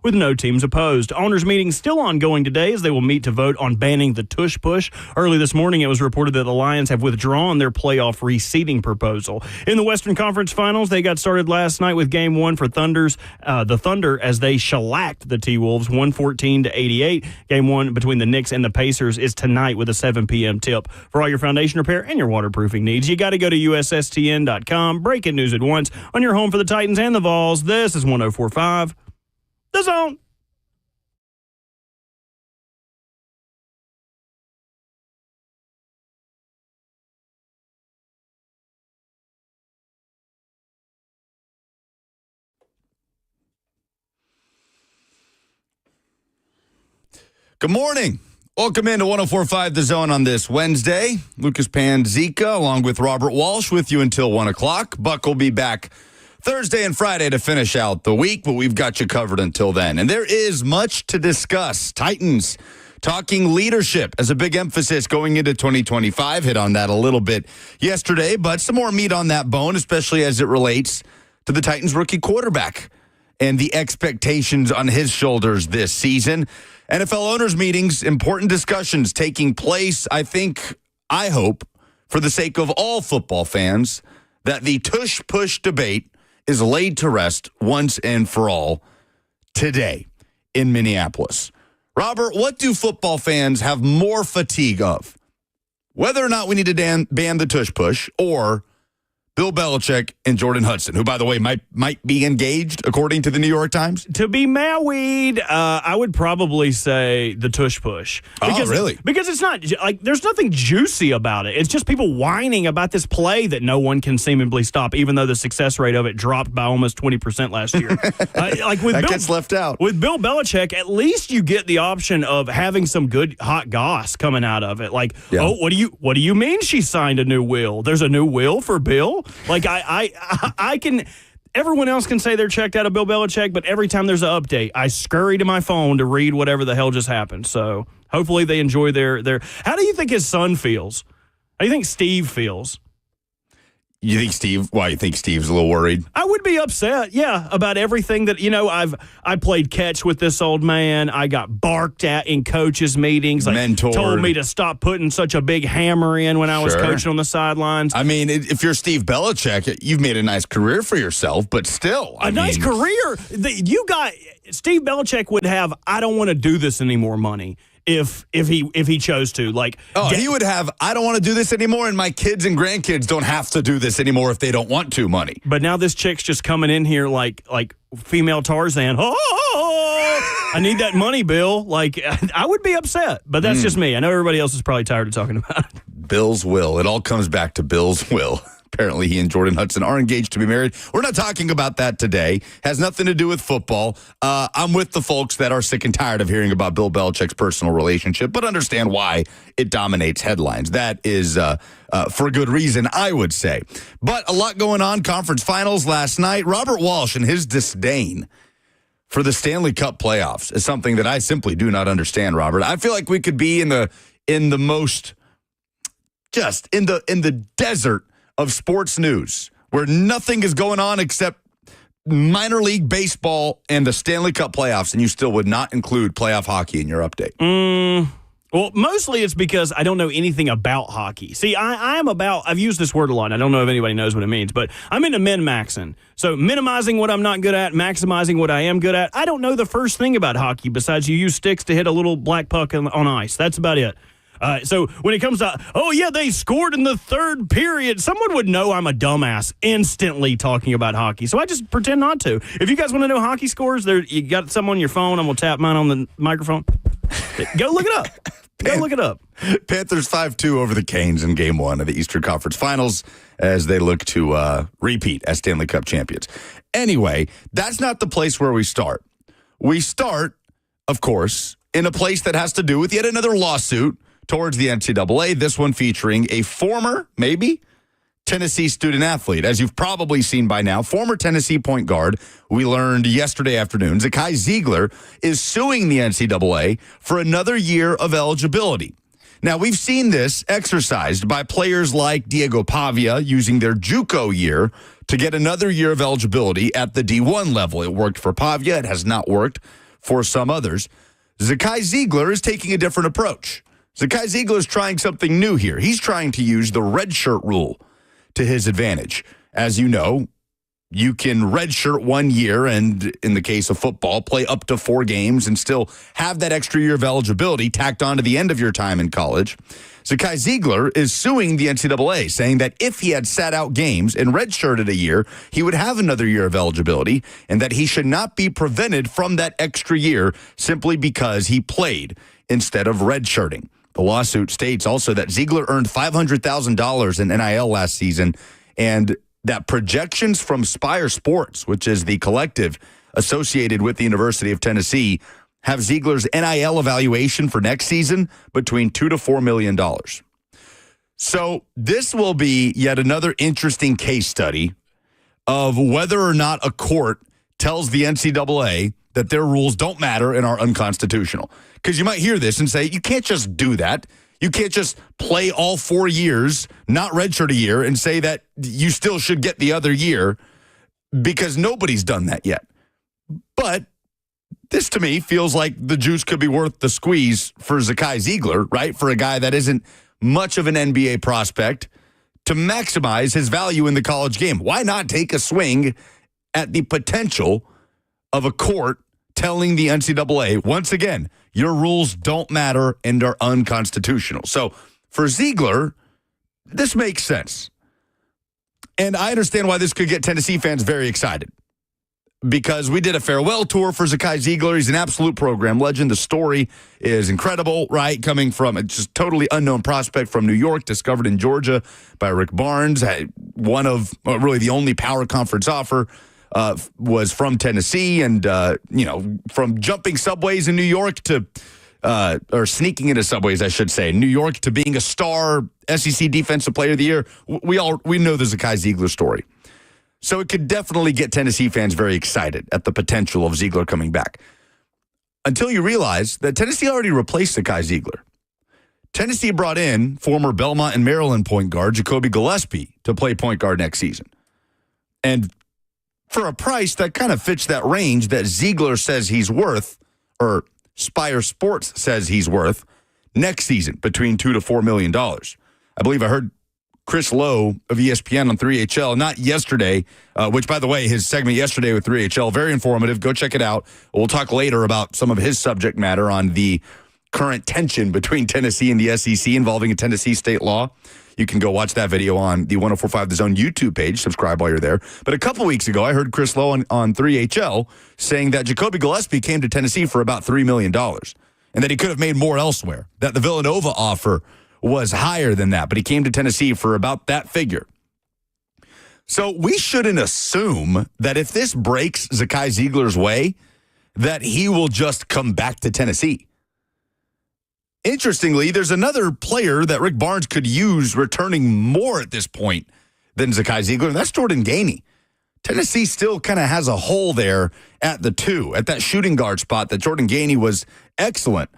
with no teams opposed. Owners' meeting still ongoing today as they will meet to vote on banning the Tush push. Early this morning, it was reported that the Lions have withdrawn their playoff reseeding proposal. In the Western Conference Finals, they got started last night with Game 1 for the Thunder as they shellacked the T-Wolves 114-88. Game 1 between the Knicks and the Pacers is tonight with a 7 p.m. tip. For all your foundation repair and your waterproofing needs, you got to go to USSTN.com. Breaking news at once on your home for the Titans and the Vols. This is 104.5. The Zone. Good morning. Welcome into 104.5 The Zone on this Wednesday. Lucas Panzica along with Robert Walsh with you until 1 o'clock. Buck will be back Thursday and Friday to finish out the week, but we've got you covered until then. And there is much to discuss. Titans talking leadership as a big emphasis going into 2025. Hit on that a little bit yesterday, but some more meat on that bone, especially as it relates to the Titans rookie quarterback and the expectations on his shoulders this season. NFL owners meetings, important discussions taking place. I hope, for the sake of all football fans, that the tush-push debate is laid to rest once and for all today in Minneapolis. Robert, what do football fans have more fatigue of? Whether or not we need to ban the tush-push, or Bill Belichick and Jordan Hudson, who, by the way, might be engaged, according to the New York Times? To be married, I would probably say the tush push. Because, really? Because it's not, like, there's nothing juicy about it. It's just people whining about this play that no one can seemingly stop, even though the success rate of it dropped by almost 20% last year. Gets left out. With Bill Belichick, at least you get the option of having some good hot goss coming out of it. Like, Oh, what do you mean she signed a new will? There's a new will for Bill? Like, I can, everyone else can say they're checked out of Bill Belichick, but every time there's an update, I scurry to my phone to read whatever the hell just happened. So hopefully they enjoy their, how do you think his son feels? How do you think Steve feels? You think Steve's a little worried? I would be upset, yeah, about everything that, I played catch with this old man. I got barked at in coaches' meetings. Mentored. Told me to stop putting such a big hammer in when I was coaching on the sidelines. I mean, if you're Steve Belichick, you've made a nice career for yourself, but still. Nice career? Steve Belichick would have, I don't want to do this anymore money. If he chose to, he would have, I don't want to do this anymore, and my kids and grandkids don't have to do this anymore if they don't want to money. But now this chick's just coming in here like female Tarzan. I need that money, Bill. I would be upset, but that's just me. I know everybody else is probably tired of talking about it. Bill's will. It all comes back to Bill's will. Apparently, he and Jordan Hudson are engaged to be married. We're not talking about that today. Has nothing to do with football. I'm with the folks that are sick and tired of hearing about Bill Belichick's personal relationship, but understand why it dominates headlines. That is for good reason, I would say. But a lot going on. Conference finals last night. Robert Walsh and his disdain for the Stanley Cup playoffs is something that I simply do not understand, Robert. I feel like we could be in the desert of sports news where nothing is going on except minor league baseball and the Stanley Cup playoffs, and you still would not include playoff hockey in your update. Well, mostly it's because I don't know anything about hockey. See, I've used this word a lot. I don't know if anybody knows what it means, but I'm into min-maxing. So minimizing what I'm not good at, maximizing what I am good at. I don't know the first thing about hockey besides you use sticks to hit a little black puck on ice. That's about it. So when it comes to, they scored in the third period, someone would know I'm a dumbass instantly talking about hockey. So I just pretend not to. If you guys want to know hockey scores, you got some on your phone. I'm going to tap mine on the microphone. Go look it up. Go look it up. Panthers 5-2 over the Canes in Game 1 of the Eastern Conference Finals as they look to repeat as Stanley Cup champions. Anyway, that's not the place where we start. We start, of course, in a place that has to do with yet another lawsuit towards the NCAA, this one featuring a former, Tennessee student athlete. As you've probably seen by now, former Tennessee point guard, we learned yesterday afternoon, Zakai Ziegler is suing the NCAA for another year of eligibility. Now, we've seen this exercised by players like Diego Pavia using their JUCO year to get another year of eligibility at the D1 level. It worked for Pavia. It has not worked for some others. Zakai Ziegler is taking a different approach. Zakai Ziegler is trying something new here. He's trying to use the redshirt rule to his advantage. As you know, you can redshirt 1 year and, in the case of football, play up to 4 games and still have that extra year of eligibility tacked on to the end of your time in college. Zakai Ziegler is suing the NCAA, saying that if he had sat out games and redshirted a year, he would have another year of eligibility and that he should not be prevented from that extra year simply because he played instead of redshirting. The lawsuit states also that Ziegler earned $500,000 in NIL last season and that projections from Spire Sports, which is the collective associated with the University of Tennessee, have Ziegler's NIL evaluation for next season between $2 to $4 million. So this will be yet another interesting case study of whether or not a court tells the NCAA that their rules don't matter and are unconstitutional. Because you might hear this and say, you can't just do that. You can't just play all 4 years, not redshirt a year, and say that you still should get the other year because nobody's done that yet. But this, to me, feels like the juice could be worth the squeeze for Zakai Ziegler, right? For a guy that isn't much of an NBA prospect to maximize his value in the college game. Why not take a swing at the potential of a court telling the NCAA, once again, your rules don't matter and are unconstitutional? So for Ziegler, this makes sense. And I understand why this could get Tennessee fans very excited. Because we did a farewell tour for Zakai Ziegler. He's an absolute program legend. The story is incredible, right? Coming from a just totally unknown prospect from New York, discovered in Georgia by Rick Barnes. One of really the only power conference offer was from Tennessee. And, from jumping subways in New York to, or sneaking into subways, I should say, New York to being a star SEC Defensive Player of the Year. We know the Zakai Ziegler story. So it could definitely get Tennessee fans very excited at the potential of Ziegler coming back. Until you realize that Tennessee already replaced Zakai Ziegler. Tennessee brought in former Belmont and Maryland point guard Jacoby Gillespie to play point guard next season. And for a price that kind of fits that range that Ziegler says he's worth, or Spire Sports says he's worth, next season between $2 to $4 million. I believe I heard Chris Lowe of ESPN on 3HL, not yesterday, which, by the way, his segment yesterday with 3HL, very informative. Go check it out. We'll talk later about some of his subject matter on the current tension between Tennessee and the SEC involving a Tennessee state law. You can go watch that video on the 104.5 The Zone YouTube page. Subscribe while you're there. But a couple weeks ago, I heard Chris Lowe on 3HL saying that Jacoby Gillespie came to Tennessee for about $3 million and that he could have made more elsewhere, that the Villanova offer was higher than that, but he came to Tennessee for about that figure. So we shouldn't assume that if this breaks Zakai Ziegler's way, that he will just come back to Tennessee. Interestingly, there's another player that Rick Barnes could use returning more at this point than Zakai Ziegler, and that's Jordan Gainey. Tennessee still kind of has a hole there at the 2, at that shooting guard spot that Jordan Gainey was excellent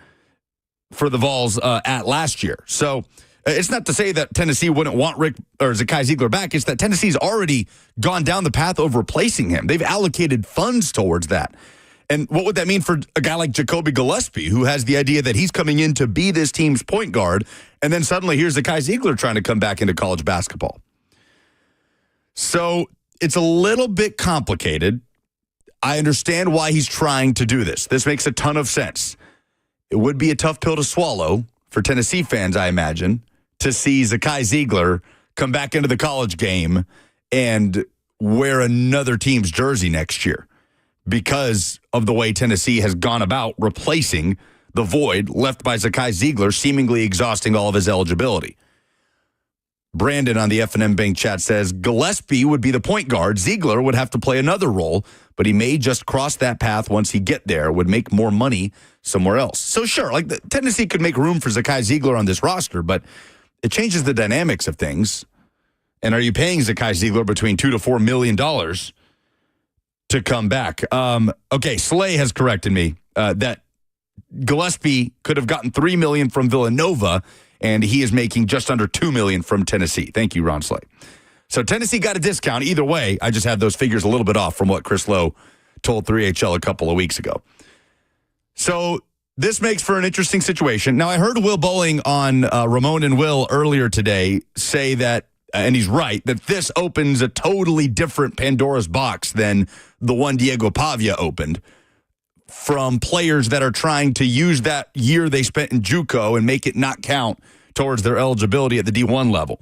for the Vols at last year. So it's not to say that Tennessee wouldn't want Rick or Zakai Ziegler back. It's that Tennessee's already gone down the path of replacing him. They've allocated funds towards that. And what would that mean for a guy like Jacoby Gillespie, who has the idea that he's coming in to be this team's point guard, and then suddenly here's Zakai Ziegler trying to come back into college basketball? So it's a little bit complicated. I understand why he's trying to do this. This makes a ton of sense. It would be a tough pill to swallow for Tennessee fans, I imagine, to see Zakai Ziegler come back into the college game and wear another team's jersey next year because of the way Tennessee has gone about replacing the void left by Zakai Ziegler, seemingly exhausting all of his eligibility. Brandon on the F&M Bank chat says, Gillespie would be the point guard. Ziegler would have to play another role, but he may just cross that path once he get there, would make more money somewhere else. So sure, Tennessee could make room for Zakai Ziegler on this roster, but it changes the dynamics of things. And are you paying Zakai Ziegler between $2 to $4 million to come back? Okay, Slay has corrected me that Gillespie could have gotten $3 million from Villanova, and he is making just under $2 million from Tennessee. Thank you, Ron Slay. So Tennessee got a discount either way. I just had those figures a little bit off from what Chris Lowe told 3HL a couple of weeks ago. So this makes for an interesting situation. Now, I heard Will Bowling on Ramon and Will earlier today say that, and he's right, that this opens a totally different Pandora's box than the one Diego Pavia opened, from players that are trying to use that year they spent in JUCO and make it not count towards their eligibility at the D1 level.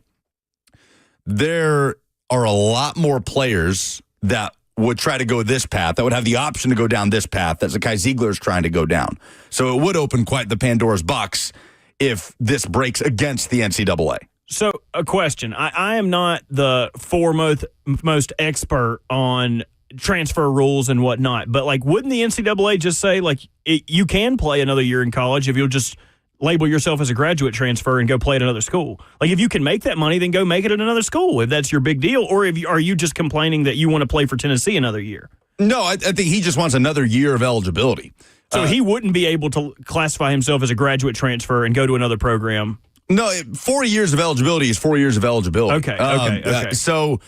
There are a lot more players that would try to go this path, that would have the option to go down this path that Zakai Ziegler is trying to go down. So it would open quite the Pandora's box if this breaks against the NCAA. So a question. I am not the foremost most expert on transfer rules and whatnot, but like, wouldn't the NCAA just say like you can play another year in college if you'll just label yourself as a graduate transfer and go play at another school? Like, if you can make that money, then go make it at another school if that's your big deal. Or are you just complaining that you want to play for Tennessee another year? No, I think he just wants another year of eligibility. So he wouldn't be able to classify himself as a graduate transfer and go to another program. No, 4 years of eligibility is 4 years of eligibility. Okay. So,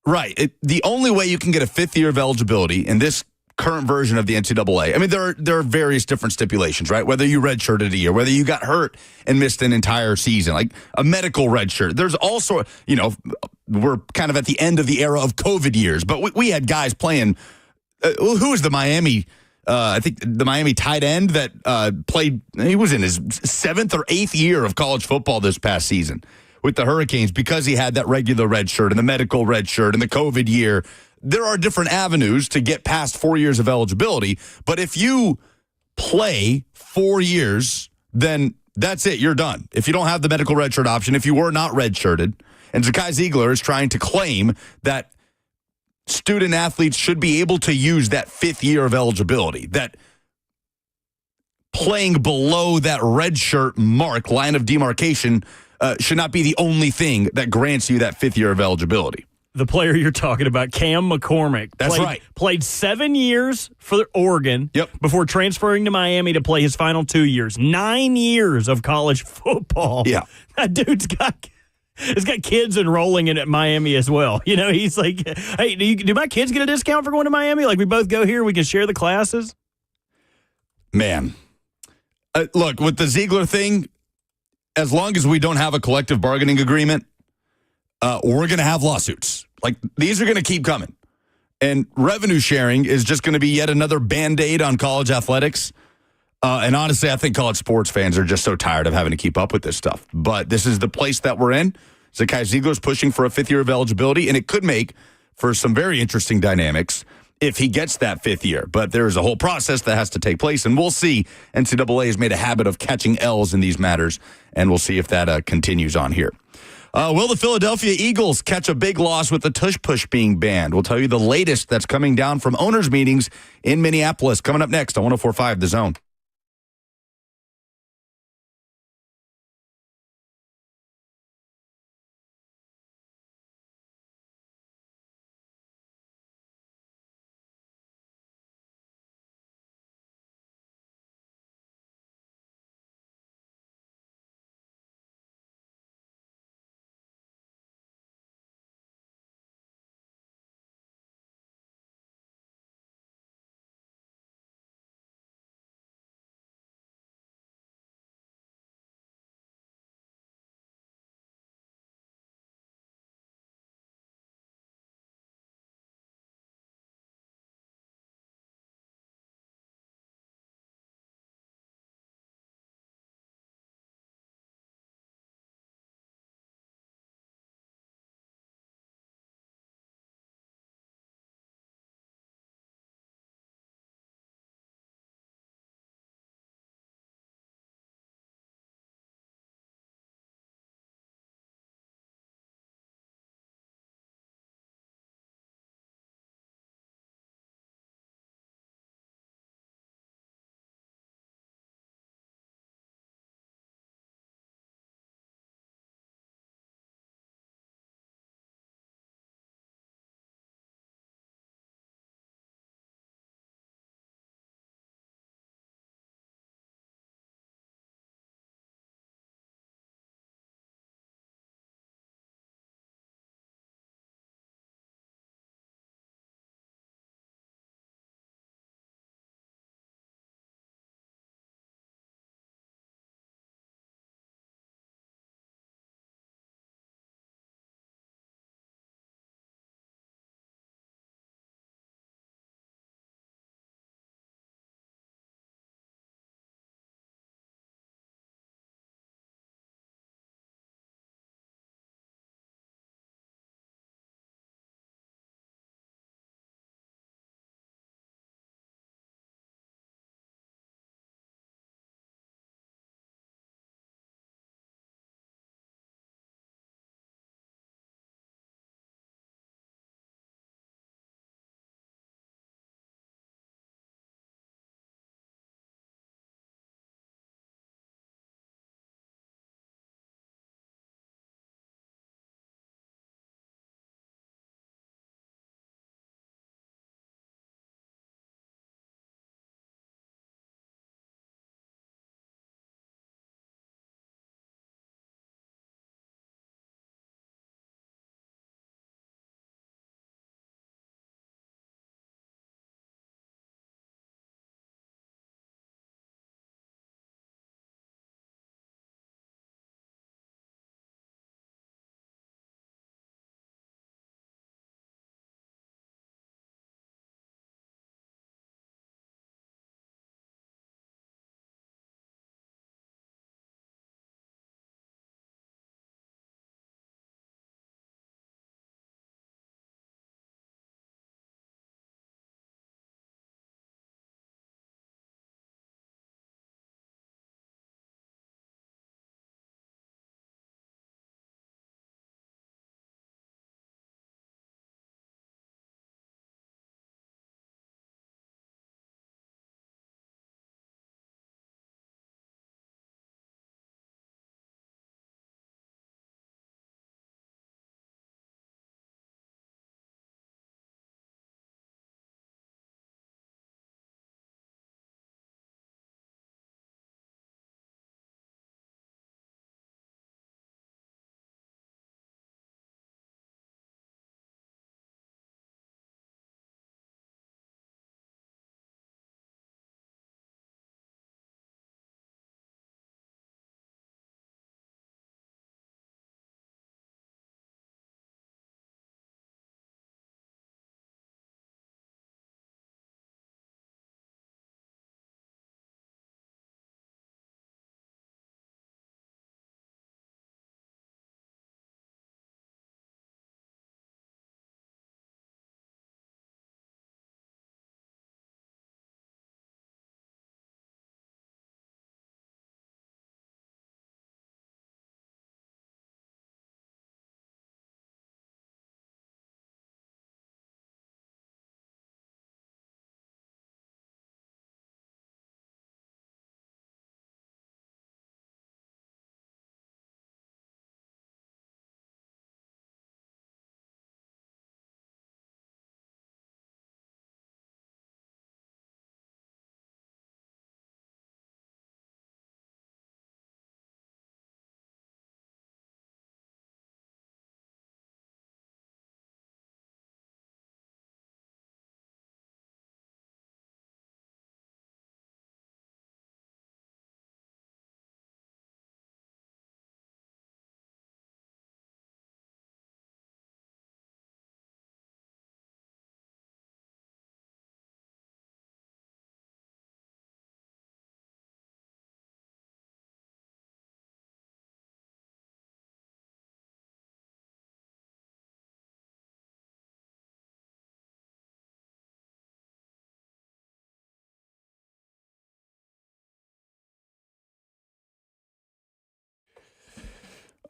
right. The only way you can get a fifth year of eligibility in this current version of the NCAA, I mean, there are various different stipulations, right? Whether you redshirted a year, whether you got hurt and missed an entire season, like a medical redshirt. There's also, we're kind of at the end of the era of COVID years, but we had guys playing. Who was the Miami? I think the Miami tight end that played. He was in his 7th or 8th year of college football this past season with the Hurricanes because he had that regular red shirt and the medical red shirt and the COVID year. There are different avenues to get past 4 years of eligibility, but if you play 4 years, then that's it. You're done. If you don't have the medical redshirt option, if you were not redshirted, and Zakai Ziegler is trying to claim that student athletes should be able to use that 5th year of eligibility, that playing below that redshirt mark, line of demarcation, should not be the only thing that grants you that 5th year of eligibility. The player you're talking about, Cam McCormick. That's right. Played 7 years for Oregon before transferring to Miami to play his final 2 years. 9 years of college football. Yeah. That dude's got kids enrolling in at Miami as well. He's like, hey, do my kids get a discount for going to Miami? Like, we both go here, we can share the classes? Man. Look, with the Ziegler thing, as long as we don't have a collective bargaining agreement, we're going to have lawsuits. Like, these are going to keep coming. And revenue sharing is just going to be yet another Band-Aid on college athletics. And honestly, I think college sports fans are just so tired of having to keep up with this stuff. But this is the place that we're in. Zakai Ziegler's pushing for a 5th year of eligibility, and it could make for some very interesting dynamics if he gets that 5th year. But there's a whole process that has to take place, and we'll see. NCAA has made a habit of catching L's in these matters, and we'll see if that continues on here. Will the Philadelphia Eagles catch a big loss with the Tush push being banned? We'll tell you the latest that's coming down from owners' meetings in Minneapolis. Coming up next on 104.5 The Zone.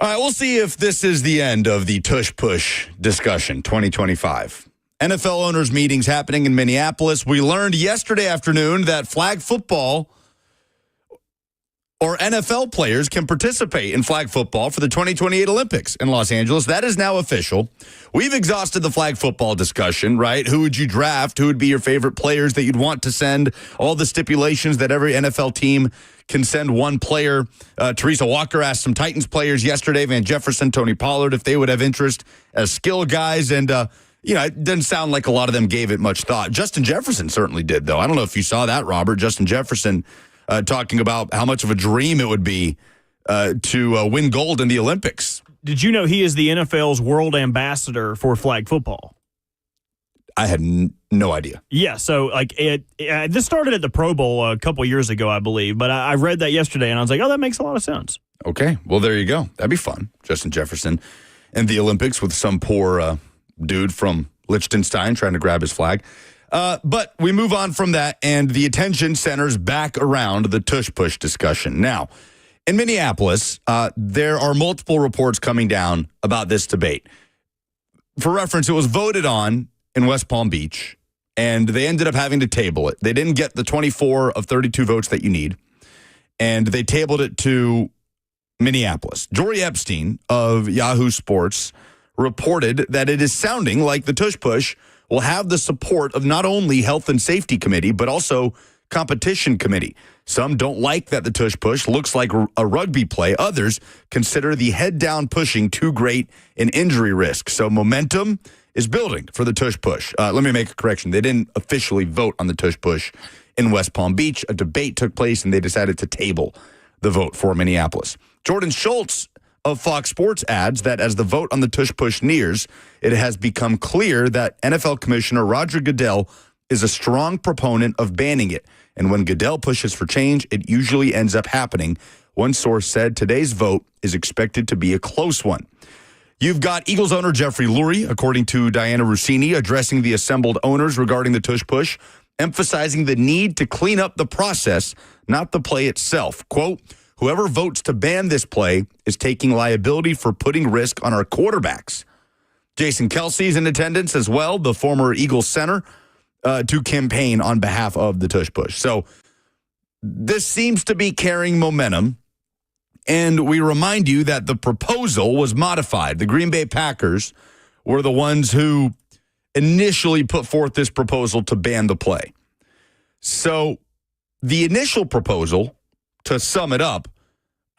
All right, we'll see if this is the end of the Tush Push discussion 2025. NFL owners' meetings happening in Minneapolis. We learned yesterday afternoon that flag football or NFL players can participate in flag football for the 2028 Olympics in Los Angeles. That is now official. We've exhausted the flag football discussion, right? Who would you draft? Who would be your favorite players that you'd want to send? All the stipulations that every NFL team can send one player. Teresa Walker asked some Titans players yesterday, Van Jefferson, Tony Pollard, if they would have interest as skill guys. And, it doesn't sound like a lot of them gave it much thought. Justin Jefferson certainly did, though. I don't know if you saw that, Robert. Justin Jefferson talking about how much of a dream it would be to win gold in the Olympics. Did you know he is the NFL's world ambassador for flag football? I had no idea. Yeah, so this started at the Pro Bowl a couple years ago, I believe, but I read that yesterday, and I was like, oh, that makes a lot of sense. Okay, well, there you go. That'd be fun. Justin Jefferson in the Olympics with some poor dude from Liechtenstein trying to grab his flag. But we move on from that, and the attention centers back around the Tush Push discussion. Now, in Minneapolis, there are multiple reports coming down about this debate. For reference, it was voted on in West Palm Beach, and they ended up having to table it. They didn't get the 24 of 32 votes that you need, and they tabled it to Minneapolis. Jory Epstein of Yahoo Sports reported that it is sounding like the Tush Push will have the support of not only Health and Safety Committee, but also Competition Committee. Some don't like that the Tush Push looks like a rugby play. Others consider the head-down pushing too great an injury risk. So momentum is building for the Tush Push. Let me make a correction. They didn't officially vote on the Tush Push in West Palm Beach. A debate took place, and they decided to table the vote for Minneapolis. Jordan Schultz of Fox Sports adds that as the vote on the Tush Push nears, it has become clear that NFL Commissioner Roger Goodell is a strong proponent of banning it. And when Goodell pushes for change, it usually ends up happening. One source said today's vote is expected to be a close one. You've got Eagles owner Jeffrey Lurie, according to Diana Rossini, addressing the assembled owners regarding the Tush Push, emphasizing the need to clean up the process, not the play itself. Quote, whoever votes to ban this play is taking liability for putting risk on our quarterbacks. Jason Kelsey's in attendance as well, the former Eagles center, to campaign on behalf of the Tush Push. So this seems to be carrying momentum. And we remind you that the proposal was modified. The Green Bay Packers were the ones who initially put forth this proposal to ban the play. So the initial proposal, to sum it up,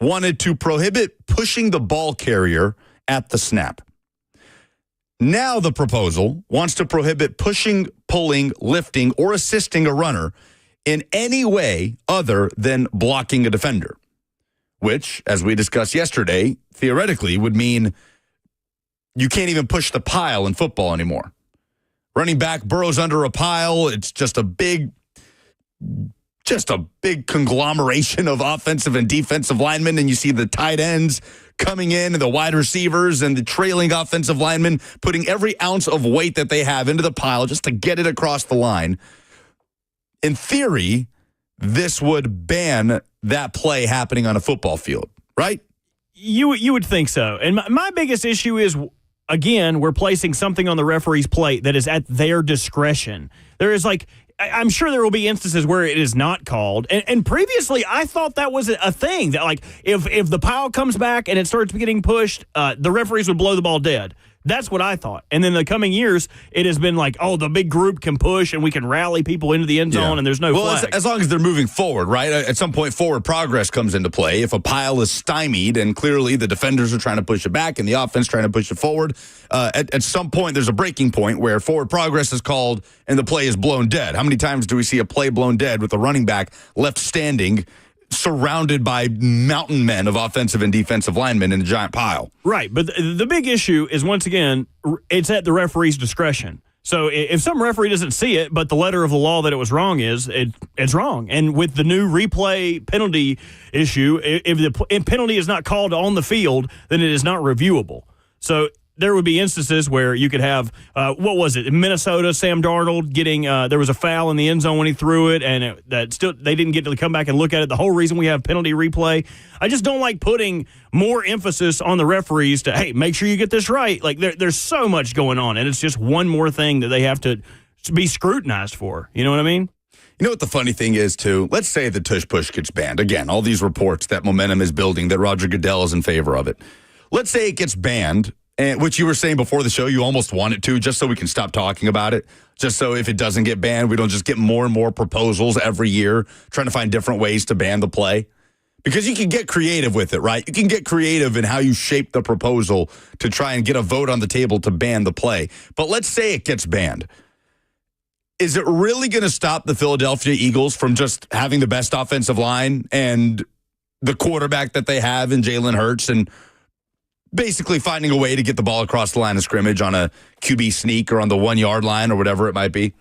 wanted to prohibit pushing the ball carrier at the snap. Now the proposal wants to prohibit pushing, pulling, lifting, or assisting a runner in any way other than blocking a defender, which, as we discussed yesterday, theoretically would mean you can't even push the pile in football anymore. Running back burrows under a pile. It's just a big conglomeration of offensive and defensive linemen, and you see the tight ends coming in and the wide receivers and the trailing offensive linemen putting every ounce of weight that they have into the pile just to get it across the line. In theory, this would ban that play happening on a football field, right? You would think so. And my biggest issue is, again, we're placing something on the referee's plate that is at their discretion. There is I'm sure there will be instances where it is not called. And previously, I thought that was a thing. That if the pile comes back and it starts getting pushed, the referees would blow the ball dead. That's what I thought. And then the coming years, it has been the big group can push and we can rally people into the end zone and there's no flag. As long as they're moving forward, right? At some point, forward progress comes into play. If a pile is stymied and clearly the defenders are trying to push it back and the offense trying to push it forward, at some point there's a breaking point where forward progress is called and the play is blown dead. How many times do we see a play blown dead with a running back left standing, surrounded by mountain men of offensive and defensive linemen in a giant pile? Right, but the big issue is, once again, it's at the referee's discretion. So if some referee doesn't see it, but the letter of the law that it was wrong it's wrong. And with the new replay penalty issue, if the penalty is not called on the field, then it is not reviewable. So there would be instances where you could have, what was it, in Minnesota, Sam Darnold getting, there was a foul in the end zone when he threw it, and they didn't get to come back and look at it. The whole reason we have penalty replay. I just don't like putting more emphasis on the referees to, hey, make sure you get this right. Like, there's so much going on, and it's just one more thing that they have to be scrutinized for. You know what I mean? You know what the funny thing is, too? Let's say the tush push gets banned. Again, all these reports that momentum is building, that Roger Goodell is in favor of it. Let's say it gets banned. And which you were saying before the show, you almost want it to, just so we can stop talking about it. Just so if it doesn't get banned, we don't just get more and more proposals every year trying to find different ways to ban the play. Because you can get creative with it, right? You can get creative in how you shape the proposal to try and get a vote on the table to ban the play. But let's say it gets banned. Is it really going to stop the Philadelphia Eagles from just having the best offensive line and the quarterback that they have in Jalen Hurts and basically finding a way to get the ball across the line of scrimmage on a QB sneak or on the 1 yard line or whatever it might be?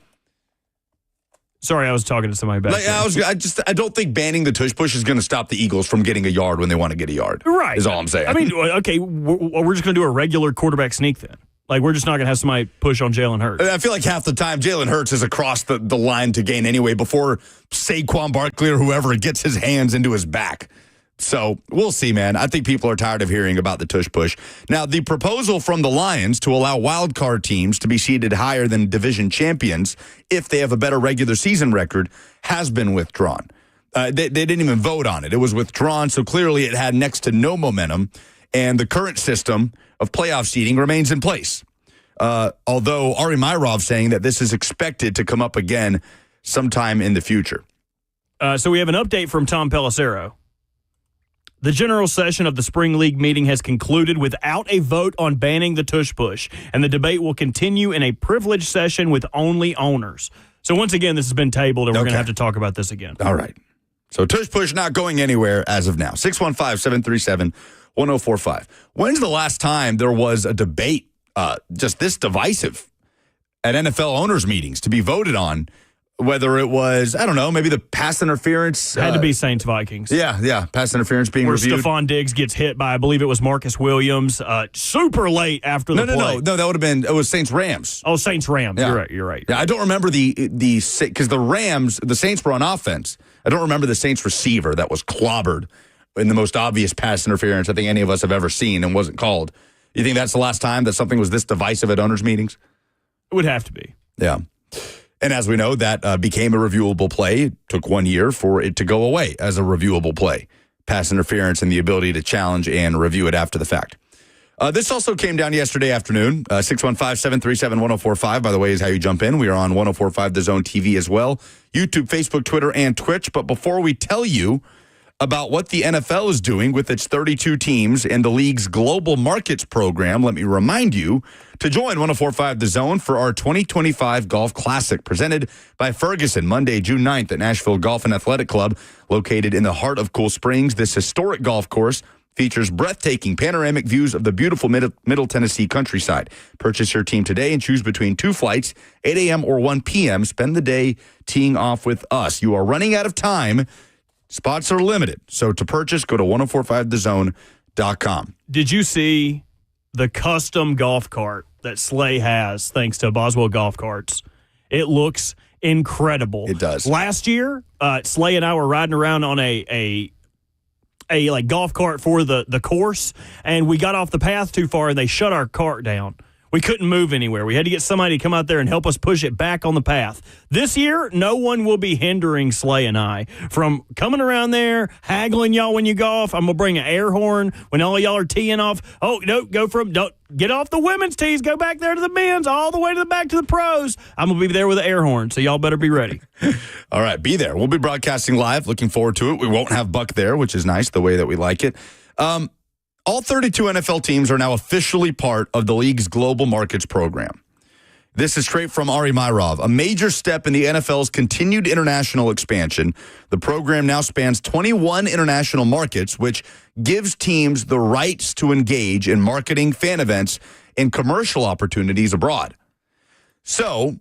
Sorry, I was talking to somebody back there. I don't think banning the tush push is going to stop the Eagles from getting a yard when they want to get a yard. Right. Is all I'm saying. I mean, okay, we're just going to do a regular quarterback sneak then. Like, we're just not going to have somebody push on Jalen Hurts. I feel like half the time Jalen Hurts is across the line to gain anyway before Saquon Barkley or whoever gets his hands into his back. So we'll see, man. I think people are tired of hearing about the tush push. Now, the proposal from the Lions to allow wild card teams to be seeded higher than division champions if they have a better regular season record has been withdrawn. They didn't even vote on it. It was withdrawn, so clearly it had next to no momentum, and the current system of playoff seeding remains in place. Although Ari Myrov saying that this is expected to come up again sometime in the future. So we have an update from Tom Pelissero. The general session of the Spring League meeting has concluded without a vote on banning the tush push, and the debate will continue in a privileged session with only owners. So once again, this has been tabled, and we're going to have to talk about this again. All right. So tush push not going anywhere as of now. 615-737-1045. When's the last time there was a debate just this divisive at NFL owners meetings to be voted on? Whether it was, I don't know, maybe the pass interference. Had to be Saints-Vikings. Yeah, pass interference being reviewed. Where Stephon Diggs gets hit by, I believe it was Marcus Williams, super late after the play. No, that would have been, it was Saints-Rams. Oh, Saints-Rams. Yeah. You're right. Yeah, I don't remember because the Rams, the Saints were on offense. I don't remember the Saints receiver that was clobbered in the most obvious pass interference I think any of us have ever seen and wasn't called. You think that's the last time that something was this divisive at owners' meetings? It would have to be. Yeah. And as we know, that became a reviewable play. It took 1 year for it to go away as a reviewable play. Pass interference and the ability to challenge and review it after the fact. This also came down yesterday afternoon. 615-737-1045, by the way, is how you jump in. We are on 1045 The Zone TV as well. YouTube, Facebook, Twitter, and Twitch. But before we tell you about what the NFL is doing with its 32 teams and the league's global markets program, let me remind you to join 1045 The Zone for our 2025 Golf Classic presented by Ferguson, Monday, June 9th at Nashville Golf and Athletic Club, located in the heart of Cool Springs. This historic golf course features breathtaking panoramic views of the beautiful Middle Tennessee countryside. Purchase your team today and choose between 2 flights, 8 a.m. or 1 p.m. Spend the day teeing off with us. You are running out of time. Spots are limited. So to purchase, go to 1045thezone.com. Did you see the custom golf cart that Slay has thanks to Boswell Golf Carts? It looks incredible. It does. Last year, Slay and I were riding around on a like golf cart for the course, and we got off the path too far, and they shut our cart down. We couldn't move anywhere. We had to get somebody to come out there and help us push it back on the path. This year, no one will be hindering Slay and I from coming around there, haggling y'all when you go off. I'm going to bring an air horn when all y'all are teeing off. Oh, no, don't get off the women's tees. Go back there to the men's, all the way to the back to the pros. I'm going to be there with an air horn, so y'all better be ready. All right, be there. We'll be broadcasting live. Looking forward to it. We won't have Buck there, which is nice, the way that we like it. All 32 NFL teams are now officially part of the league's global markets program. This is straight from Ari Myrov. A major step in the NFL's continued international expansion. The program now spans 21 international markets, which gives teams the rights to engage in marketing, fan events, and commercial opportunities abroad. So,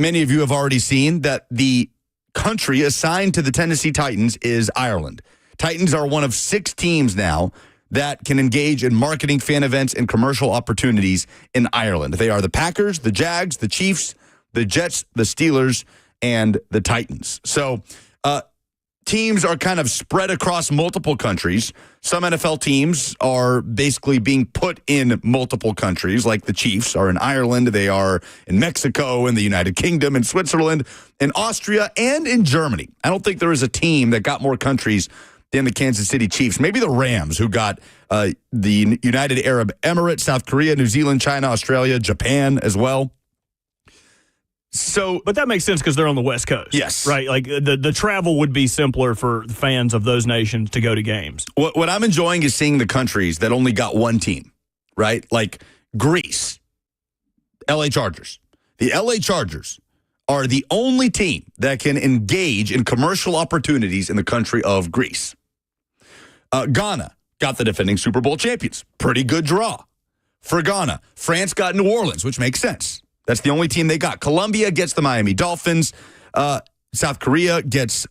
many of you have already seen that the country assigned to the Tennessee Titans is Ireland. Titans are one of 6 teams now that can engage in marketing, fan events, and commercial opportunities in Ireland. They are the Packers, the Jags, the Chiefs, the Jets, the Steelers, and the Titans. So teams are kind of spread across multiple countries. Some NFL teams are basically being put in multiple countries, like the Chiefs are in Ireland. They are in Mexico, in the United Kingdom, in Switzerland, in Austria, and in Germany. I don't think there is a team that got more countries than the Kansas City Chiefs. Maybe the Rams, who got the United Arab Emirates, South Korea, New Zealand, China, Australia, Japan as well. So, but that makes sense because they're on the West Coast. Yes. Right? Like the travel would be simpler for the fans of those nations to go to games. What I'm enjoying is seeing the countries that only got one team, right? Like Greece, LA Chargers. The LA Chargers are the only team that can engage in commercial opportunities in the country of Greece. Ghana got the defending Super Bowl champions. Pretty good draw for Ghana. France got New Orleans, which makes sense. That's the only team they got. Colombia gets the Miami Dolphins. South Korea gets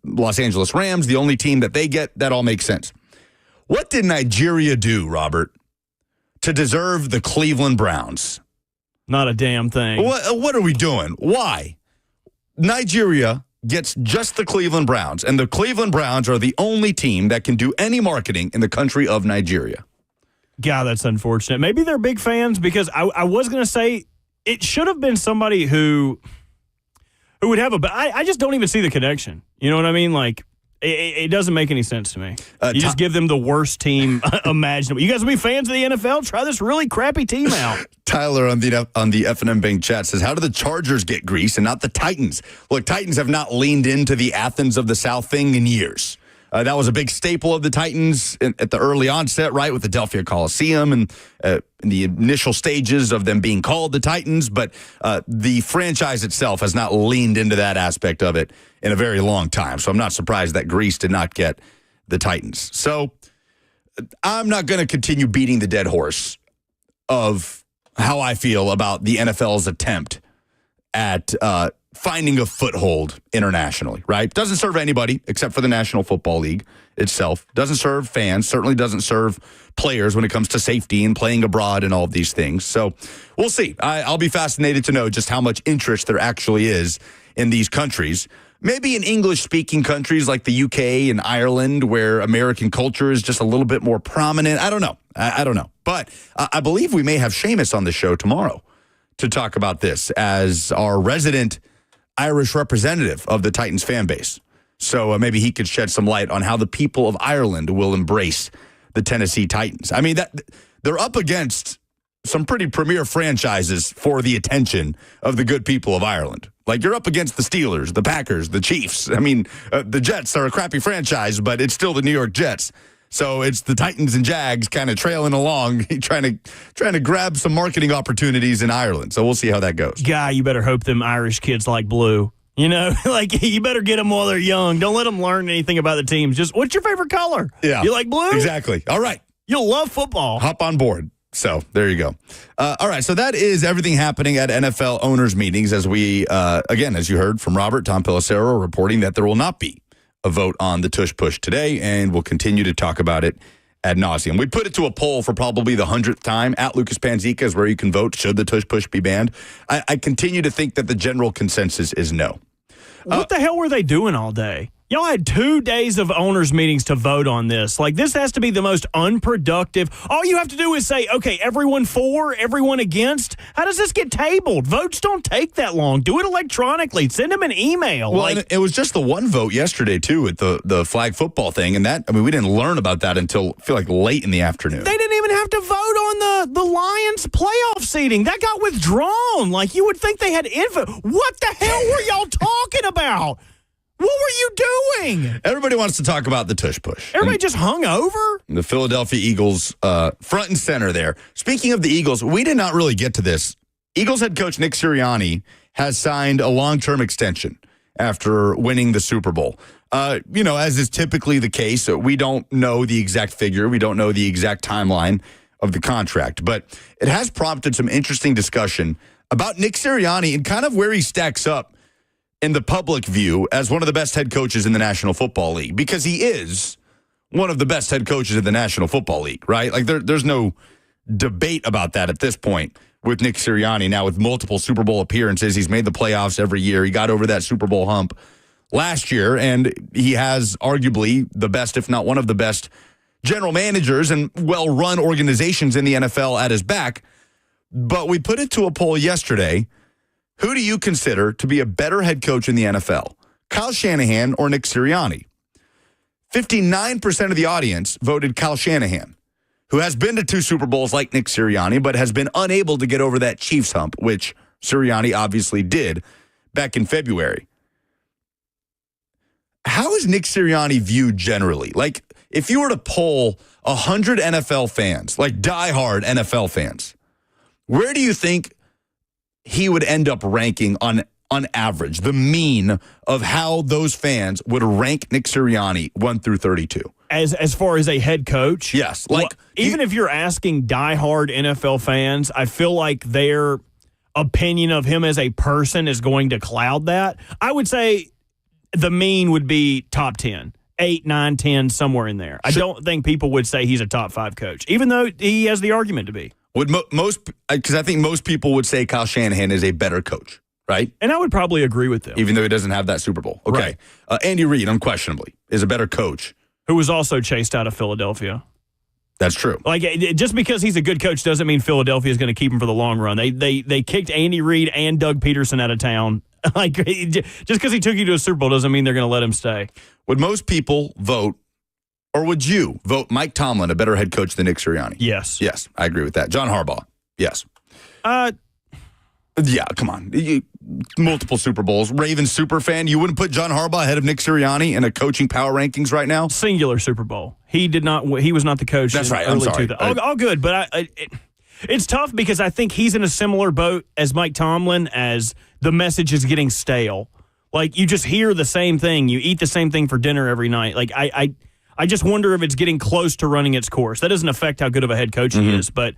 Los Angeles Rams, the only team that they get. That all makes sense. What did Nigeria do, Robert, to deserve the Cleveland Browns? Not a damn thing. What are we doing? Why? Nigeria gets just the Cleveland Browns, and the Cleveland Browns are the only team that can do any marketing in the country of Nigeria. God, that's unfortunate. Maybe they're big fans because I was going to say it should have been somebody who would have but I just don't even see the connection. You know what I mean? Like, it doesn't make any sense to me. You just give them the worst team imaginable. You guys will be fans of the NFL? Try this really crappy team out. Tyler on the F&M Bank chat says, how do the Chargers get grease and not the Titans? Look, Titans have not leaned into the Athens of the South thing in years. That was a big staple of the Titans at the early onset, right, with the Delphia Coliseum and in the initial stages of them being called the Titans. But the franchise itself has not leaned into that aspect of it in a very long time. So I'm not surprised that Greece did not get the Titans. So I'm not going to continue beating the dead horse of how I feel about the NFL's attempt at finding a foothold internationally, right? Doesn't serve anybody except for the National Football League itself. Doesn't serve fans, certainly doesn't serve players when it comes to safety and playing abroad and all of these things. So we'll see. I'll be fascinated to know just how much interest there actually is in these countries. Maybe in English-speaking countries like the UK and Ireland, where American culture is just a little bit more prominent. I don't know. I don't know. But I believe we may have Seamus on the show tomorrow to talk about this as our resident Irish representative of the Titans fan base. So maybe he could shed some light on how the people of Ireland will embrace the Tennessee Titans. I mean, they're up against some pretty premier franchises for the attention of the good people of Ireland. Like, you're up against the Steelers, the Packers, the Chiefs. I mean, the Jets are a crappy franchise, but it's still the New York Jets. So it's the Titans and Jags kind of trailing along, trying to grab some marketing opportunities in Ireland. So we'll see how that goes. Guy, you better hope them Irish kids like blue. You know, like, you better get them while they're young. Don't let them learn anything about the teams. Just, what's your favorite color? Yeah. You like blue? Exactly. All right. You'll love football. Hop on board. So there you go. All right. So that is everything happening at NFL owners' meetings as we, again, as you heard from Robert, Tom Pelissero reporting that there will not be a vote on the Tush Push today, and we'll continue to talk about it ad nauseum. We put it to a poll for probably the 100th time. At Lucas Panzica is where you can vote. Should the Tush Push be banned? I continue to think that the general consensus is no. What the hell were they doing all day? Y'all had 2 days of owners' meetings to vote on this. Like, this has to be the most unproductive. All you have to do is say, okay, everyone for, everyone against. How does this get tabled? Votes don't take that long. Do it electronically. Send them an email. Well, and it was just the one vote yesterday, too, at the flag football thing. And that, I mean, we didn't learn about that until, I feel like, late in the afternoon. They didn't even have to vote on the Lions playoff seating. That got withdrawn. Like, you would think they had info. What the hell were y'all talking about? What were you doing? Everybody wants to talk about the Tush Push. Everybody just hung over? The Philadelphia Eagles front and center there. Speaking of the Eagles, we did not really get to this. Eagles head coach Nick Sirianni has signed a long-term extension after winning the Super Bowl. As is typically the case, we don't know the exact figure. We don't know the exact timeline of the contract. But it has prompted some interesting discussion about Nick Sirianni and kind of where he stacks up in the public view as one of the best head coaches in the National Football League, because he is one of the best head coaches in the National Football League, right? Like there's no debate about that at this point with Nick Sirianni. Now with multiple Super Bowl appearances, he's made the playoffs every year. He got over that Super Bowl hump last year, and he has arguably the best, if not one of the best, general managers and well-run organizations in the NFL at his back. But we put it to a poll yesterday. Who do you consider to be a better head coach in the NFL? Kyle Shanahan or Nick Sirianni? 59% of the audience voted Kyle Shanahan, who has been to 2 Super Bowls like Nick Sirianni, but has been unable to get over that Chiefs hump, which Sirianni obviously did back in February. How is Nick Sirianni viewed generally? Like, if you were to poll 100 NFL fans, like diehard NFL fans, where do you think he would end up ranking on average, the mean of how those fans would rank Nick Sirianni 1 through 32? As far as a head coach? Yes. Like, even if you're asking diehard NFL fans, I feel like their opinion of him as a person is going to cloud that. I would say the mean would be top 10. 8, 9, 10, somewhere in there. I don't think people would say he's a top 5 coach, even though he has the argument to be. Would because I think most people would say Kyle Shanahan is a better coach, right? And I would probably agree with them. Even though he doesn't have that Super Bowl. Okay. Right. Andy Reid, unquestionably, is a better coach. Who was also chased out of Philadelphia. That's true. Like, just because he's a good coach doesn't mean Philadelphia is going to keep him for the long run. They kicked Andy Reid and Doug Peterson out of town. Like, just because he took you to a Super Bowl doesn't mean they're going to let him stay. Would most people vote, or would you vote Mike Tomlin a better head coach than Nick Sirianni? Yes. Yes, I agree with that. John Harbaugh, yes. Yeah, come on. Multiple Super Bowls. Ravens super fan. You wouldn't put John Harbaugh ahead of Nick Sirianni in a coaching power rankings right now? Singular Super Bowl. He was not the coach. That's right. I'm sorry. All good, but it's tough because I think he's in a similar boat as Mike Tomlin, as the message is getting stale. Like, you just hear the same thing. You eat the same thing for dinner every night. Like, I just wonder if it's getting close to running its course. That doesn't affect how good of a head coach he is, but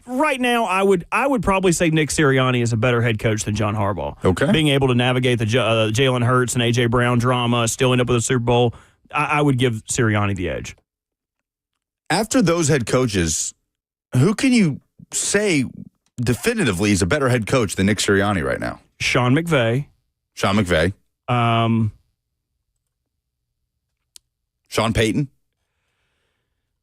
right now I would probably say Nick Sirianni is a better head coach than John Harbaugh. Okay. Being able to navigate the Jalen Hurts and A.J. Brown drama, still end up with a Super Bowl, I would give Sirianni the edge. After those head coaches, who can you say definitively is a better head coach than Nick Sirianni right now? Sean McVay. Sean Payton?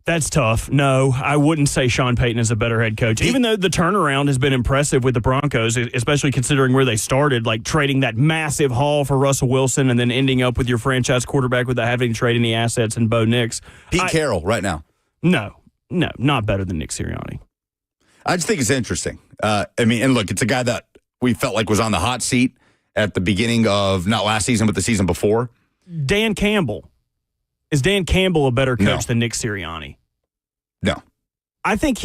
That's tough. No, I wouldn't say Sean Payton is a better head coach, even though the turnaround has been impressive with the Broncos, especially considering where they started, like trading that massive haul for Russell Wilson and then ending up with your franchise quarterback without having to trade any assets and Bo Nix. Pete Carroll right now. No, not better than Nick Sirianni. I just think it's interesting. And look, it's a guy that we felt like was on the hot seat at the beginning of not last season, but the season before. Dan Campbell. Is Dan Campbell a better coach than Nick Sirianni? No. I think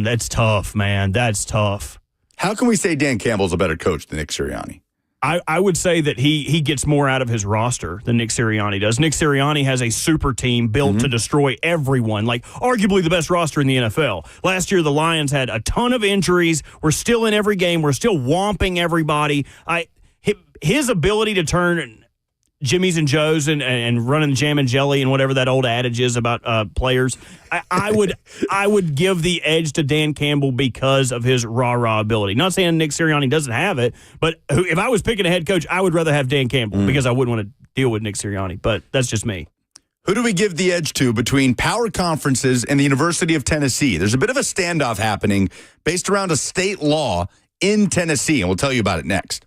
that's tough, man. That's tough. How can we say Dan Campbell's a better coach than Nick Sirianni? I would say that he gets more out of his roster than Nick Sirianni does. Nick Sirianni has a super team built to destroy everyone, like arguably the best roster in the NFL. Last year, the Lions had a ton of injuries. We're still in every game. We're still whomping everybody. His ability to turn Jimmy's and Joe's and running jam and jelly and whatever that old adage is about players, I would give the edge to Dan Campbell because of his rah-rah ability. Not saying Nick Sirianni doesn't have it, but if I was picking a head coach, I would rather have Dan Campbell because I wouldn't want to deal with Nick Sirianni, but that's just me. Who do we give the edge to between power conferences and the University of Tennessee? There's a bit of a standoff happening based around a state law in Tennessee, and we'll tell you about it next.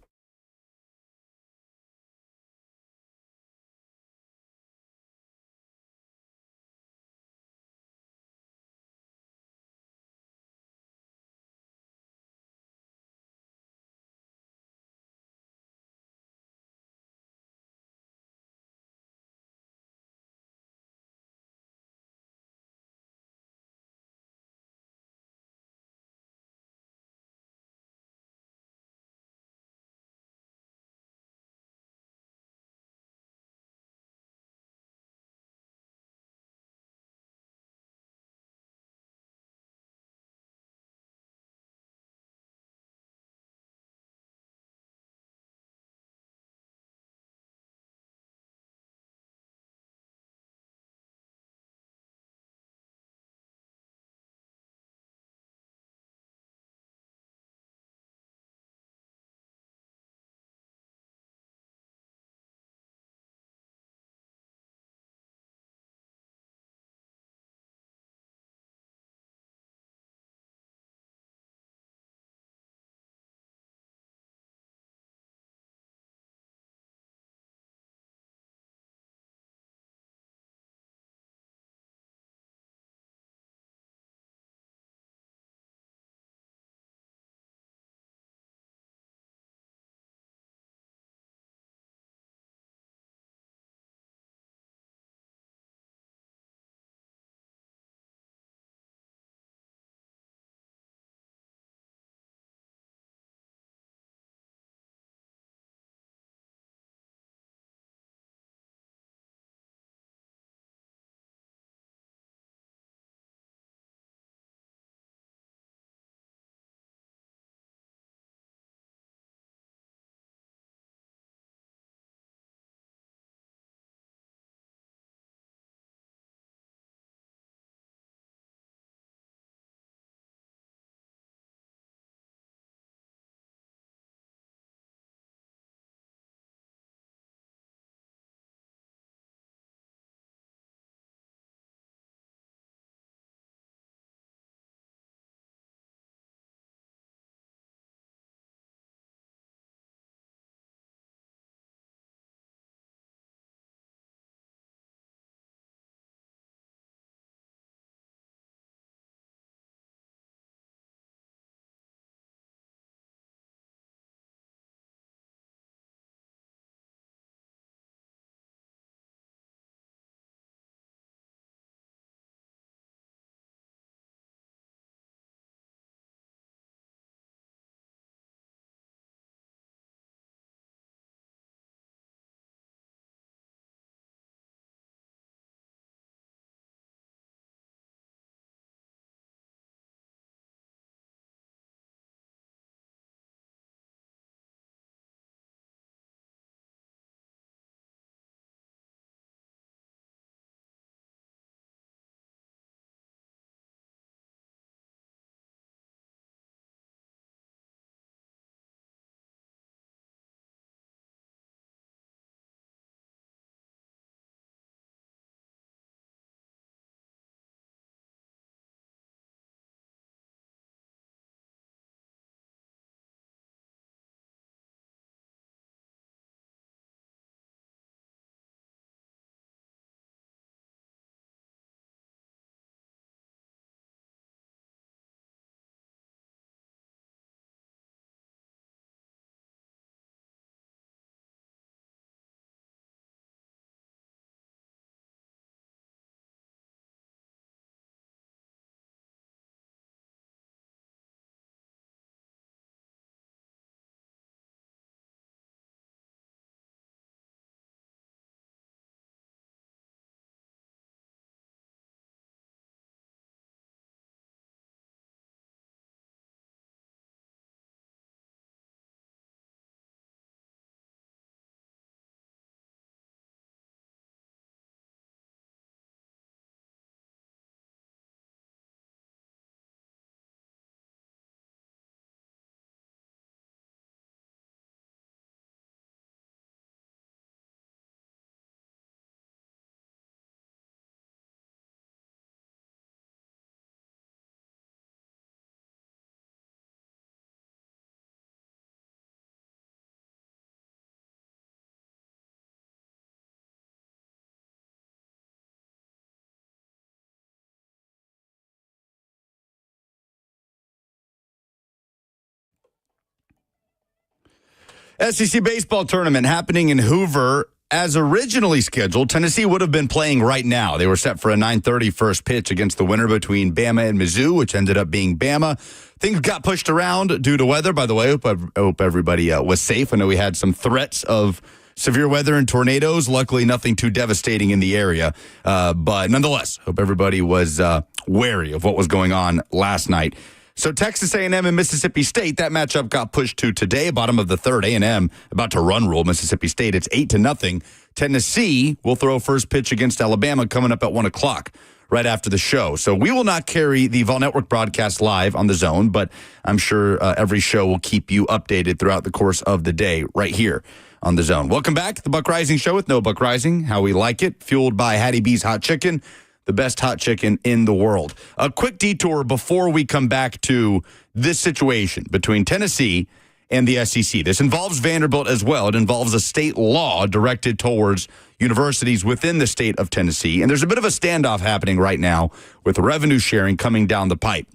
SEC baseball tournament happening in Hoover. As originally scheduled, Tennessee would have been playing right now. They were set for a 9:30 first pitch against the winner between Bama and Mizzou, which ended up being Bama. Things got pushed around due to weather. By the way, I hope everybody was safe. I know we had some threats of severe weather and tornadoes. Luckily, nothing too devastating in the area. But nonetheless, hope everybody was wary of what was going on last night. So Texas A&M and Mississippi State, that matchup got pushed to today, bottom of the third. A&M about to run rule Mississippi State. It's 8-0. Tennessee will throw first pitch against Alabama coming up at 1 o'clock right after the show. So we will not carry the Vol Network broadcast live on the Zone, but I'm sure every show will keep you updated throughout the course of the day right here on the Zone. Welcome back to the Buck Rising Show with No Buck Rising, how we like it, fueled by Hattie B's Hot Chicken, the best hot chicken in the world. A quick detour before we come back to this situation between Tennessee and the SEC. This involves Vanderbilt as well. It involves a state law directed towards universities within the state of Tennessee. And there's a bit of a standoff happening right now with revenue sharing coming down the pipe.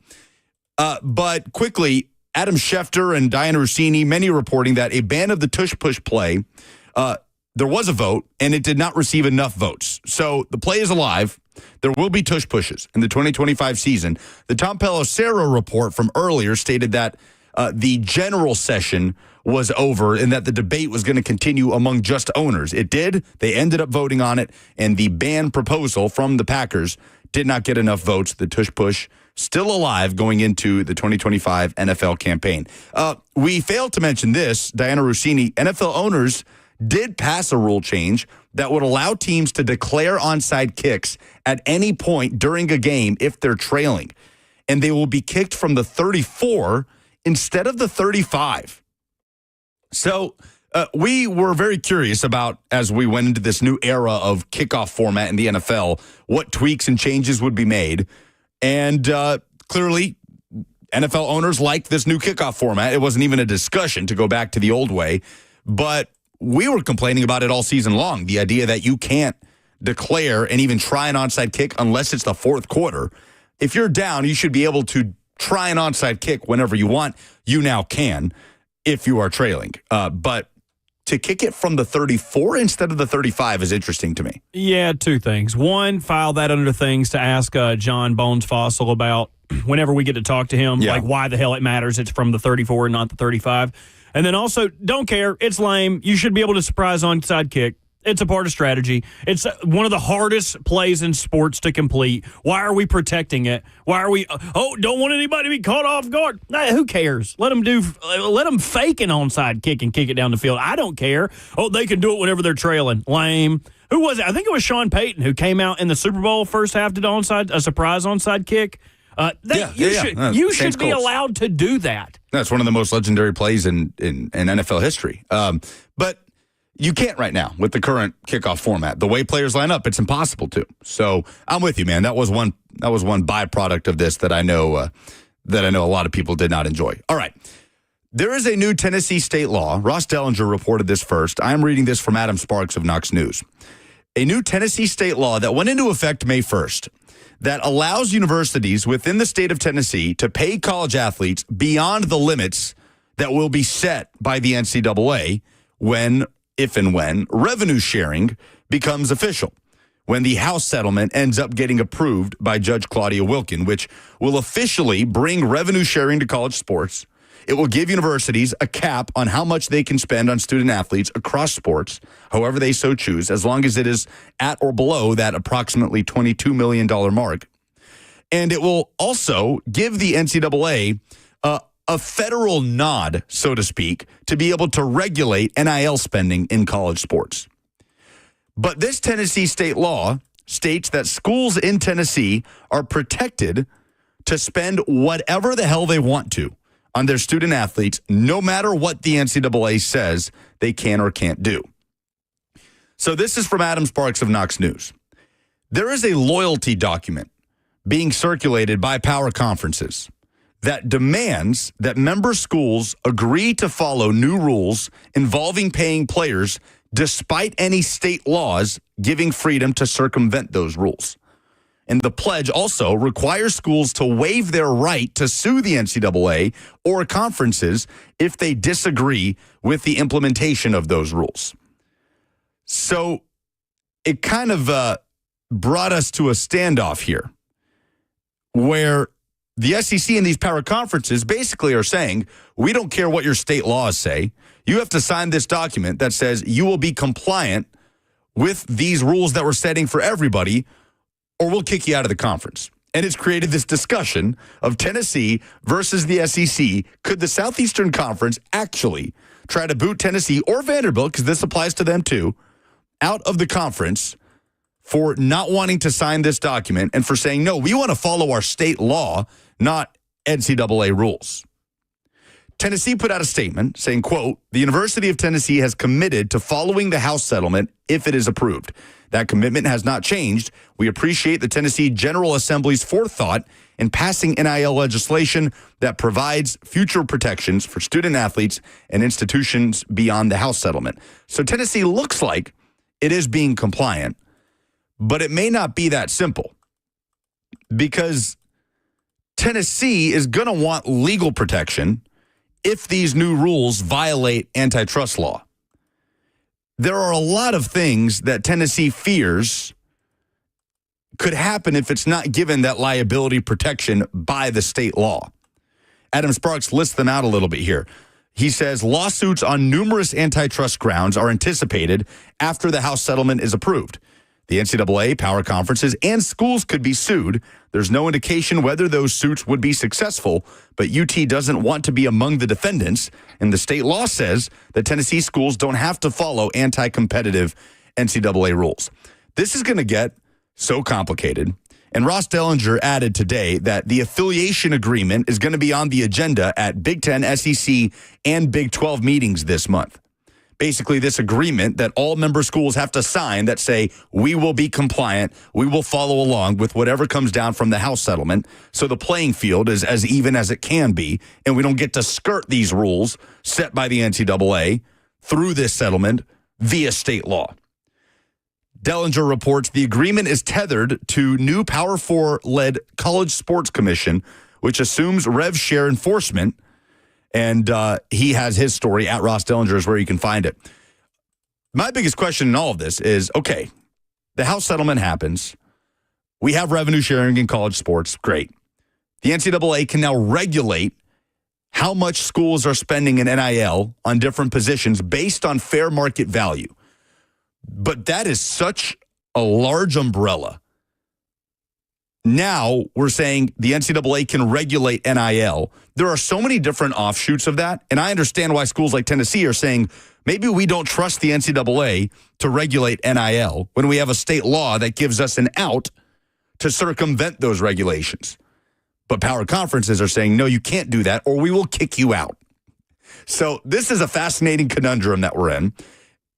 But quickly, Adam Schefter and Diana Rossini, many reporting that a ban of the Tush Push play, there was a vote, and it did not receive enough votes. So the play is alive. There will be tush pushes in the 2025 season. The Tom Pelissero report from earlier stated that the general session was over and that the debate was going to continue among just owners. It did. They ended up voting on it, and the ban proposal from the Packers did not get enough votes. The tush push still alive going into the 2025 NFL campaign. We failed to mention this, Diana Rossini, NFL owners did pass a rule change that would allow teams to declare onside kicks at any point during a game if they're trailing. And they will be kicked from the 34 instead of the 35. So we were very curious about, as we went into this new era of kickoff format in the NFL, what tweaks and changes would be made. And clearly, NFL owners liked this new kickoff format. It wasn't even a discussion to go back to the old way. But we were complaining about it all season long, the idea that you can't declare and even try an onside kick unless it's the fourth quarter. If you're down, you should be able to try an onside kick whenever you want. You now can if you are trailing. But to kick it from the 34 instead of the 35 is interesting to me. Yeah, two things. One, file that under things to ask John Bones Fossil about whenever we get to talk to him, like why the hell it matters it's from the 34 and not the 35. And then also, don't care. It's lame. You should be able to surprise onside kick. It's a part of strategy. It's one of the hardest plays in sports to complete. Why are we protecting it? Why are we, don't want anybody to be caught off guard? Nah, who cares? Let them fake an onside kick and kick it down the field. I don't care. They can do it whenever they're trailing. Lame. Who was it? I think it was Sean Payton who came out in the Super Bowl first half, did a surprise onside kick. You should be allowed to do that. That's one of the most legendary plays in NFL history. But you can't right now with the current kickoff format. The way players line up, it's impossible to. So I'm with you, man. That was one byproduct of this that I know a lot of people did not enjoy. All right. There is a new Tennessee state law. Ross Dellinger reported this first. I'm reading this from Adam Sparks of Knox News. A new Tennessee state law that went into effect May 1st that allows universities within the state of Tennessee to pay college athletes beyond the limits that will be set by the NCAA if and when revenue sharing becomes official, when the House settlement ends up getting approved by Judge Claudia Wilkin, which will officially bring revenue sharing to college sports. It will give universities a cap on how much they can spend on student athletes across sports, however they so choose, as long as it is at or below that approximately $22 million mark. And it will also give the NCAA a federal nod, so to speak, to be able to regulate NIL spending in college sports. But this Tennessee state law states that schools in Tennessee are protected to spend whatever the hell they want to on their student athletes, no matter what the NCAA says they can or can't do. So this is from Adam Sparks of Knox News. There is a loyalty document being circulated by power conferences that demands that member schools agree to follow new rules involving paying players despite any state laws giving freedom to circumvent those rules. And the pledge also requires schools to waive their right to sue the NCAA or conferences if they disagree with the implementation of those rules. So it kind of brought us to a standoff here where the SEC and these power conferences basically are saying, we don't care what your state laws say. You have to sign this document that says you will be compliant with these rules that we're setting for everybody, or we'll kick you out of the conference. And it's created this discussion of Tennessee versus the SEC. Could the Southeastern Conference actually try to boot Tennessee or Vanderbilt, because this applies to them too, out of the conference for not wanting to sign this document and for saying, no, we want to follow our state law, not NCAA rules? Tennessee put out a statement saying, quote, the University of Tennessee has committed to following the House settlement if it is approved. That commitment has not changed. We appreciate the Tennessee General Assembly's forethought in passing NIL legislation that provides future protections for student athletes and institutions beyond the House settlement. So Tennessee looks like it is being compliant, but it may not be that simple, because Tennessee is going to want legal protection if these new rules violate antitrust law. There are a lot of things that Tennessee fears could happen if it's not given that liability protection by the state law. Adam Sparks lists them out a little bit here. He says lawsuits on numerous antitrust grounds are anticipated after the House settlement is approved. The NCAA, power conferences, and schools could be sued. There's no indication whether those suits would be successful, but UT doesn't want to be among the defendants, and the state law says that Tennessee schools don't have to follow anti-competitive NCAA rules. This is going to get so complicated, and Ross Dellinger added today that the affiliation agreement is going to be on the agenda at Big Ten, SEC, and Big 12 meetings this month. Basically, this agreement that all member schools have to sign that say, we will be compliant, we will follow along with whatever comes down from the House settlement, so the playing field is as even as it can be, and we don't get to skirt these rules set by the NCAA through this settlement via state law. Dellinger reports the agreement is tethered to new Power 4-led College Sports Commission, which assumes rev share enforcement. And he has his story at Ross Dellinger is where you can find it. My biggest question in all of this is, okay, the House settlement happens. We have revenue sharing in college sports. Great. The NCAA can now regulate how much schools are spending in NIL on different positions based on fair market value. But that is such a large umbrella. Now we're saying the NCAA can regulate NIL. There are so many different offshoots of that, and I understand why schools like Tennessee are saying, maybe we don't trust the NCAA to regulate NIL when we have a state law that gives us an out to circumvent those regulations. But power conferences are saying, no, you can't do that, or we will kick you out. So this is a fascinating conundrum that we're in.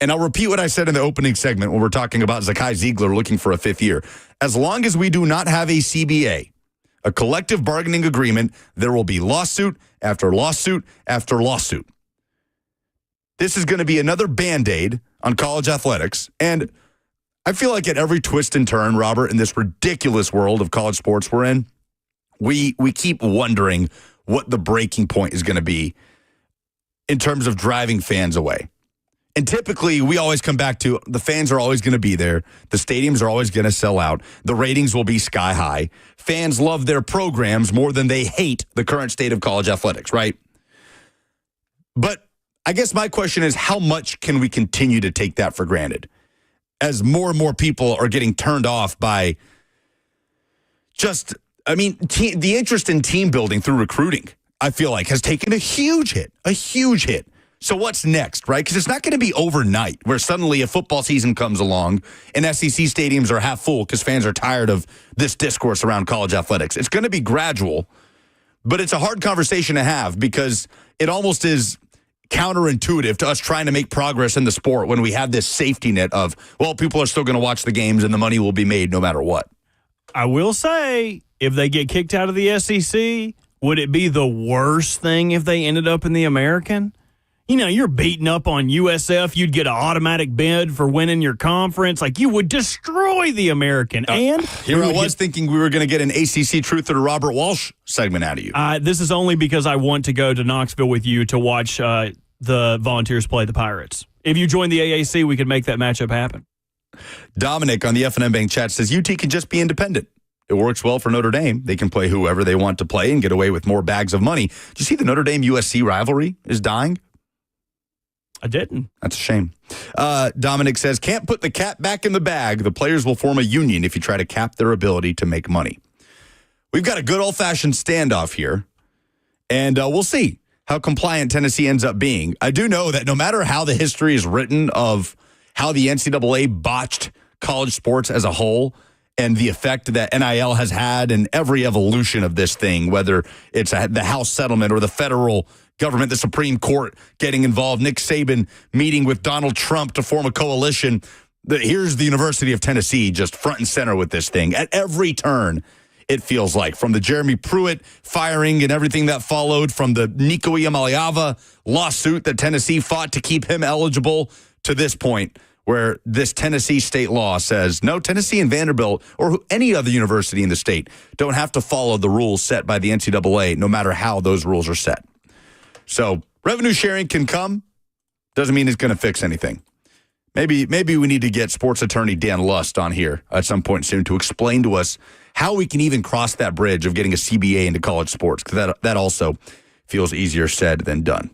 And I'll repeat what I said in the opening segment when we're talking about Zakai Ziegler looking for a fifth year. As long as we do not have a CBA, a collective bargaining agreement, there will be lawsuit after lawsuit after lawsuit. This is going to be another Band-Aid on college athletics. And I feel like at every twist and turn, Robert, in this ridiculous world of college sports we're in, we keep wondering what the breaking point is going to be in terms of driving fans away. And typically, we always come back to the fans are always going to be there. The stadiums are always going to sell out. The ratings will be sky high. Fans love their programs more than they hate the current state of college athletics, right? But I guess my question is, how much can we continue to take that for granted as more and more people are getting turned off by the interest in team building through recruiting, I feel like, has taken a huge hit. So what's next, right? Because it's not going to be overnight where suddenly a football season comes along and SEC stadiums are half full because fans are tired of this discourse around college athletics. It's going to be gradual, but it's a hard conversation to have because it almost is counterintuitive to us trying to make progress in the sport when we have this safety net of, well, people are still going to watch the games and the money will be made no matter what. I will say, if they get kicked out of the SEC, would it be the worst thing if they ended up in the American? you're beating up on USF. You'd get an automatic bid for winning your conference. Like, you would destroy the American. And here I was thinking we were going to get an ACC Truth or Robert Walsh segment out of you. This is only because I want to go to Knoxville with you to watch the Volunteers play the Pirates. If you join the AAC, we could make that matchup happen. Dominic on the F&M Bank chat says UT can just be independent. It works well for Notre Dame. They can play whoever they want to play and get away with more bags of money. Do you see the Notre Dame-USC rivalry is dying? I didn't. That's a shame. Dominic says, can't put the cat back in the bag. The players will form a union if you try to cap their ability to make money. We've got a good old-fashioned standoff here, and we'll see how compliant Tennessee ends up being. I do know that no matter how the history is written of how the NCAA botched college sports as a whole and the effect that NIL has had in every evolution of this thing, whether it's the House settlement or the federal government, the Supreme Court getting involved, Nick Saban meeting with Donald Trump to form a coalition. Here's the University of Tennessee just front and center with this thing. At every turn, it feels like, from the Jeremy Pruitt firing and everything that followed, from the Nico Iamaleava lawsuit that Tennessee fought to keep him eligible, to this point where this Tennessee state law says, no, Tennessee and Vanderbilt or any other university in the state don't have to follow the rules set by the NCAA, no matter how those rules are set. So revenue sharing can come. Doesn't mean it's going to fix anything. Maybe we need to get sports attorney Dan Lust on here at some point soon to explain to us how we can even cross that bridge of getting a CBA into college sports, because that also feels easier said than done.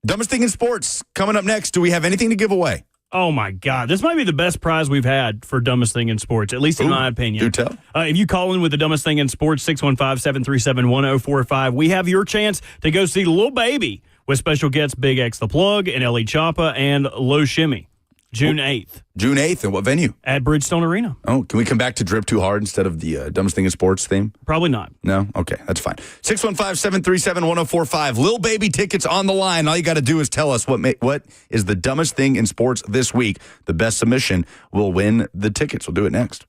Dumbest thing in sports coming up next. Do we have anything to give away? Oh, my God. This might be the best prize we've had for dumbest thing in sports, at least in my opinion. Do tell. If you call in with the dumbest thing in sports, 615-737-1045, we have your chance to go see Lil Baby with special guests Big X The Plug and Ellie Choppa and Low Shimmy, June 8th. June 8th, and what venue? At Bridgestone Arena. Oh, can we come back to Drip Too Hard instead of the dumbest thing in sports theme? Probably not. No? Okay, that's fine. 615-737-1045. Lil Baby tickets on the line. All you got to do is tell us what is the dumbest thing in sports this week. The best submission will win the tickets. We'll do it next.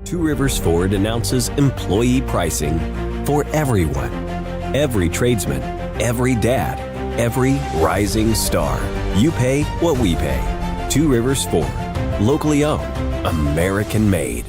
Two Rivers Ford announces employee pricing for everyone. Every tradesman, every dad, every rising star. You pay what we pay. Two Rivers Ford. Locally owned. American made.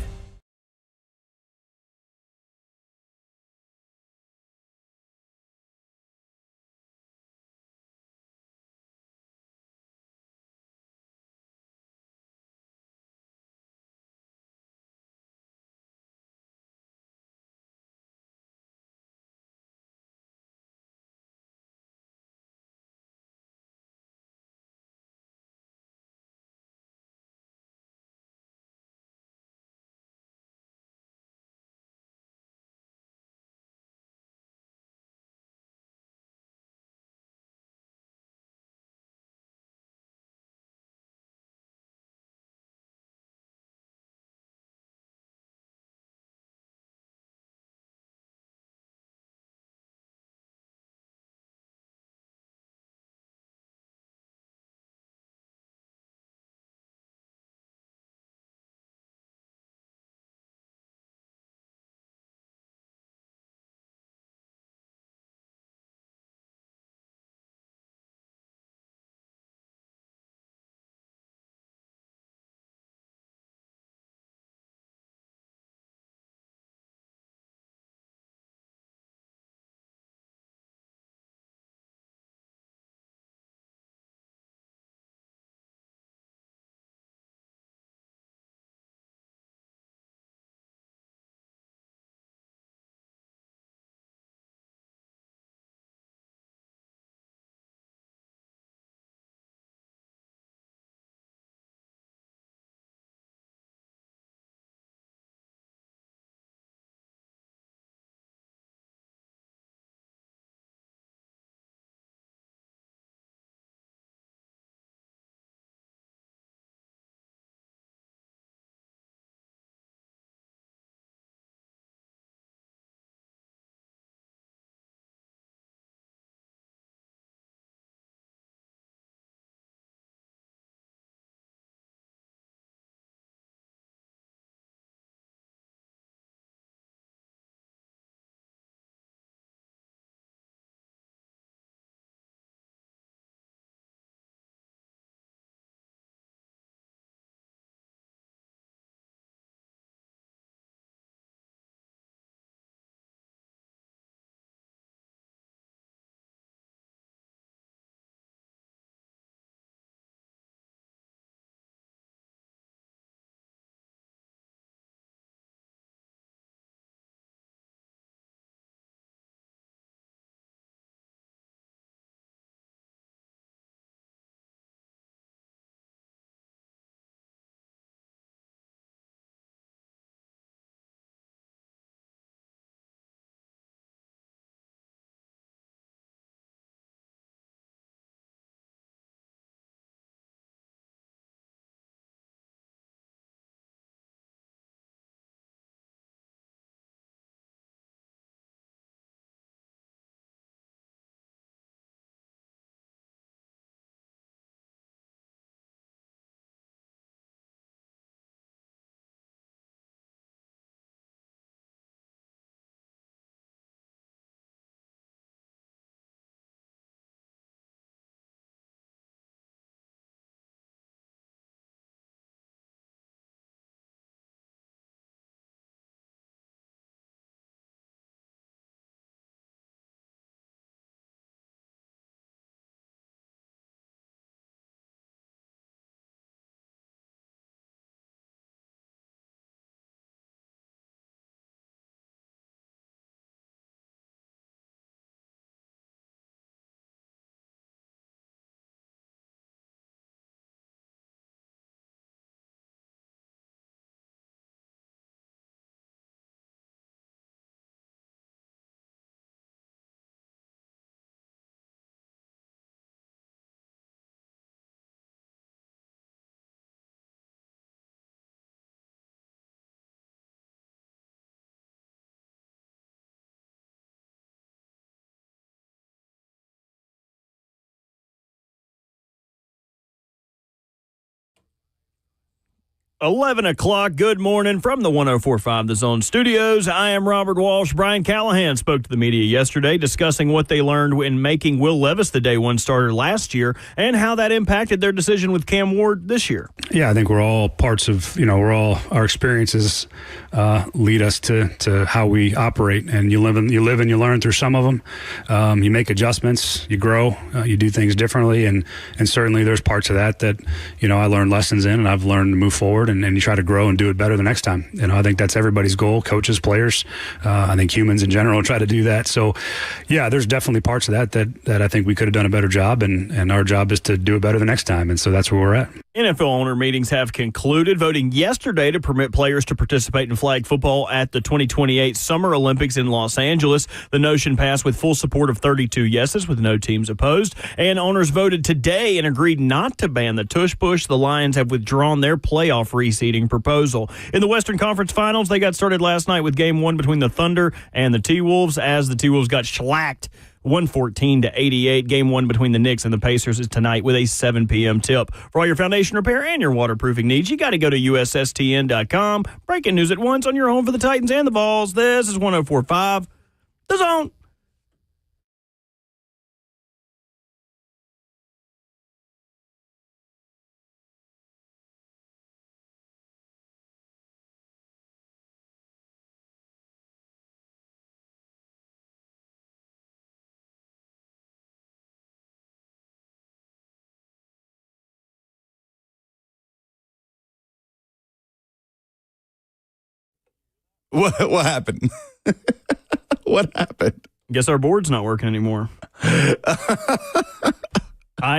11 o'clock. Good morning from the 104.5 The Zone studios. I am Robert Walsh. Brian Callahan spoke to the media yesterday discussing what they learned in making Will Levis the day one starter last year and how that impacted their decision with Cam Ward this year. Yeah, I think we're all parts of, our experiences lead us to how we operate, and you live and you learn through some of them. You make adjustments, you grow, you do things differently, and certainly there's parts of that I learned lessons in, and I've learned to move forward and you try to grow and do it better the next time. I think that's everybody's goal, coaches, players. I think humans in general try to do that. So, yeah, there's definitely parts of that I think we could have done a better job, and our job is to do it better the next time, and so that's where we're at. NFL owner meetings have concluded, voting yesterday to permit players to participate in flag football at the 2028 Summer Olympics in Los Angeles. The notion passed with full support of 32 yeses, with no teams opposed. And owners voted today and agreed not to ban the Tush push. The Lions have withdrawn their playoff reseeding proposal. In the Western Conference Finals, they got started last night with Game 1 between the Thunder and the T-Wolves, as the T-Wolves got shellacked 114-88. Game 1 between the Knicks and the Pacers is tonight with a 7 p.m. tip. For all your foundation repair and your waterproofing needs, you got to go to USSTN.com. Breaking news at once on your home for the Titans and the Vols. This is 104.5 The Zone. What happened? What happened? Guess our board's not working anymore. I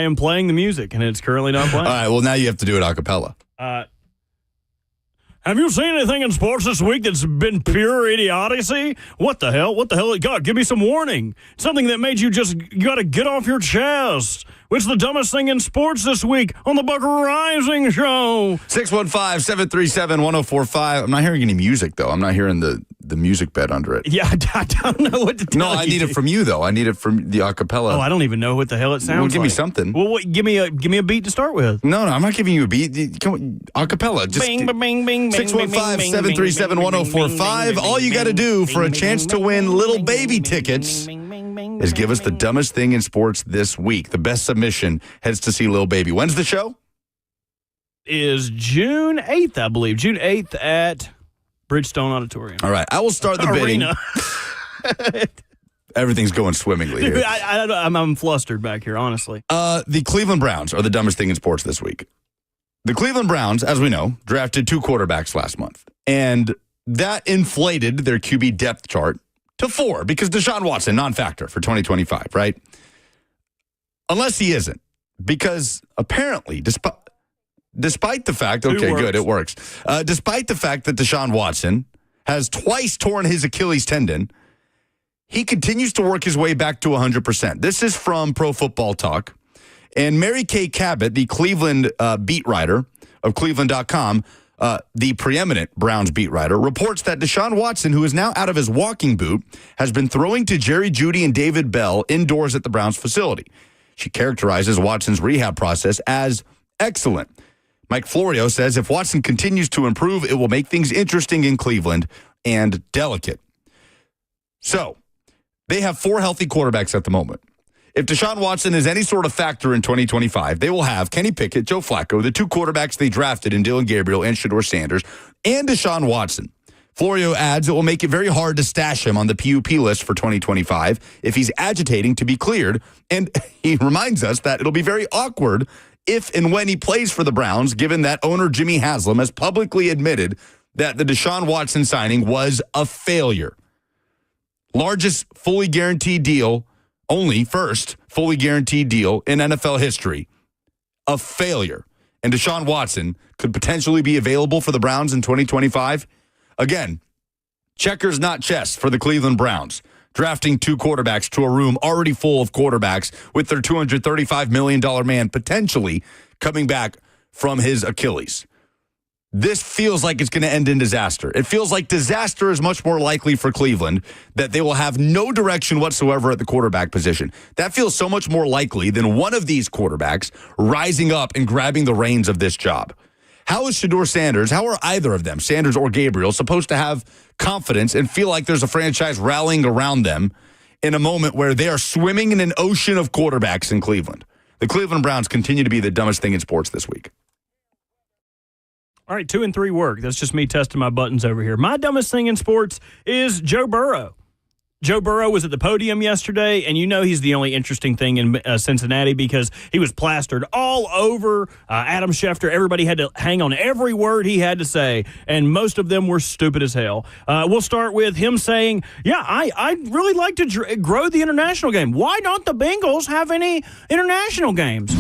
am playing the music, and it's currently not playing. All right, well, now you have to do it a cappella. Have you seen anything in sports this week that's been pure idiocy? What the hell? God, give me some warning. Something that made you got to get off your chest. What's the dumbest thing in sports this week on the Buck Rising Show? 615-737-1045. I'm not hearing any music, though. I'm not hearing the music bed under it. Yeah, I don't know what to tell you. No, I need it from you, though. I need it from the a cappella. Oh, I don't even know what the hell it sounds like. Give me something. Well, give me a beat to start with. No, I'm not giving you a beat. Come on, a cappella. Just bing, bing, bing, bing, 615-737-1045. All you got to do for a chance to win little baby tickets is give us the dumbest thing in sports this week. The best submission heads to see Lil Baby. When's the show? Is June 8th, I believe. June 8th at Bridgestone Auditorium. All right. I will start the bidding. Everything's going swimmingly here. I'm flustered back here, honestly. The Cleveland Browns are the dumbest thing in sports this week. The Cleveland Browns, as we know, drafted 2 quarterbacks last month. And that inflated their QB depth chart to 4 because Deshaun Watson, non-factor for 2025, right? Unless he isn't. Because apparently, despite the fact, okay, good, it works. Despite the fact that Deshaun Watson has twice torn his Achilles tendon, he continues to work his way back to 100%. This is from Pro Football Talk. And Mary Kay Cabot, the Cleveland beat writer of Cleveland.com, the preeminent Browns beat writer, reports that Deshaun Watson, who is now out of his walking boot, has been throwing to Jerry Jeudy and David Bell indoors at the Browns facility. She characterizes Watson's rehab process as excellent. Mike Florio says if Watson continues to improve, it will make things interesting in Cleveland and delicate. So, they have 4 healthy quarterbacks at the moment. If Deshaun Watson is any sort of factor in 2025, they will have Kenny Pickett, Joe Flacco, the 2 quarterbacks they drafted in Dylan Gabriel and Shedeur Sanders, and Deshaun Watson. Florio adds it will make it very hard to stash him on the PUP list for 2025 if he's agitating to be cleared. And he reminds us that it'll be very awkward if and when he plays for the Browns, given that owner Jimmy Haslam has publicly admitted that the Deshaun Watson signing was a failure. Largest fully guaranteed deal, only first fully guaranteed deal in NFL history. A failure. And Deshaun Watson could potentially be available for the Browns in 2025. Again, checkers, not chess for the Cleveland Browns. Drafting 2 quarterbacks to a room already full of quarterbacks with their $235 million man potentially coming back from his Achilles. This feels like it's going to end in disaster. It feels like disaster is much more likely for Cleveland, that they will have no direction whatsoever at the quarterback position. That feels so much more likely than one of these quarterbacks rising up and grabbing the reins of this job. how is Shedeur Sanders, how are either of them, Sanders or Gabriel, supposed to have confidence and feel like there's a franchise rallying around them in a moment where they are swimming in an ocean of quarterbacks in Cleveland? The Cleveland Browns continue to be the dumbest thing in sports this week. All right, 2 and 3 work. That's just me testing my buttons over here. My dumbest thing in sports is Joe Burrow. Joe Burrow was at the podium yesterday, and you know he's the only interesting thing in Cincinnati because he was plastered all over Adam Schefter. Everybody had to hang on every word he had to say, and most of them were stupid as hell. We'll start with him saying, I'd really like to grow the international game. Why don't the Bengals have any international games?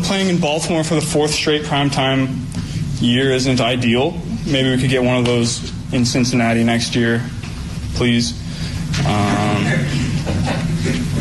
Playing in Baltimore for the 4th straight primetime year isn't ideal. Maybe we could get one of those in Cincinnati next year, please.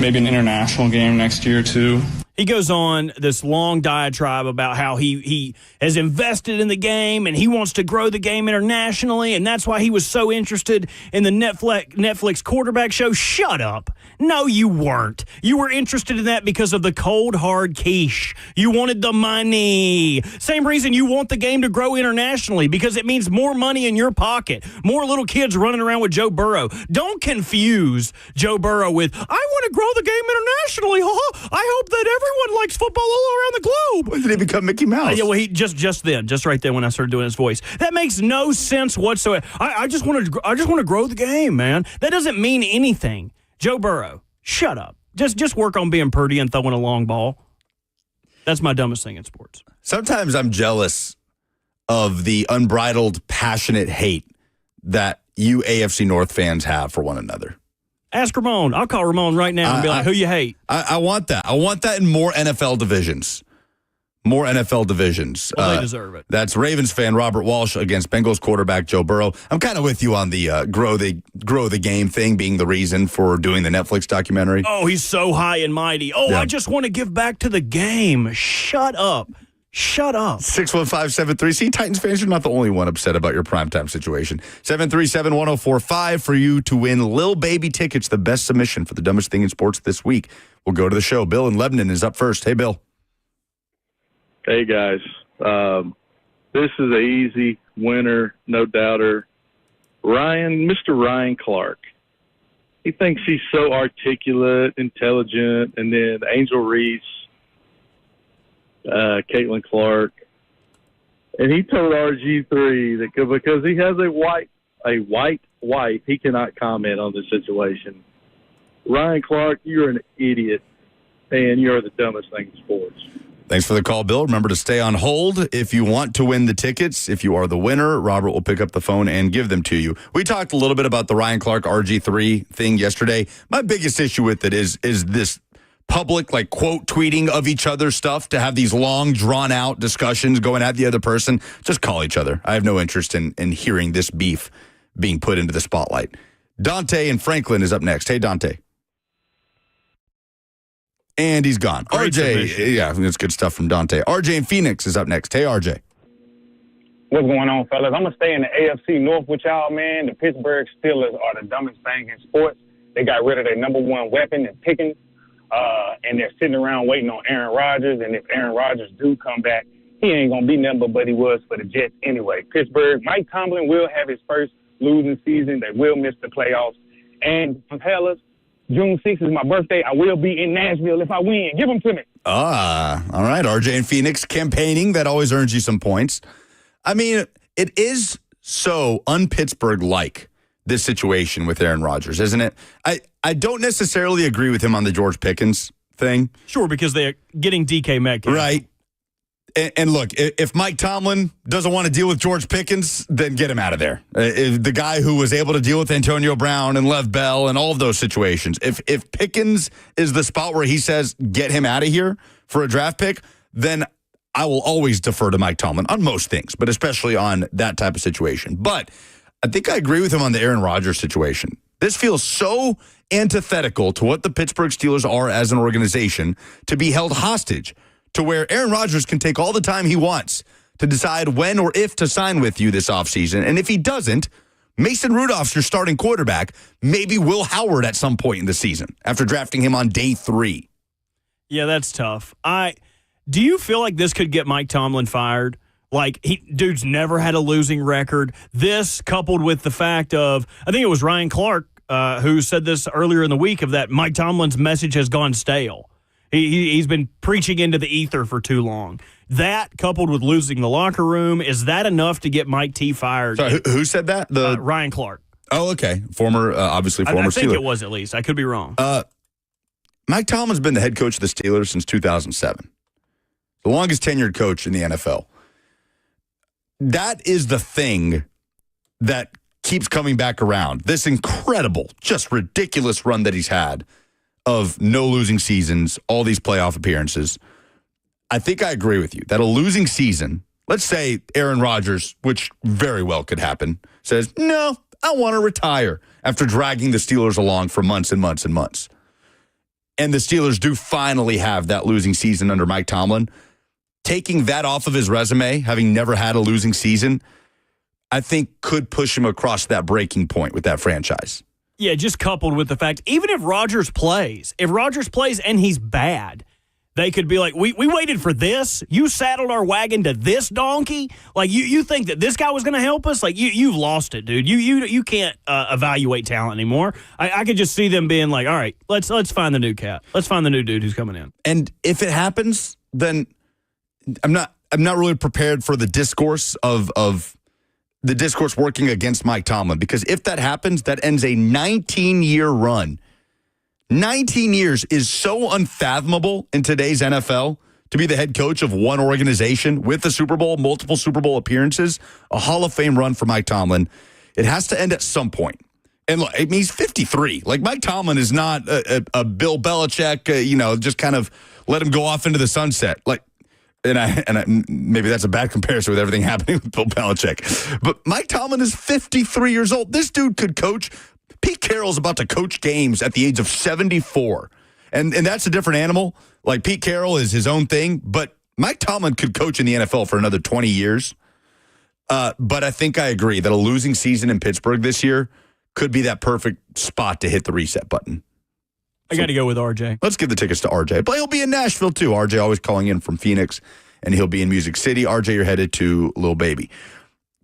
Maybe an international game next year, too. He goes on this long diatribe about how he has invested in the game and he wants to grow the game internationally, and that's why he was so interested in the Netflix quarterback show. Shut up. No, you weren't. You were interested in that because of the cold, hard quiche. You wanted the money. Same reason you want the game to grow internationally, because it means more money in your pocket, more little kids running around with Joe Burrow. Don't confuse Joe Burrow with, I want to grow the game internationally. I hope that everyone likes football all around the globe. When did he become Mickey Mouse? Yeah, well, he just right then when I started doing his voice. That makes no sense whatsoever. I just want to grow the game, man. That doesn't mean anything. Joe Burrow, shut up. Just work on being pretty and throwing a long ball. That's my dumbest thing in sports. Sometimes I'm jealous of the unbridled, passionate hate that you AFC North fans have for one another. Ask Ramon. I'll call Ramon right now and be like, who you hate? I want that. I want that in more NFL divisions. More NFL divisions. Well, they deserve it. That's Ravens fan Robert Walsh against Bengals quarterback Joe Burrow. I'm kind of with you on the grow the game thing being the reason for doing the Netflix documentary. Oh, he's so high and mighty. Oh, yeah. I just want to give back to the game. Shut up. Shut up. 615-73. See, Titans fans, you're not the only one upset about your primetime situation. 737-1045 for you to win Lil Baby tickets, the best submission for the dumbest thing in sports this week. We'll go to the show. Bill in Lebanon is up first. Hey, Bill. Hey, guys. This is an easy winner, no doubter. Mr. Ryan Clark. He thinks he's so articulate, intelligent, and then Angel Reese, Caitlin Clark, and he told RG3 that because he has a white wife, he cannot comment on the situation. Ryan Clark, you're an idiot, and you're the dumbest thing in sports. Thanks for the call, Bill. Remember to stay on hold if you want to win the tickets. If you are the winner, Robert will pick up the phone and give them to you. We talked a little bit about the Ryan Clark RG3 thing yesterday. My biggest issue with it is this public, like, quote tweeting of each other's stuff to have these long, drawn-out discussions going at the other person. Just call each other. I have no interest in hearing this beef being put into the spotlight. Dante in Franklin is up next. Hey, Dante. And he's gone. Great RJ, submission. yeah, that's good stuff from Dante. RJ in Phoenix is up next. Hey, RJ. What's going on, fellas? I'm going to stay in the AFC North with y'all, man. The Pittsburgh Steelers are the dumbest thing in sports. They got rid of their number one weapon in Pickens, and they're sitting around waiting on Aaron Rodgers. And if Aaron Rodgers do come back, he ain't going to be nothing but he was for the Jets anyway. Pittsburgh, Mike Tomlin will have his first losing season. They will miss the playoffs. And, fellas, June 6th is my birthday. I will be in Nashville if I win. Give them to me. All right. RJ in Phoenix campaigning. That always earns you some points. I mean, it is so un-Pittsburgh-like, this situation with Aaron Rodgers, isn't it? I don't necessarily agree with him on the George Pickens thing. Sure, because they're getting DK Metcalf. Right. And look, if Mike Tomlin doesn't want to deal with George Pickens, then get him out of there. The guy who was able to deal with Antonio Brown and Lev Bell and all of those situations. If Pickens is the spot where he says, get him out of here for a draft pick, then I will always defer to Mike Tomlin on most things, but especially on that type of situation. But I think I agree with him on the Aaron Rodgers situation. This feels so antithetical to what the Pittsburgh Steelers are as an organization to be held hostage to where Aaron Rodgers can take all the time he wants to decide when or if to sign with you this offseason. And if he doesn't, Mason Rudolph's your starting quarterback, maybe Will Howard at some point in the season after drafting him on day 3. Yeah, that's tough. Do you feel like this could get Mike Tomlin fired? Like, dude's never had a losing record. This coupled with the fact of, I think it was Ryan Clark who said this earlier in the week, of that Mike Tomlin's message has gone stale. He's been preaching into the ether for too long. That coupled with losing the locker room, is that enough to get Mike T fired? Sorry, who said that? Ryan Clark. Oh, okay. Obviously former I think Steeler. it was, at least. I could be wrong. Mike Tomlin's been the head coach of the Steelers since 2007. The longest tenured coach in the NFL. That is the thing that keeps coming back around. This incredible, just ridiculous run that he's had of no losing seasons, all these playoff appearances. I think I agree with you that a losing season, let's say Aaron Rodgers, which very well could happen, says, no, I want to retire after dragging the Steelers along for months and months and months. And the Steelers do finally have that losing season under Mike Tomlin. Taking that off of his resume, having never had a losing season, I think could push him across that breaking point with that franchise. Yeah, just coupled with the fact, even if Rodgers plays and he's bad, they could be like, we waited for this. You saddled our wagon to this donkey. Like, you think that this guy was going to help us? Like, you've lost it, dude. You can't evaluate talent anymore. I could just see them being like, all right, let's find the new cat. Let's find the new dude who's coming in. And if it happens, then I'm not really prepared for the discourse of the discourse working against Mike Tomlin, because if that happens, that ends a 19-year run. 19 years is so unfathomable in today's NFL to be the head coach of one organization with the Super Bowl, multiple Super Bowl appearances, a Hall of Fame run for Mike Tomlin. It has to end at some point. And look, I mean, he's 53. Like, Mike Tomlin is not a Bill Belichick, just kind of let him go off into the sunset. Like, and I maybe that's a bad comparison with everything happening with Bill Belichick. But Mike Tomlin is 53 years old. This dude could coach. Pete Carroll's about to coach games at the age of 74. And that's a different animal. Like, Pete Carroll is his own thing, but Mike Tomlin could coach in the NFL for another 20 years. But I think I agree that a losing season in Pittsburgh this year could be that perfect spot to hit the reset button. I got to go with RJ. Let's give the tickets to RJ. But he'll be in Nashville, too. RJ always calling in from Phoenix, and he'll be in Music City. RJ, you're headed to Lil Baby.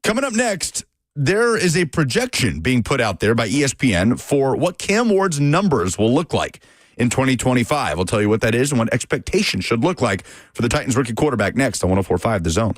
Coming up next, there is a projection being put out there by ESPN for what Cam Ward's numbers will look like in 2025. I'll tell you what that is and what expectations should look like for the Titans rookie quarterback next on 104.5 The Zone.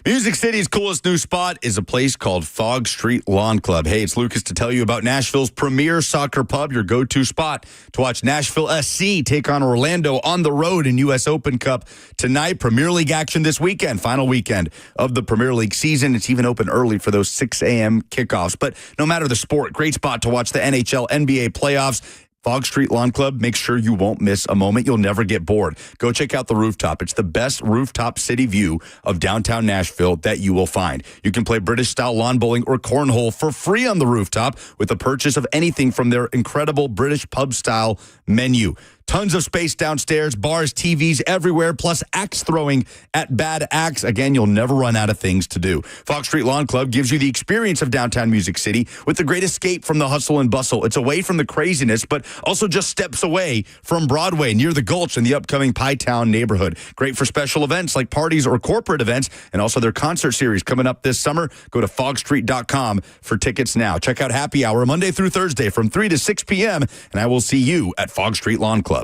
Music City's coolest new spot is a place called Fog Street Lawn Club. Hey, it's Lucas to tell you about Nashville's premier soccer pub, your go-to spot to watch Nashville SC take on Orlando on the road in U.S. Open Cup tonight. Premier League action this weekend, final weekend of the Premier League season. It's even open early for those 6 a.m. kickoffs. But no matter the sport, great spot to watch the NHL, NBA playoffs. Fog Street Lawn Club, make sure you won't miss a moment. You'll never get bored. Go check out the rooftop. It's the best rooftop city view of downtown Nashville that you will find. You can play British-style lawn bowling or cornhole for free on the rooftop with the purchase of anything from their incredible British pub-style menu. Tons of space downstairs, bars, TVs everywhere, plus axe throwing at Bad Axe. Again, you'll never run out of things to do. Fox Street Lawn Club gives you the experience of downtown Music City with the great escape from the hustle and bustle. It's away from the craziness, but also just steps away from Broadway near the Gulch in the upcoming Pie Town neighborhood. Great for special events like parties or corporate events, and also their concert series coming up this summer. Go to fogstreet.com for tickets now. Check out Happy Hour Monday through Thursday from 3 to 6 p.m., and I will see you at Fog Street Lawn Club.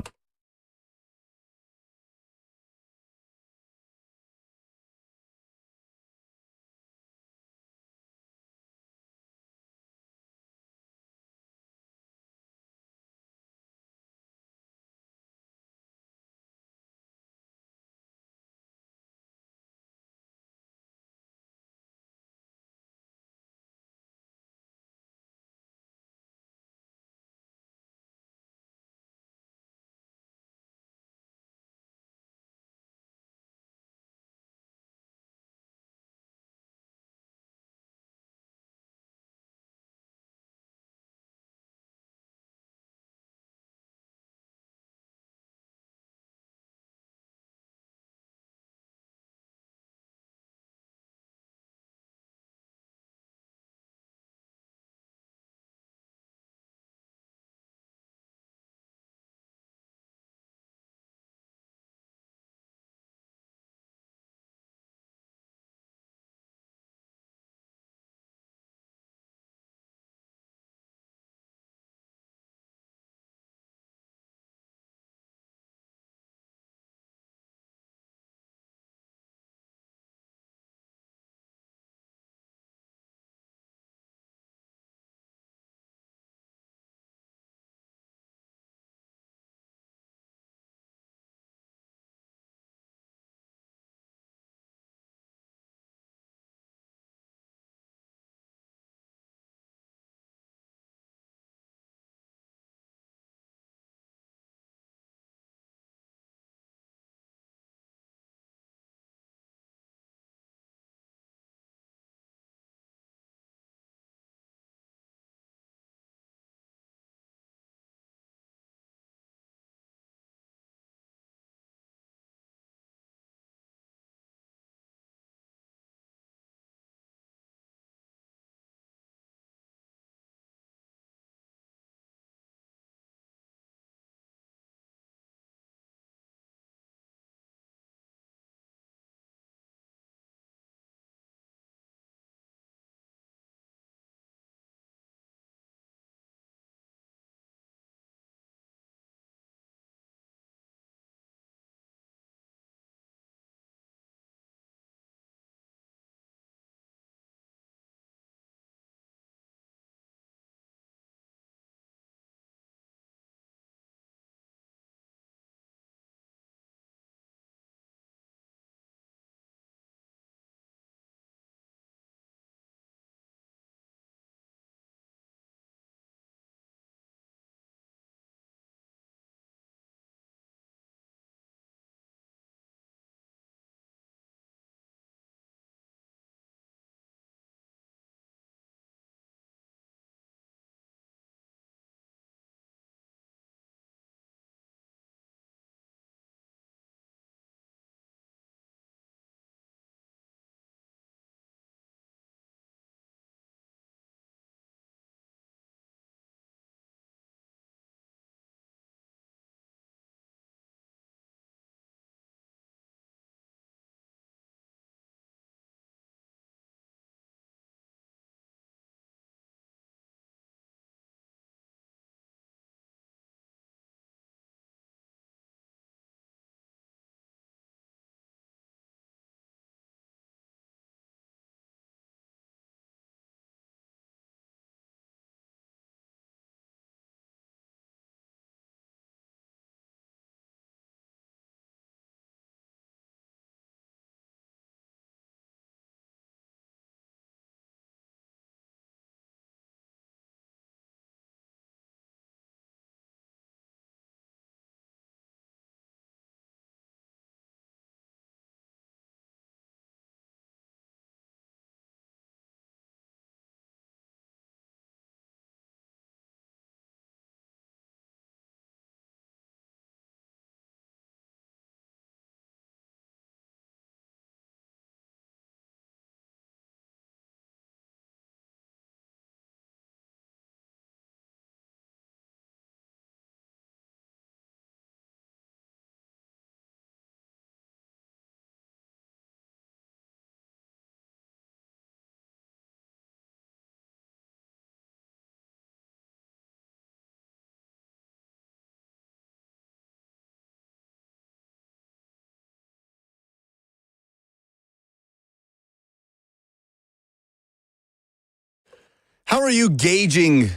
How are you gauging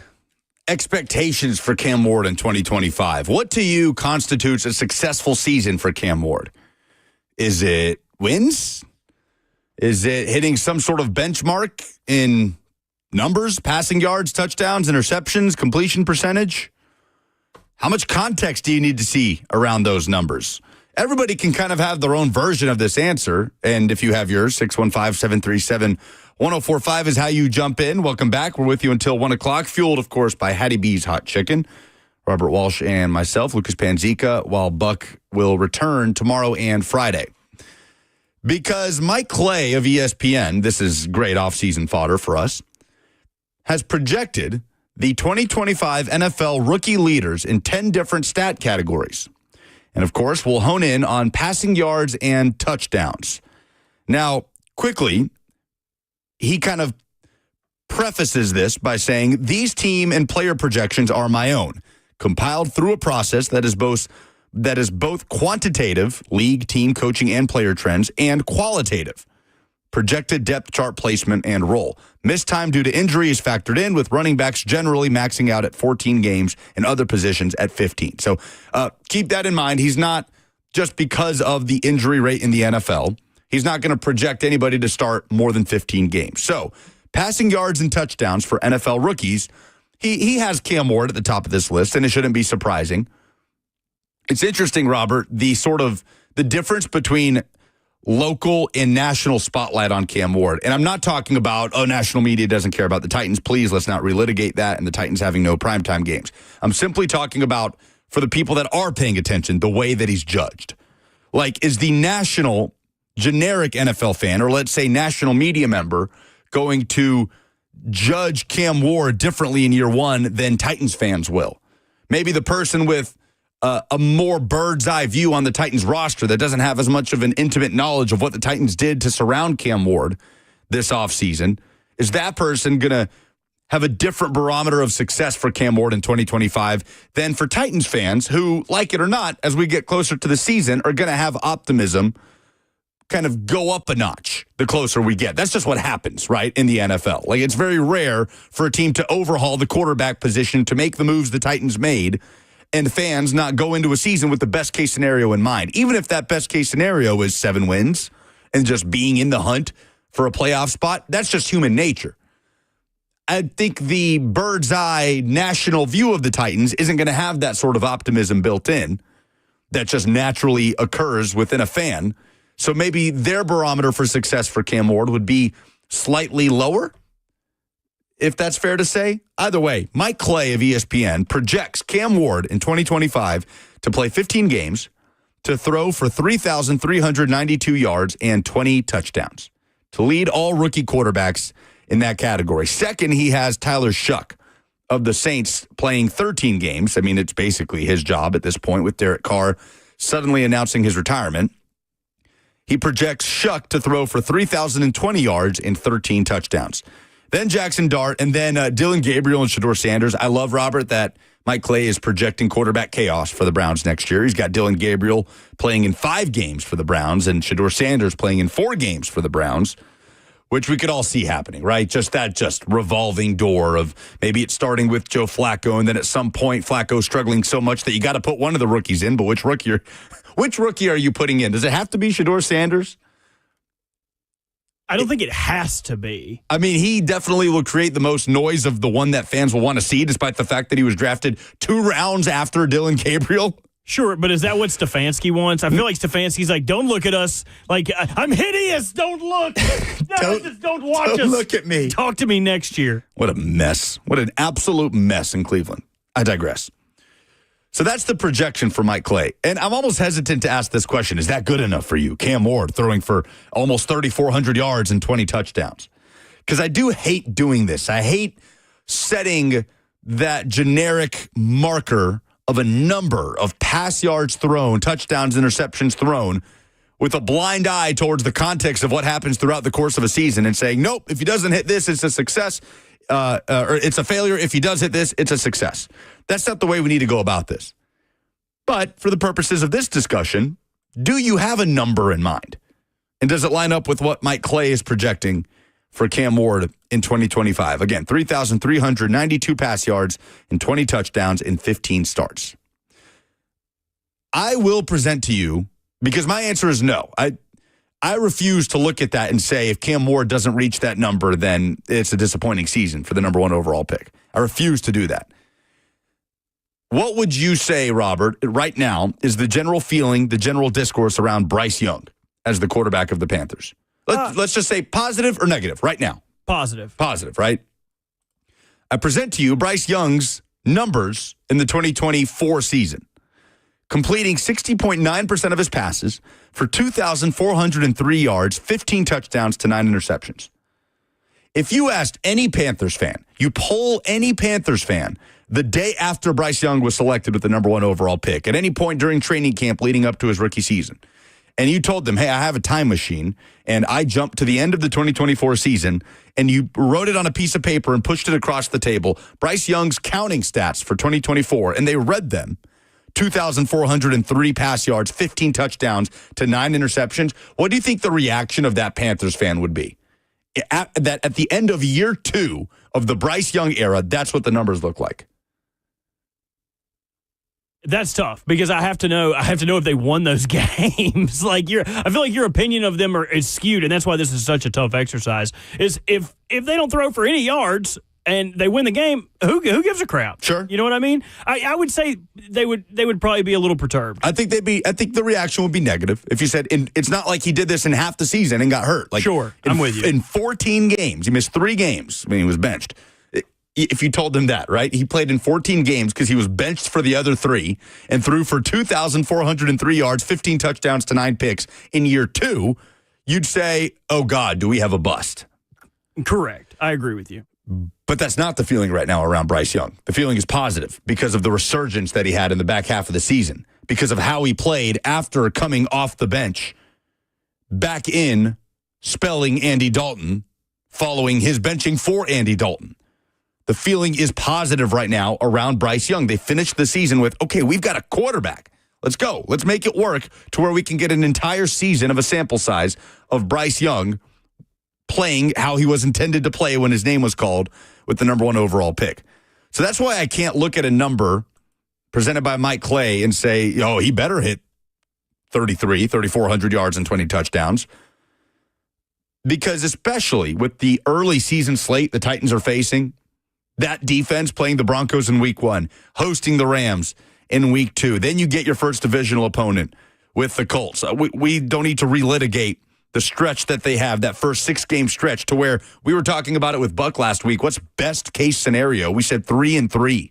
expectations for Cam Ward in 2025? What to you constitutes a successful season for Cam Ward? Is it wins? Is it hitting some sort of benchmark in numbers, passing yards, touchdowns, interceptions, completion percentage? How much context do you need to see around those numbers? Everybody can kind of have their own version of this answer. And if you have yours, 615-737-1045 is how you jump in. Welcome back. We're with you until 1 o'clock, fueled, of course, by Hattie B's Hot Chicken. Robert Walsh and myself, Lucas Panzica, while Buck will return tomorrow and Friday. Because Mike Clay of ESPN, this is great offseason fodder for us, has projected the 2025 NFL rookie leaders in 10 different stat categories. And, of course, we'll hone in on passing yards and touchdowns. Now, quickly, he kind of prefaces this by saying, these team and player projections are my own, compiled through a process that is both quantitative, league, team, coaching, and player trends, and qualitative, projected depth chart placement and role. Missed time due to injury is factored in, with running backs generally maxing out at 14 games and other positions at 15. So keep that in mind. He's not, just because of the injury rate in the NFL, he's not going to project anybody to start more than 15 games. So passing yards and touchdowns for NFL rookies, he has Cam Ward at the top of this list, and it shouldn't be surprising. It's interesting, Robert, the difference between local and national spotlight on Cam Ward. And I'm not talking about, national media doesn't care about the Titans. Please, let's not relitigate that and the Titans having no primetime games. I'm simply talking about, for the people that are paying attention, the way that he's judged. Like, is the national generic NFL fan, or let's say national media member, going to judge Cam Ward differently in year one than Titans fans will? Maybe the person with a more bird's eye view on the Titans roster that doesn't have as much of an intimate knowledge of what the Titans did to surround Cam Ward this offseason, is that person going to have a different barometer of success for Cam Ward in 2025 than for Titans fans who, like it or not, as we get closer to the season, are going to have optimism kind of go up a notch the closer we get. That's just what happens, right, in the NFL. Like, it's very rare for a team to overhaul the quarterback position to make the moves the Titans made and fans not go into a season with the best case scenario in mind. Even if that best case scenario is 7 wins and just being in the hunt for a playoff spot, that's just human nature. I think the bird's eye national view of the Titans isn't going to have that sort of optimism built in that just naturally occurs within a fan. So maybe their barometer for success for Cam Ward would be slightly lower, if that's fair to say. Either way, Mike Clay of ESPN projects Cam Ward in 2025 to play 15 games, to throw for 3,392 yards and 20 touchdowns, to lead all rookie quarterbacks in that category. Second, he has Tyler Shuck of the Saints playing 13 games. I mean, it's basically his job at this point, with Derek Carr suddenly announcing his retirement. He projects Shuck to throw for 3,020 yards and 13 touchdowns. Then Jackson Dart, and then Dylan Gabriel and Shedeur Sanders. I love, Robert, that Mike Clay is projecting quarterback chaos for the Browns next year. He's got Dylan Gabriel playing in 5 games for the Browns and Shedeur Sanders playing in 4 games for the Browns, which we could all see happening, right? Just revolving door of maybe it's starting with Joe Flacco, and then at some point Flacco's struggling so much that you got to put one of the rookies in, but which rookie are you putting in? Does it have to be Shedeur Sanders? I don't think it has to be. I mean, he definitely will create the most noise of the one that fans will want to see, despite the fact that he was drafted 2 rounds after Dylan Gabriel. Sure, but is that what Stefanski wants? I feel like Stefanski's like, don't look at us. Like, I'm hideous. Don't look. Don't watch us. Don't look at me. Talk to me next year. What a mess. What an absolute mess in Cleveland. I digress. So that's the projection for Mike Clay. And I'm almost hesitant to ask this question. Is that good enough for you? Cam Ward throwing for almost 3,400 yards and 20 touchdowns. Because I do hate doing this. I hate setting that generic marker of a number of pass yards thrown, touchdowns, interceptions thrown, with a blind eye towards the context of what happens throughout the course of a season and saying, nope, if he doesn't hit this, it's a success, or it's a failure. If he does hit this, it's a success. That's not the way we need to go about this. But for the purposes of this discussion, do you have a number in mind? And does it line up with what Mike Clay is projecting for Cam Ward in 2025. Again, 3,392 pass yards and 20 touchdowns in 15 starts. I will present to you, because my answer is no. I refuse to look at that and say if Cam Ward doesn't reach that number, then it's a disappointing season for the number 1 overall pick. I refuse to do that. What would you say, Robert, right now is the general feeling, the general discourse around Bryce Young as the quarterback of the Panthers? Let's just say positive or negative right now. Positive. Positive, right? I present to you Bryce Young's numbers in the 2024 season. Completing 60.9% of his passes for 2,403 yards, 15 touchdowns to 9 interceptions. If you asked any Panthers fan, you poll any Panthers fan the day after Bryce Young was selected with the number 1 overall pick, at any point during training camp leading up to his rookie season, and you told them, hey, I have a time machine, and I jumped to the end of the 2024 season, and you wrote it on a piece of paper and pushed it across the table, Bryce Young's counting stats for 2024, and they read them, 2,403 pass yards, 15 touchdowns to 9 interceptions. What do you think the reaction of that Panthers fan would be? At the end of year 2 of the Bryce Young era, that's what the numbers look like. That's tough because I have to know if they won those games. I feel like your opinion of them is skewed, and that's why this is such a tough exercise. Is if they don't throw for any yards and they win the game, who gives a crap? Sure. You know what I mean? I would say they would probably be a little perturbed. I think the reaction would be negative if you said it's not like he did this in half the season and got hurt. Sure, I'm with you. In 14 games, he missed 3 games. I mean, he was benched. If you told them that, right? He played in 14 games because he was benched for the other 3 and threw for 2,403 yards, 15 touchdowns to 9 picks in year 2, you'd say, oh, God, do we have a bust? Correct. I agree with you. But that's not the feeling right now around Bryce Young. The feeling is positive because of the resurgence that he had in the back half of the season, because of how he played after coming off the bench, back in spelling Andy Dalton, following his benching for Andy Dalton. The feeling is positive right now around Bryce Young. They finished the season with, okay, we've got a quarterback. Let's go. Let's make it work to where we can get an entire season of a sample size of Bryce Young playing how he was intended to play when his name was called with the number 1 overall pick. So that's why I can't look at a number presented by Mike Clay and say, oh, he better hit 3,400 yards and 20 touchdowns. Because especially with the early season slate the Titans are facing, that defense playing the Broncos in week 1, hosting the Rams in week 2. Then you get your first divisional opponent with the Colts. We don't need to relitigate the stretch that they have, that first 6-game stretch, to where we were talking about it with Buck last week. What's best case scenario? We said 3-3,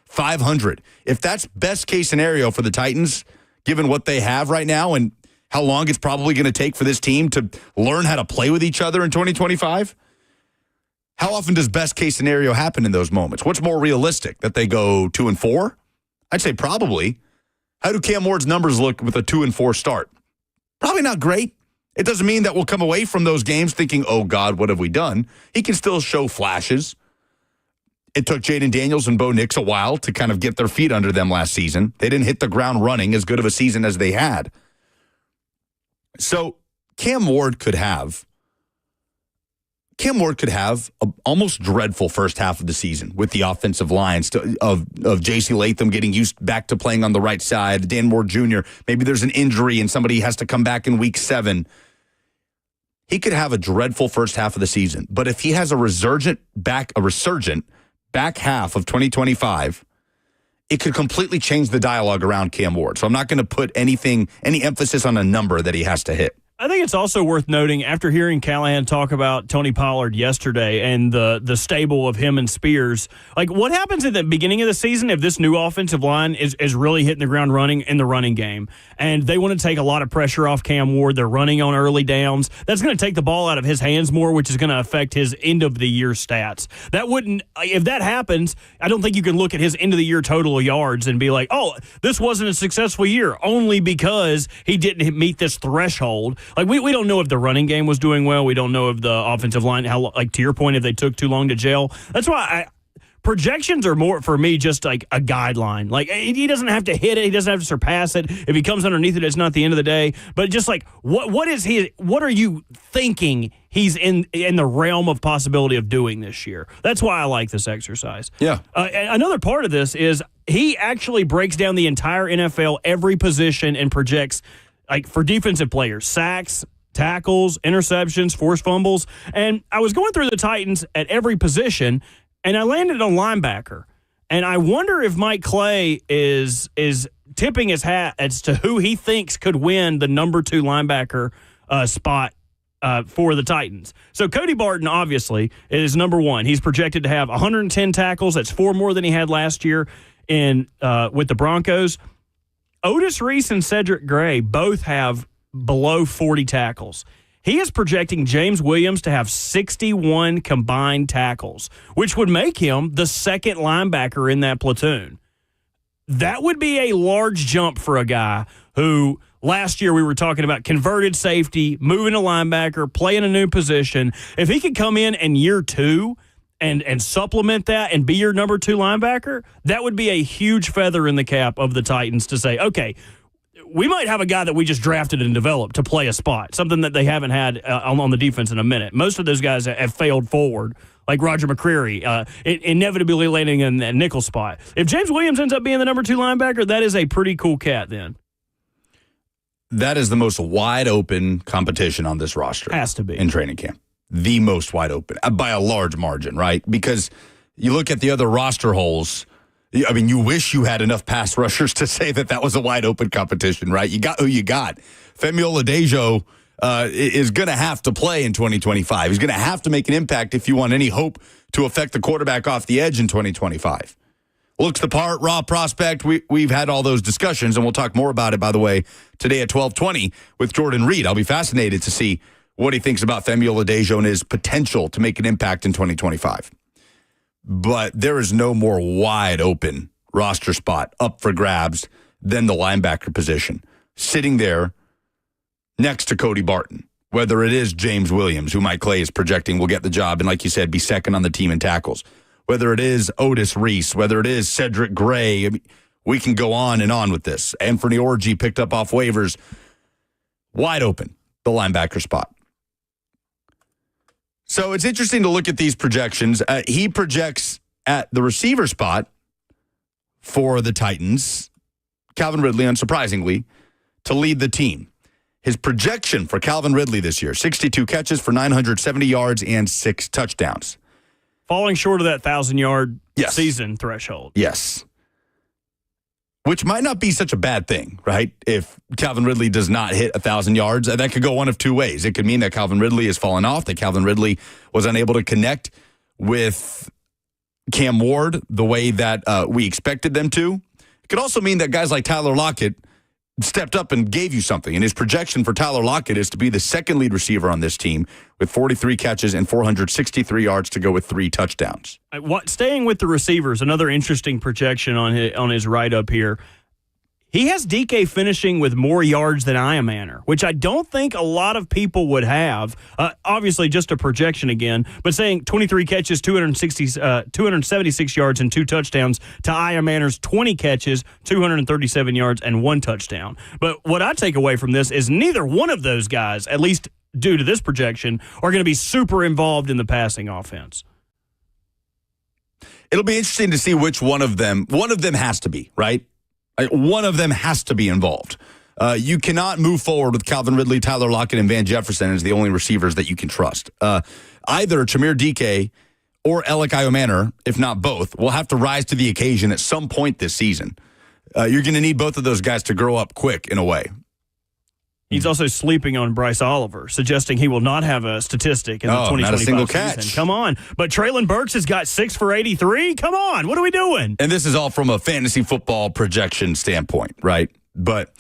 500. If that's best case scenario for the Titans, given what they have right now and how long it's probably going to take for this team to learn how to play with each other in 2025, how often does best case scenario happen in those moments? What's more realistic, that they go 2-4? I'd say probably. How do Cam Ward's numbers look with a 2-4 start? Probably not great. It doesn't mean that we'll come away from those games thinking, oh, God, what have we done? He can still show flashes. It took Jaden Daniels and Bo Nix a while to kind of get their feet under them last season. They didn't hit the ground running as good of a season as they had. So Cam Ward could have an almost dreadful first half of the season with the offensive lines of J.C. Latham getting used back to playing on the right side, Dan Moore Jr., maybe there's an injury and somebody has to come back in week 7. He could have a dreadful first half of the season. But if he has a resurgent back half of 2025, it could completely change the dialogue around Cam Ward. So I'm not going to put any emphasis on a number that he has to hit. I think it's also worth noting, after hearing Callahan talk about Tony Pollard yesterday and the stable of him and Spears, what happens at the beginning of the season if this new offensive line is really hitting the ground running in the running game, and they want to take a lot of pressure off Cam Ward, they're running on early downs, that's going to take the ball out of his hands more, which is going to affect his end-of-the-year stats. If that happens, I don't think you can look at his end-of-the-year total yards and be like, oh, this wasn't a successful year, only because he didn't meet this threshold. We don't know if the running game was doing well. We don't know if the offensive line, to your point, if they took too long to gel. That's why projections are more, for me, just like a guideline. He doesn't have to hit it. He doesn't have to surpass it. If he comes underneath it, it's not the end of the day. But just what are you thinking he's in the realm of possibility of doing this year. That's why I like this exercise. Yeah. Another part of this is he actually breaks down the entire NFL, every position, and projects, like, for defensive players, sacks, tackles, interceptions, forced fumbles. And I was going through the Titans at every position, and I landed on linebacker. And I wonder if Mike Clay is tipping his hat as to who he thinks could win the number 2 linebacker spot for the Titans. So Cody Barton, obviously, is number 1. He's projected to have 110 tackles. That's 4 more than he had last year with the Broncos. Otis Reese and Cedric Gray both have below 40 tackles. He is projecting James Williams to have 61 combined tackles, which would make him the second linebacker in that platoon. That would be a large jump for a guy who last year we were talking about converted safety, moving a linebacker, playing a new position. If he could come in year 2 and supplement that and be your number 2 linebacker, that would be a huge feather in the cap of the Titans to say, okay, we might have a guy that we just drafted and developed to play a spot, something that they haven't had on the defense in a minute. Most of those guys have failed forward, like Roger McCreary, inevitably landing in that nickel spot. If James Williams ends up being the number 2 linebacker, that is a pretty cool cat then. That is the most wide open competition on this roster. Has to be. In training camp. The most wide open by a large margin, right? Because you look at the other roster holes. I mean, you wish you had enough pass rushers to say that was a wide open competition, right? You got who you got. Femi Oladejo is going to have to play in 2025. He's going to have to make an impact if you want any hope to affect the quarterback off the edge in 2025. Looks the part, raw prospect. We've had all those discussions, and we'll talk more about it, by the way, today at 12:20 with Jordan Reed. I'll be fascinated to see what he thinks about Femi Oladejo and his potential to make an impact in 2025. But there is no more wide open roster spot up for grabs than the linebacker position. Sitting there next to Cody Barton, whether it is James Williams, who Mike Clay is projecting will get the job and, like you said, be second on the team in tackles, whether it is Otis Reese, whether it is Cedric Gray. I mean, we can go on and on with this. Anthony Orji picked up off waivers. Wide open, the linebacker spot. So it's interesting to look at these projections. He projects at the receiver spot for the Titans, Calvin Ridley, unsurprisingly, to lead the team. His projection for Calvin Ridley this year, 62 catches for 970 yards and 6 touchdowns. Falling short of that 1,000-yard season threshold. Yes. Which might not be such a bad thing, right? If Calvin Ridley does not hit 1,000 yards, that could go one of 2 ways. It could mean that Calvin Ridley has fallen off, that Calvin Ridley was unable to connect with Cam Ward the way that we expected them to. It could also mean that guys like Tyler Lockett stepped up and gave you something. And his projection for Tyler Lockett is to be the second lead receiver on this team with 43 catches and 463 yards to go with 3 touchdowns. Staying with the receivers, another interesting projection on his write-up here. He has DK finishing with more yards than Iamaner, which I don't think a lot of people would have. Obviously, just a projection again, but saying 23 catches, 276 yards, and 2 touchdowns to Iamaner's 20 catches, 237 yards, and 1 touchdown. But what I take away from this is neither one of those guys, at least due to this projection, are going to be super involved in the passing offense. It'll be interesting to see which one of them has to be, right? One of them has to be involved. You cannot move forward with Calvin Ridley, Tyler Lockett, and Van Jefferson as the only receivers that you can trust. Either Chimere Dike or Alec Iamaner, if not both, will have to rise to the occasion at some point this season. You're going to need both of those guys to grow up quick in a way. He's also sleeping on Bryce Oliver, suggesting he will not have a statistic in the 2025 not a single season. catch. Come on. But Treylon Burks has got 6 for 83. Come on. What are we doing? And this is all from a fantasy football projection standpoint, right? But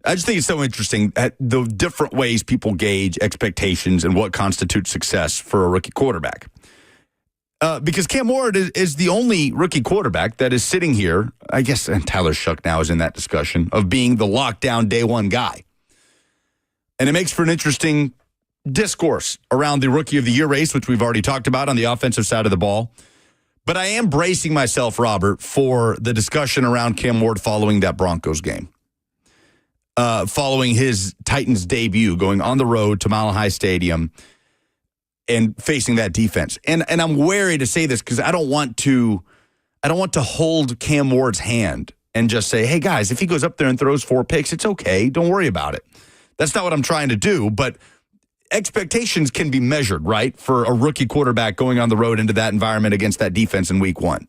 I just think it's so interesting at the different ways people gauge expectations and what constitutes success for a rookie quarterback. Because Cam Ward is the only rookie quarterback that is sitting here, I guess, and Tyler Shuck now is in that discussion, of being the lockdown day one guy. And it makes for an interesting discourse around the Rookie of the Year race, which we've already talked about on the offensive side of the ball. But I am bracing myself, Robert, for the discussion around Cam Ward following that Broncos game. Following his Titans debut, going on the road to Mile High Stadium. and facing that defense. And I'm wary to say this because I don't want to hold Cam Ward's hand and just say, hey, guys, if he goes up there and throws 4 picks, it's okay. Don't worry about it. That's not what I'm trying to do, but expectations can be measured, right, for a rookie quarterback going on the road into that environment against that defense in week 1.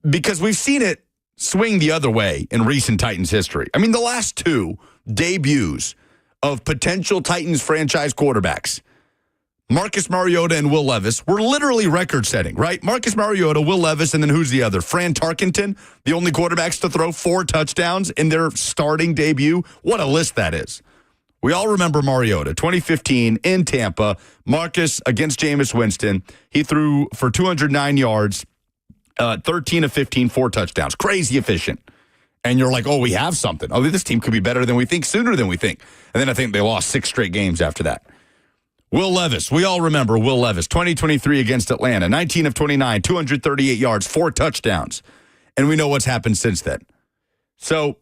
Because we've seen it swing the other way in recent Titans history. I mean, the last 2 debuts of potential Titans franchise quarterbacks, Marcus Mariota and Will Levis, were literally record-setting, right? Marcus Mariota, Will Levis, and then who's the other? Fran Tarkenton, the only quarterbacks to throw 4 touchdowns in their starting debut. What a list that is. We all remember Mariota, 2015 in Tampa. Marcus against Jameis Winston. He threw for 209 yards, 13 of 15, 4 touchdowns. Crazy efficient. And you're like, oh, we have something. Oh, this team could be better than we think, sooner than we think. And then I think they lost 6 straight games after that. Will Levis, we all remember Will Levis, 2023 against Atlanta, 19 of 29, 238 yards, 4 touchdowns. And we know what's happened since then. So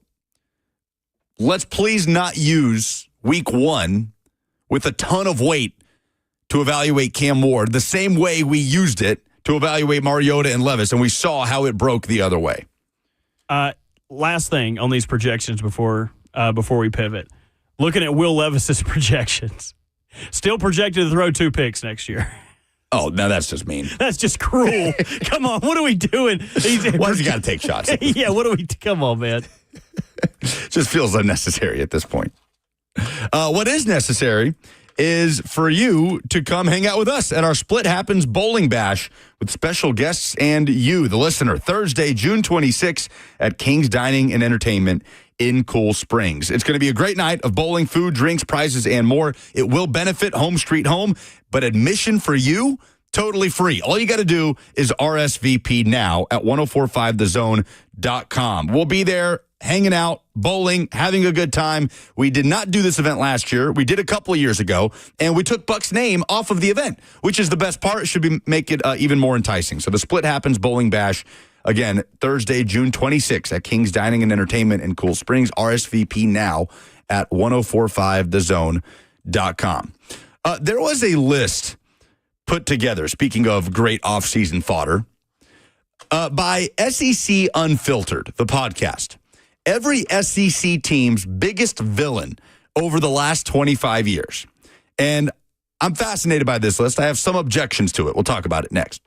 let's please not use week 1 with a ton of weight to evaluate Cam Ward the same way we used it to evaluate Mariota and Levis, and we saw how it broke the other way. Last thing on these projections before we pivot. Looking at Will Levis's projections. Still projected to throw 2 picks next year. Oh, now that's just mean. That's just cruel. Come on, what are we doing? Why does he got to take shots? Yeah, what are we? Come on, man. Just feels unnecessary at this point. What is necessary is for you to come hang out with us at our Split Happens Bowling Bash with special guests and you, the listener, Thursday, June 26th at King's Dining and Entertainment in Cool Springs. It's going to be a great night of bowling, food, drinks, prizes, and more. It will benefit Home Street Home, but admission for you, totally free. All you got to do is RSVP now at 1045thezone.com. We'll be there hanging out, bowling, having a good time. We did not do this event last year. We did a couple of years ago, and we took Buck's name off of the event, which is the best part. It should make it even more enticing. So the Split Happens Bowling Bash, again, Thursday, June 26th at King's Dining and Entertainment in Cool Springs. RSVP now at 1045thezone.com. There was a list put together, speaking of great offseason fodder, by SEC Unfiltered, the podcast. Every SEC team's biggest villain over the last 25 years. And I'm fascinated by this list. I have some objections to it. We'll talk about it next.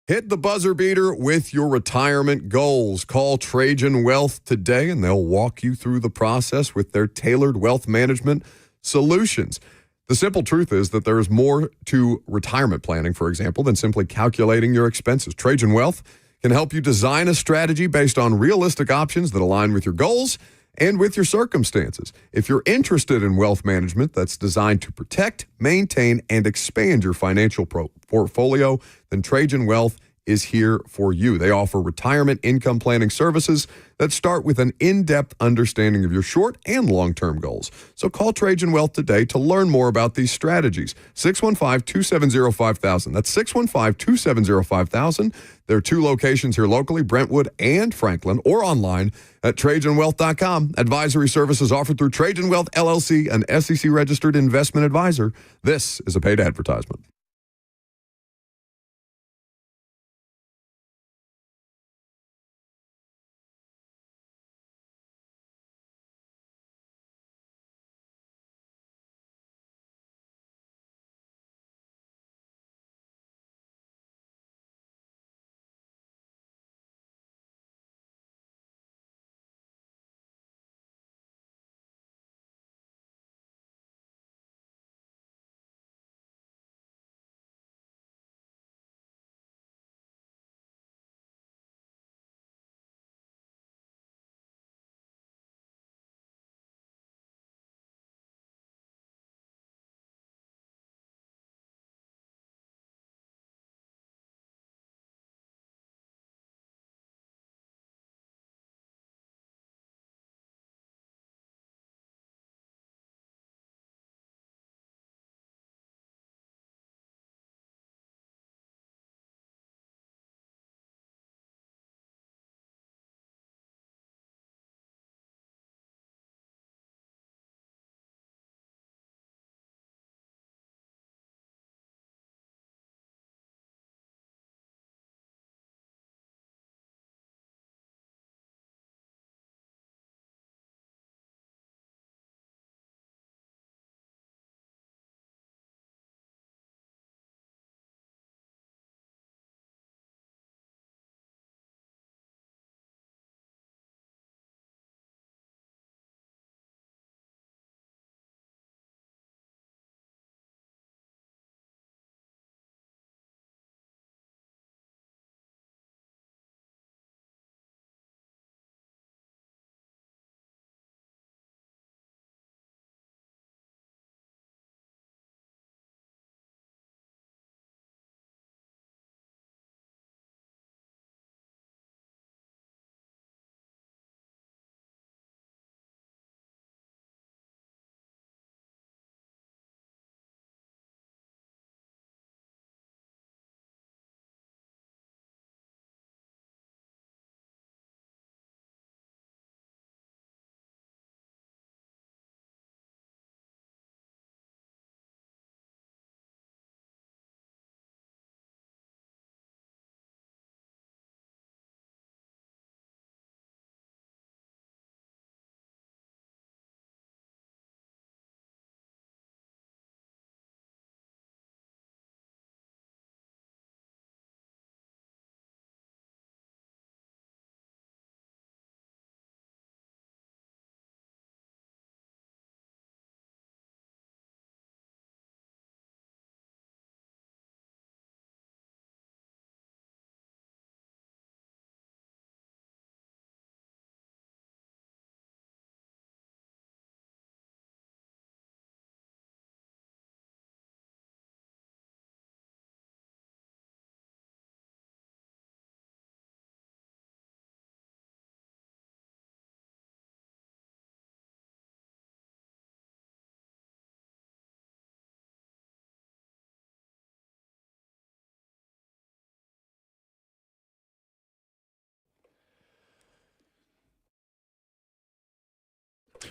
Hit the buzzer beater with your retirement goals. Call Trajan Wealth today, and they'll walk you through the process with their tailored wealth management solutions. The simple truth is that there is more to retirement planning, for example, than simply calculating your expenses. Trajan Wealth can help you design a strategy based on realistic options that align with your goals and with your circumstances. If you're interested in wealth management that's designed to protect, maintain, and expand your financial portfolio, then Trajan Wealth is here for you. They offer retirement income planning services that start with an in-depth understanding of your short and long-term goals. So call Trajan Wealth today to learn more about these strategies. 615-270-5000. That's 615-270-5000. There are 2 locations here locally, Brentwood and Franklin, or online at TrajanWealth.com. Advisory services offered through Trajan Wealth, LLC, an SEC-registered investment advisor. This is a paid advertisement.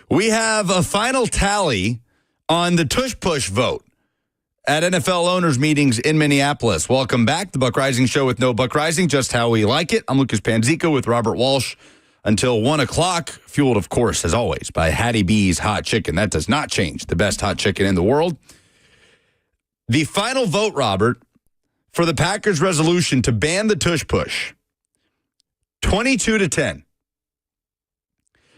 We have a final tally on the Tush Push vote at NFL owners meetings in Minneapolis. Welcome back. The Buck Rising Show with no Buck Rising, just how we like it. I'm Lucas Panzico with Robert Walsh until 1 o'clock, fueled, of course, as always, by Hattie B's Hot Chicken. That does not change. The best hot chicken in the world. The final vote, Robert, for the Packers' resolution to ban the Tush Push, 22-10.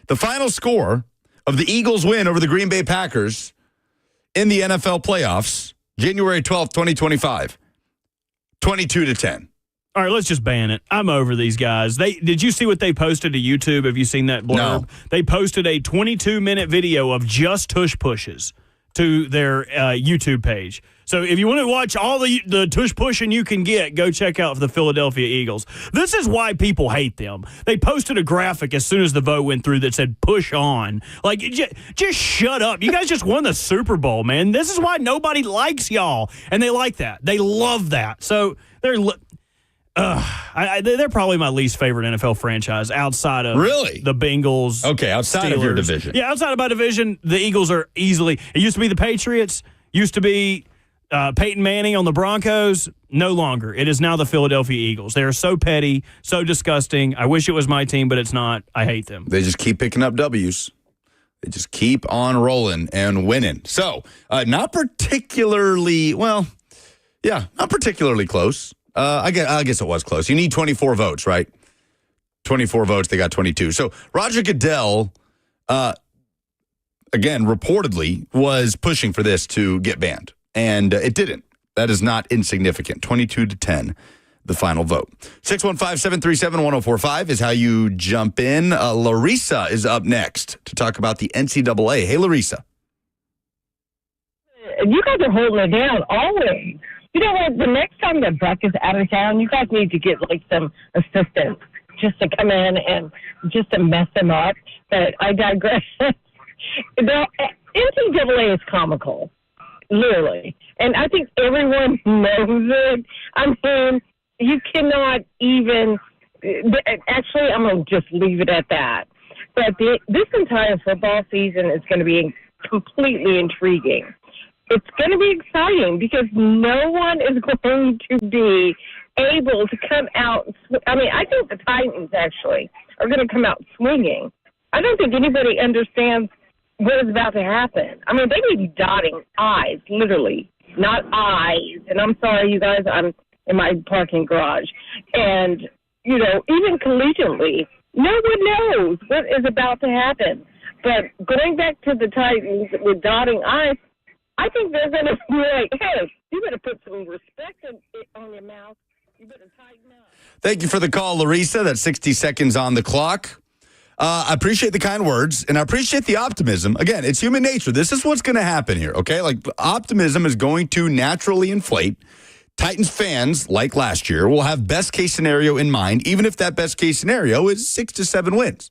The final score of the Eagles' win over the Green Bay Packers in the NFL playoffs, January 12th, 2025, 22-10. All right, let's just ban it. I'm over these guys. Did you see what they posted to YouTube? Have you seen that blurb? No. They posted a 22-minute video of just tush pushes to their YouTube page. So if you want to watch all the tush pushing you can get, go check out the Philadelphia Eagles. This is why people hate them. They posted a graphic as soon as the vote went through that said push on. Like, just shut up. You guys just won the Super Bowl, man. This is why nobody likes y'all. And they like that. They love that. So they're probably my least favorite NFL franchise outside of the Bengals. Okay, outside Steelers. of your division. Yeah, outside of my division, the Eagles are easily. It used to be the Patriots, used to be Peyton Manning on the Broncos. No longer. It is now the Philadelphia Eagles. They are so petty, so disgusting. I wish it was my team, but it's not. I hate them. They just keep picking up W's. They just keep on rolling and winning. So, not particularly, not particularly close. I guess it was close. You need 24 votes, right? 24 votes. They got 22. So Roger Goodell, again, reportedly was pushing for this to get banned, and it didn't. That is not insignificant. 22-10, the final vote. 615-737-1045 is how you jump in. Larissa is up next to talk about the NCAA. Hey, Larissa. You guys are holding it down always. You know what? The next time that Buck is out of town, you guys need to get like some assistants just to come in and just to mess them up. But I digress. The NCAA is comical, literally, and I think everyone knows it. I mean, you cannot even. Actually, I'm going to just leave it at that. But this entire football season is going to be completely intriguing. It's going to be exciting because no one is going to be able to come out. I mean, I think the Titans actually are going to come out swinging. I don't think anybody understands what is about to happen. I mean, they may be dotting I's, literally, not I's. And I'm sorry, you guys, I'm in my parking garage. And, you know, even collegiately, no one knows what is about to happen. But going back to the Titans with dotting I's, I think they're going to be like, hey, you better put some respect on your mouth. You better tighten up. Thank you for the call, Larissa. That's 60 seconds on the clock. I appreciate the kind words, and I appreciate the optimism. Again, it's human nature. This is what's going to happen here, okay? Like, optimism is going to naturally inflate. Titans fans, like last year, will have best-case scenario in mind, even if that best-case scenario is 6 to 7 wins.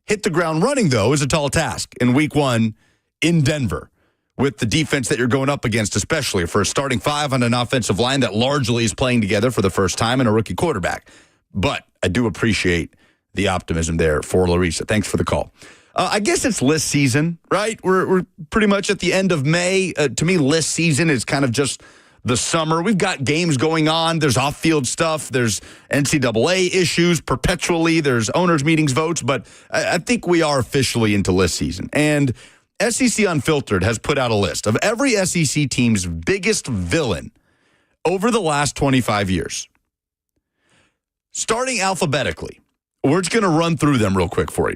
Hit the ground running, though, is a tall task in Week 1 in Denver, with the defense that you're going up against, especially for a starting five on an offensive line that largely is playing together for the first time and a rookie quarterback. But I do appreciate the optimism there for Larissa. Thanks for the call. I guess it's list season, right? We're pretty much at the end of May. To me, list season is kind of just the summer. We've got games going on. There's off-field stuff. There's NCAA issues perpetually. There's owners' meetings, votes. But I think we are officially into list season. And SEC Unfiltered has put out a list of every SEC team's biggest villain over the last 25 years. Starting alphabetically, we're just going to run through them real quick for you.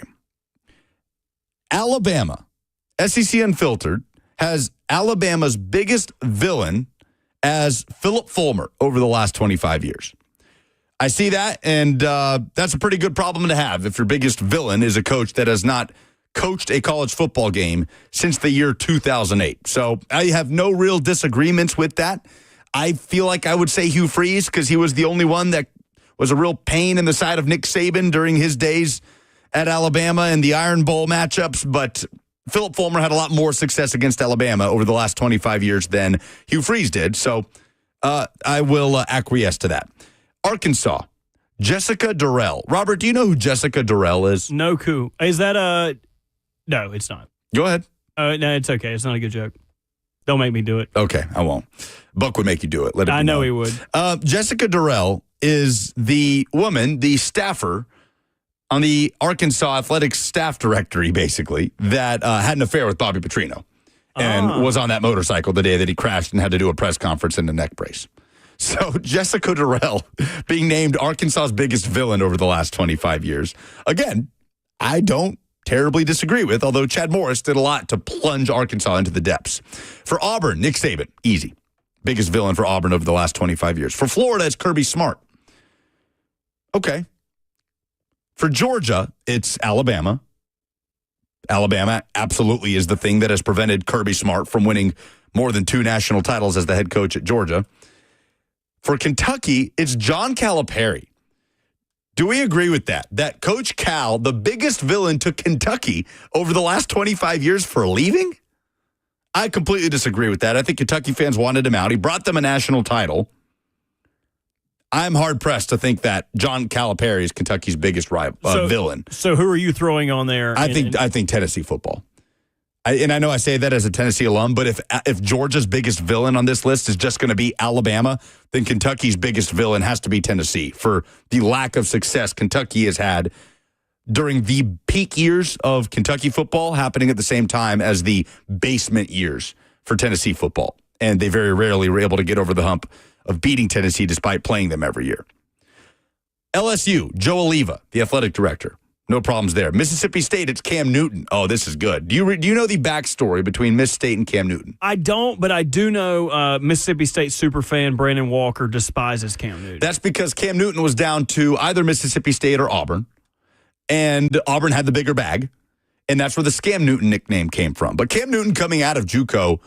Alabama, SEC Unfiltered, has Alabama's biggest villain as Philip Fulmer over the last 25 years. I see that, and that's a pretty good problem to have if your biggest villain is a coach that has not coached a college football game since the year 2008. So I have no real disagreements with that. I feel like I would say Hugh Freeze because he was the only one that was a real pain in the side of Nick Saban during his days at Alabama and the Iron Bowl matchups. But Philip Fulmer had a lot more success against Alabama over the last 25 years than Hugh Freeze did. So I will acquiesce to that. Arkansas, Jessica Durrell. Robert, do you know who Jessica Durrell is? No coup. Is that No, it's not. Go ahead. No, it's okay. It's not a good joke. Don't make me do it. Okay, I won't. Buck would make you do it. Let it I be know known. he would. Jessica Durrell is the woman, the staffer on the Arkansas Athletics staff directory, basically, that had an affair with Bobby Petrino and was on that motorcycle the day that he crashed and had to do a press conference in a neck brace. So Jessica Durrell being named Arkansas's biggest villain over the last 25 years. Again, I don't terribly disagree with, although Chad Morris did a lot to plunge Arkansas into the depths. For Auburn, Nick Saban, easy. Biggest villain for Auburn over the last 25 years. For Florida, it's Kirby Smart. Okay. For Georgia, it's Alabama. Alabama absolutely is the thing that has prevented Kirby Smart from winning more than 2 national titles as the head coach at Georgia. For Kentucky, it's John Calipari. Do we agree with that? That Coach Cal, the biggest villain to Kentucky over the last 25 years for leaving? I completely disagree with that. I think Kentucky fans wanted him out. He brought them a national title. I'm hard-pressed to think that John Calipari is Kentucky's biggest villain. So who are you throwing on there? I think Tennessee football. And I know I say that as a Tennessee alum, but if Georgia's biggest villain on this list is just going to be Alabama, then Kentucky's biggest villain has to be Tennessee for the lack of success Kentucky has had during the peak years of Kentucky football happening at the same time as the basement years for Tennessee football. And they very rarely were able to get over the hump of beating Tennessee despite playing them every year. LSU, Joe Oliva, the athletic director. No problems there. Mississippi State, it's Cam Newton. Oh, this is good. Do you know the backstory between Miss State and Cam Newton? I don't, but I do know Mississippi State superfan Brandon Walker despises Cam Newton. That's because Cam Newton was down to either Mississippi State or Auburn, and Auburn had the bigger bag, and that's where the Scam Newton nickname came from. But Cam Newton coming out of JUCO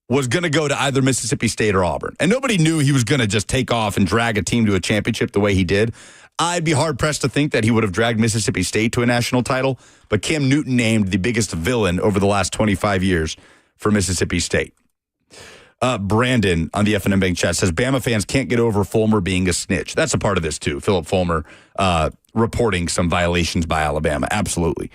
was going to go to either Mississippi State or Auburn, and nobody knew he was going to just take off and drag a team to a championship the way he did. I'd be hard-pressed to think that he would have dragged Mississippi State to a national title, but Cam Newton named the biggest villain over the last 25 years for Mississippi State. Brandon on the F&M Bank chat says, Bama fans can't get over Fulmer being a snitch. That's a part of this, too. Philip Fulmer reporting some violations by Alabama. Absolutely.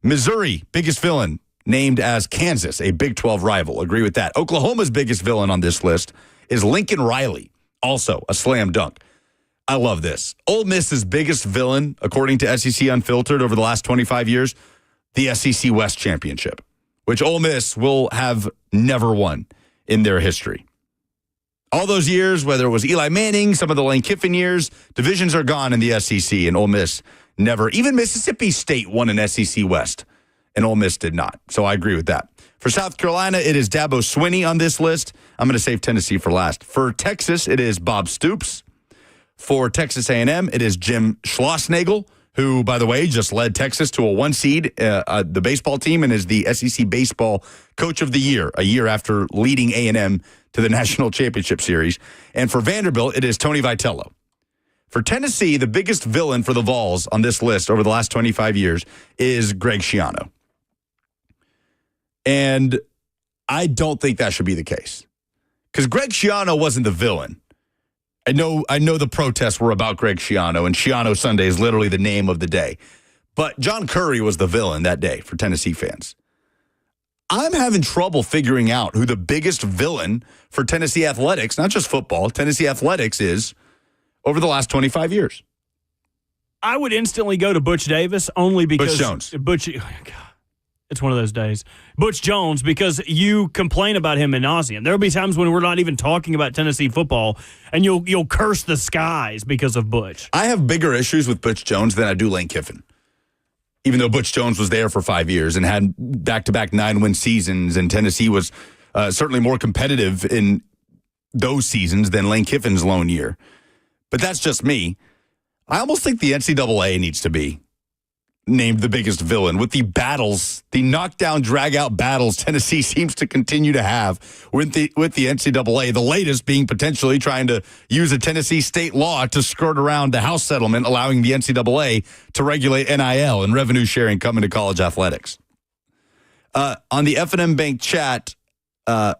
Missouri, biggest villain, named as Kansas, a Big 12 rival. Agree with that. Oklahoma's biggest villain on this list is Lincoln Riley, also a slam dunk. I love this. Ole Miss's biggest villain, according to SEC Unfiltered over the last 25 years, the SEC West Championship, which Ole Miss will have never won in their history. All those years, whether it was Eli Manning, some of the Lane Kiffin years, divisions are gone in the SEC, and Ole Miss never. Even Mississippi State won an SEC West, and Ole Miss did not. So I agree with that. For South Carolina, it is Dabo Swinney on this list. I'm going to save Tennessee for last. For Texas, it is Bob Stoops. For Texas A&M, it is Jim Schlossnagle, who, by the way, just led Texas to a 1 seed, the baseball team, and is the SEC Baseball Coach of the Year, a year after leading A&M to the National Championship Series. And for Vanderbilt, it is Tony Vitello. For Tennessee, the biggest villain for the Vols on this list over the last 25 years is Greg Schiano. And I don't think that should be the case. Because Greg Schiano wasn't the villain. I know the protests were about Greg Schiano, and Schiano Sunday is literally the name of the day. But John Curry was the villain that day for Tennessee fans. I'm having trouble figuring out who the biggest villain for Tennessee athletics, not just football, Tennessee athletics is over the last 25 years. I would instantly go to Butch Davis only because Butch Jones. God, it's one of those days. Butch Jones, because you complain about him in nauseam. There'll be times when we're not even talking about Tennessee football, and you'll curse the skies because of Butch. I have bigger issues with Butch Jones than I do Lane Kiffin. Even though Butch Jones was there for 5 years and had back-to-back 9-win seasons, and Tennessee was certainly more competitive in those seasons than Lane Kiffin's lone year. But that's just me. I almost think the NCAA needs to be named the biggest villain with the battles, the knockdown, drag-out battles Tennessee seems to continue to have with the NCAA, the latest being potentially trying to use a Tennessee state law to skirt around the House settlement, allowing the NCAA to regulate NIL and revenue sharing coming to college athletics. On the F&M Bank chat,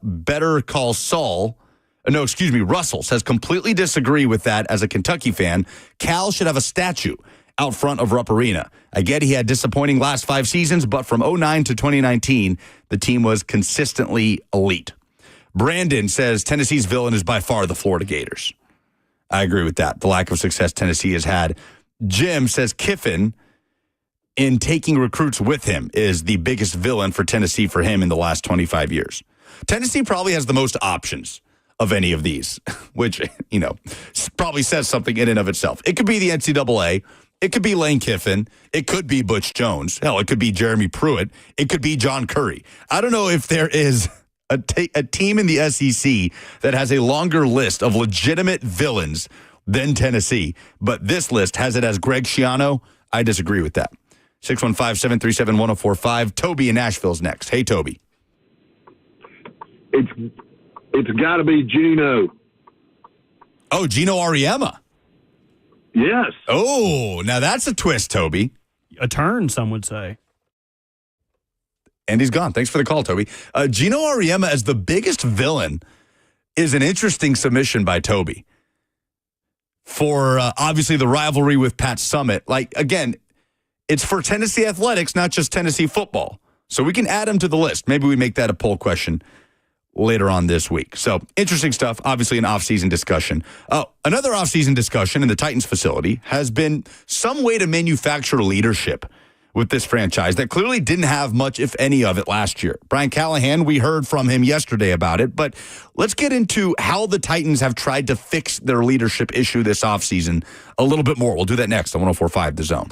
Better Call Saul, Russell says completely disagree with that as a Kentucky fan. Cal should have a statue out front of Rupp Arena. I get he had disappointing last 5 seasons, but from 2009 to 2019, the team was consistently elite. Brandon says Tennessee's villain is by far the Florida Gators. I agree with that. The lack of success Tennessee has had. Jim says Kiffin, in taking recruits with him, is the biggest villain for Tennessee for him in the last 25 years. Tennessee probably has the most options of any of these, which, probably says something in and of itself. It could be the NCAA. It could be Lane Kiffin. It could be Butch Jones. Hell, it could be Jeremy Pruitt. It could be John Curry. I don't know if there is a team in the SEC that has a longer list of legitimate villains than Tennessee, but this list has it as Greg Schiano. I disagree with that. 615-737-1045. Toby in Nashville's next. Hey, Toby. It's got to be Gino. Oh, Gino Auriemma. Yes. Oh, now that's a twist, Toby. A turn, some would say. And he's gone. Thanks for the call, Toby. Gino Auriemma as the biggest villain is an interesting submission by Toby. For obviously the rivalry with Pat Summitt. Like, again, it's for Tennessee athletics, not just Tennessee football. So we can add him to the list. Maybe we make that a poll question later on this week. So interesting stuff. Obviously an offseason discussion. Another offseason discussion in the Titans facility has been some way to manufacture leadership with this franchise that clearly didn't have much, if any, of it last year. Brian Callahan, we heard from him yesterday about it, but let's get into how the Titans have tried to fix their leadership issue this offseason a little bit more. We'll do that next on 104.5 The Zone.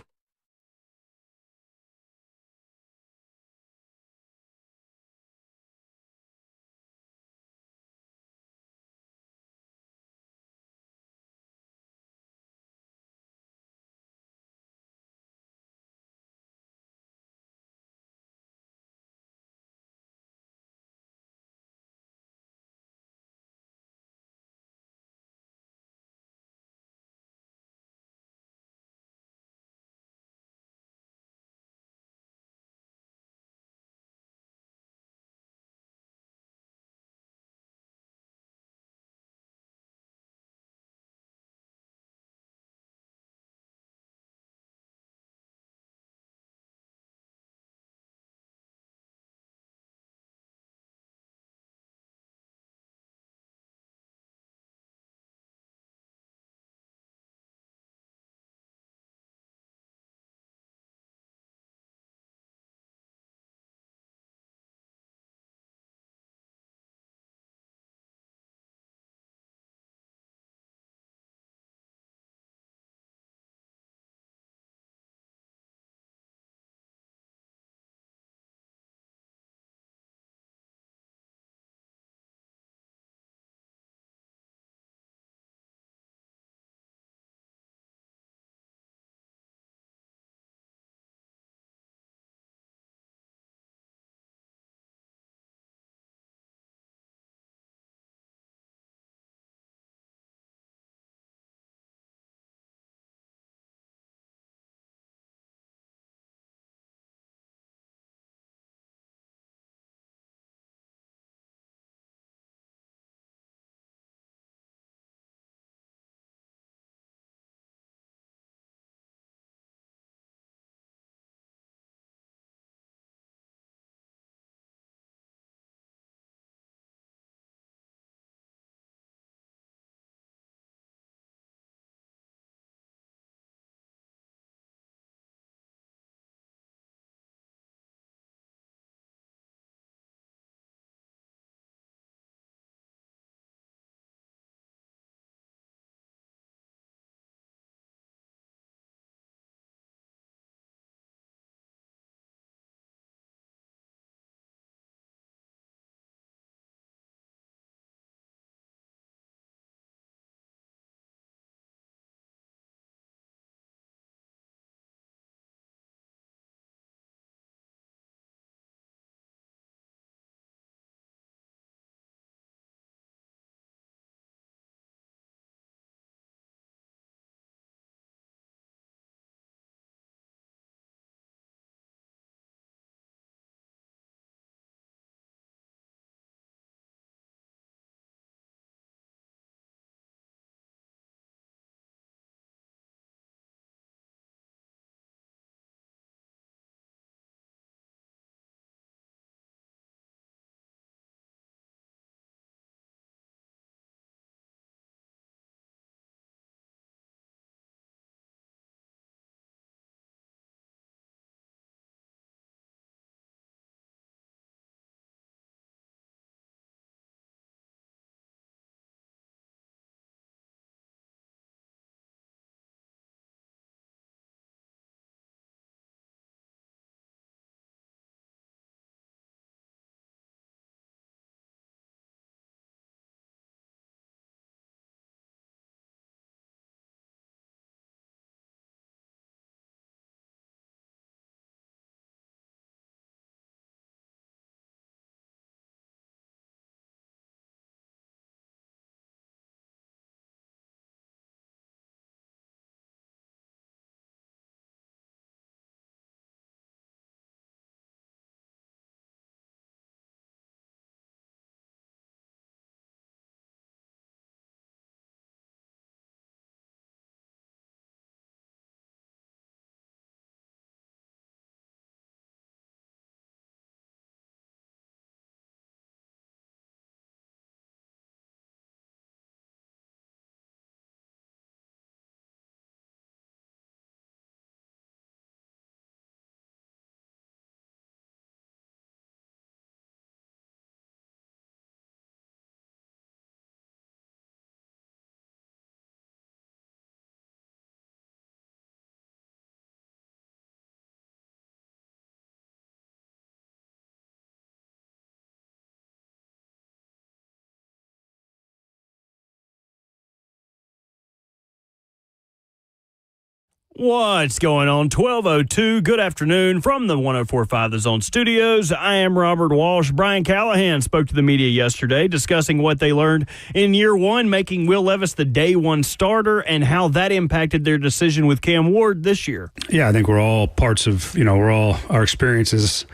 What's going on? 12:02. Good afternoon from the 104.5 The Zone studios. I am Robert Walsh. Brian Callahan spoke to the media yesterday discussing what they learned in year one, making Will Levis the day one starter and how that impacted their decision with Cam Ward this year. Yeah, I think we're all parts of, our experiences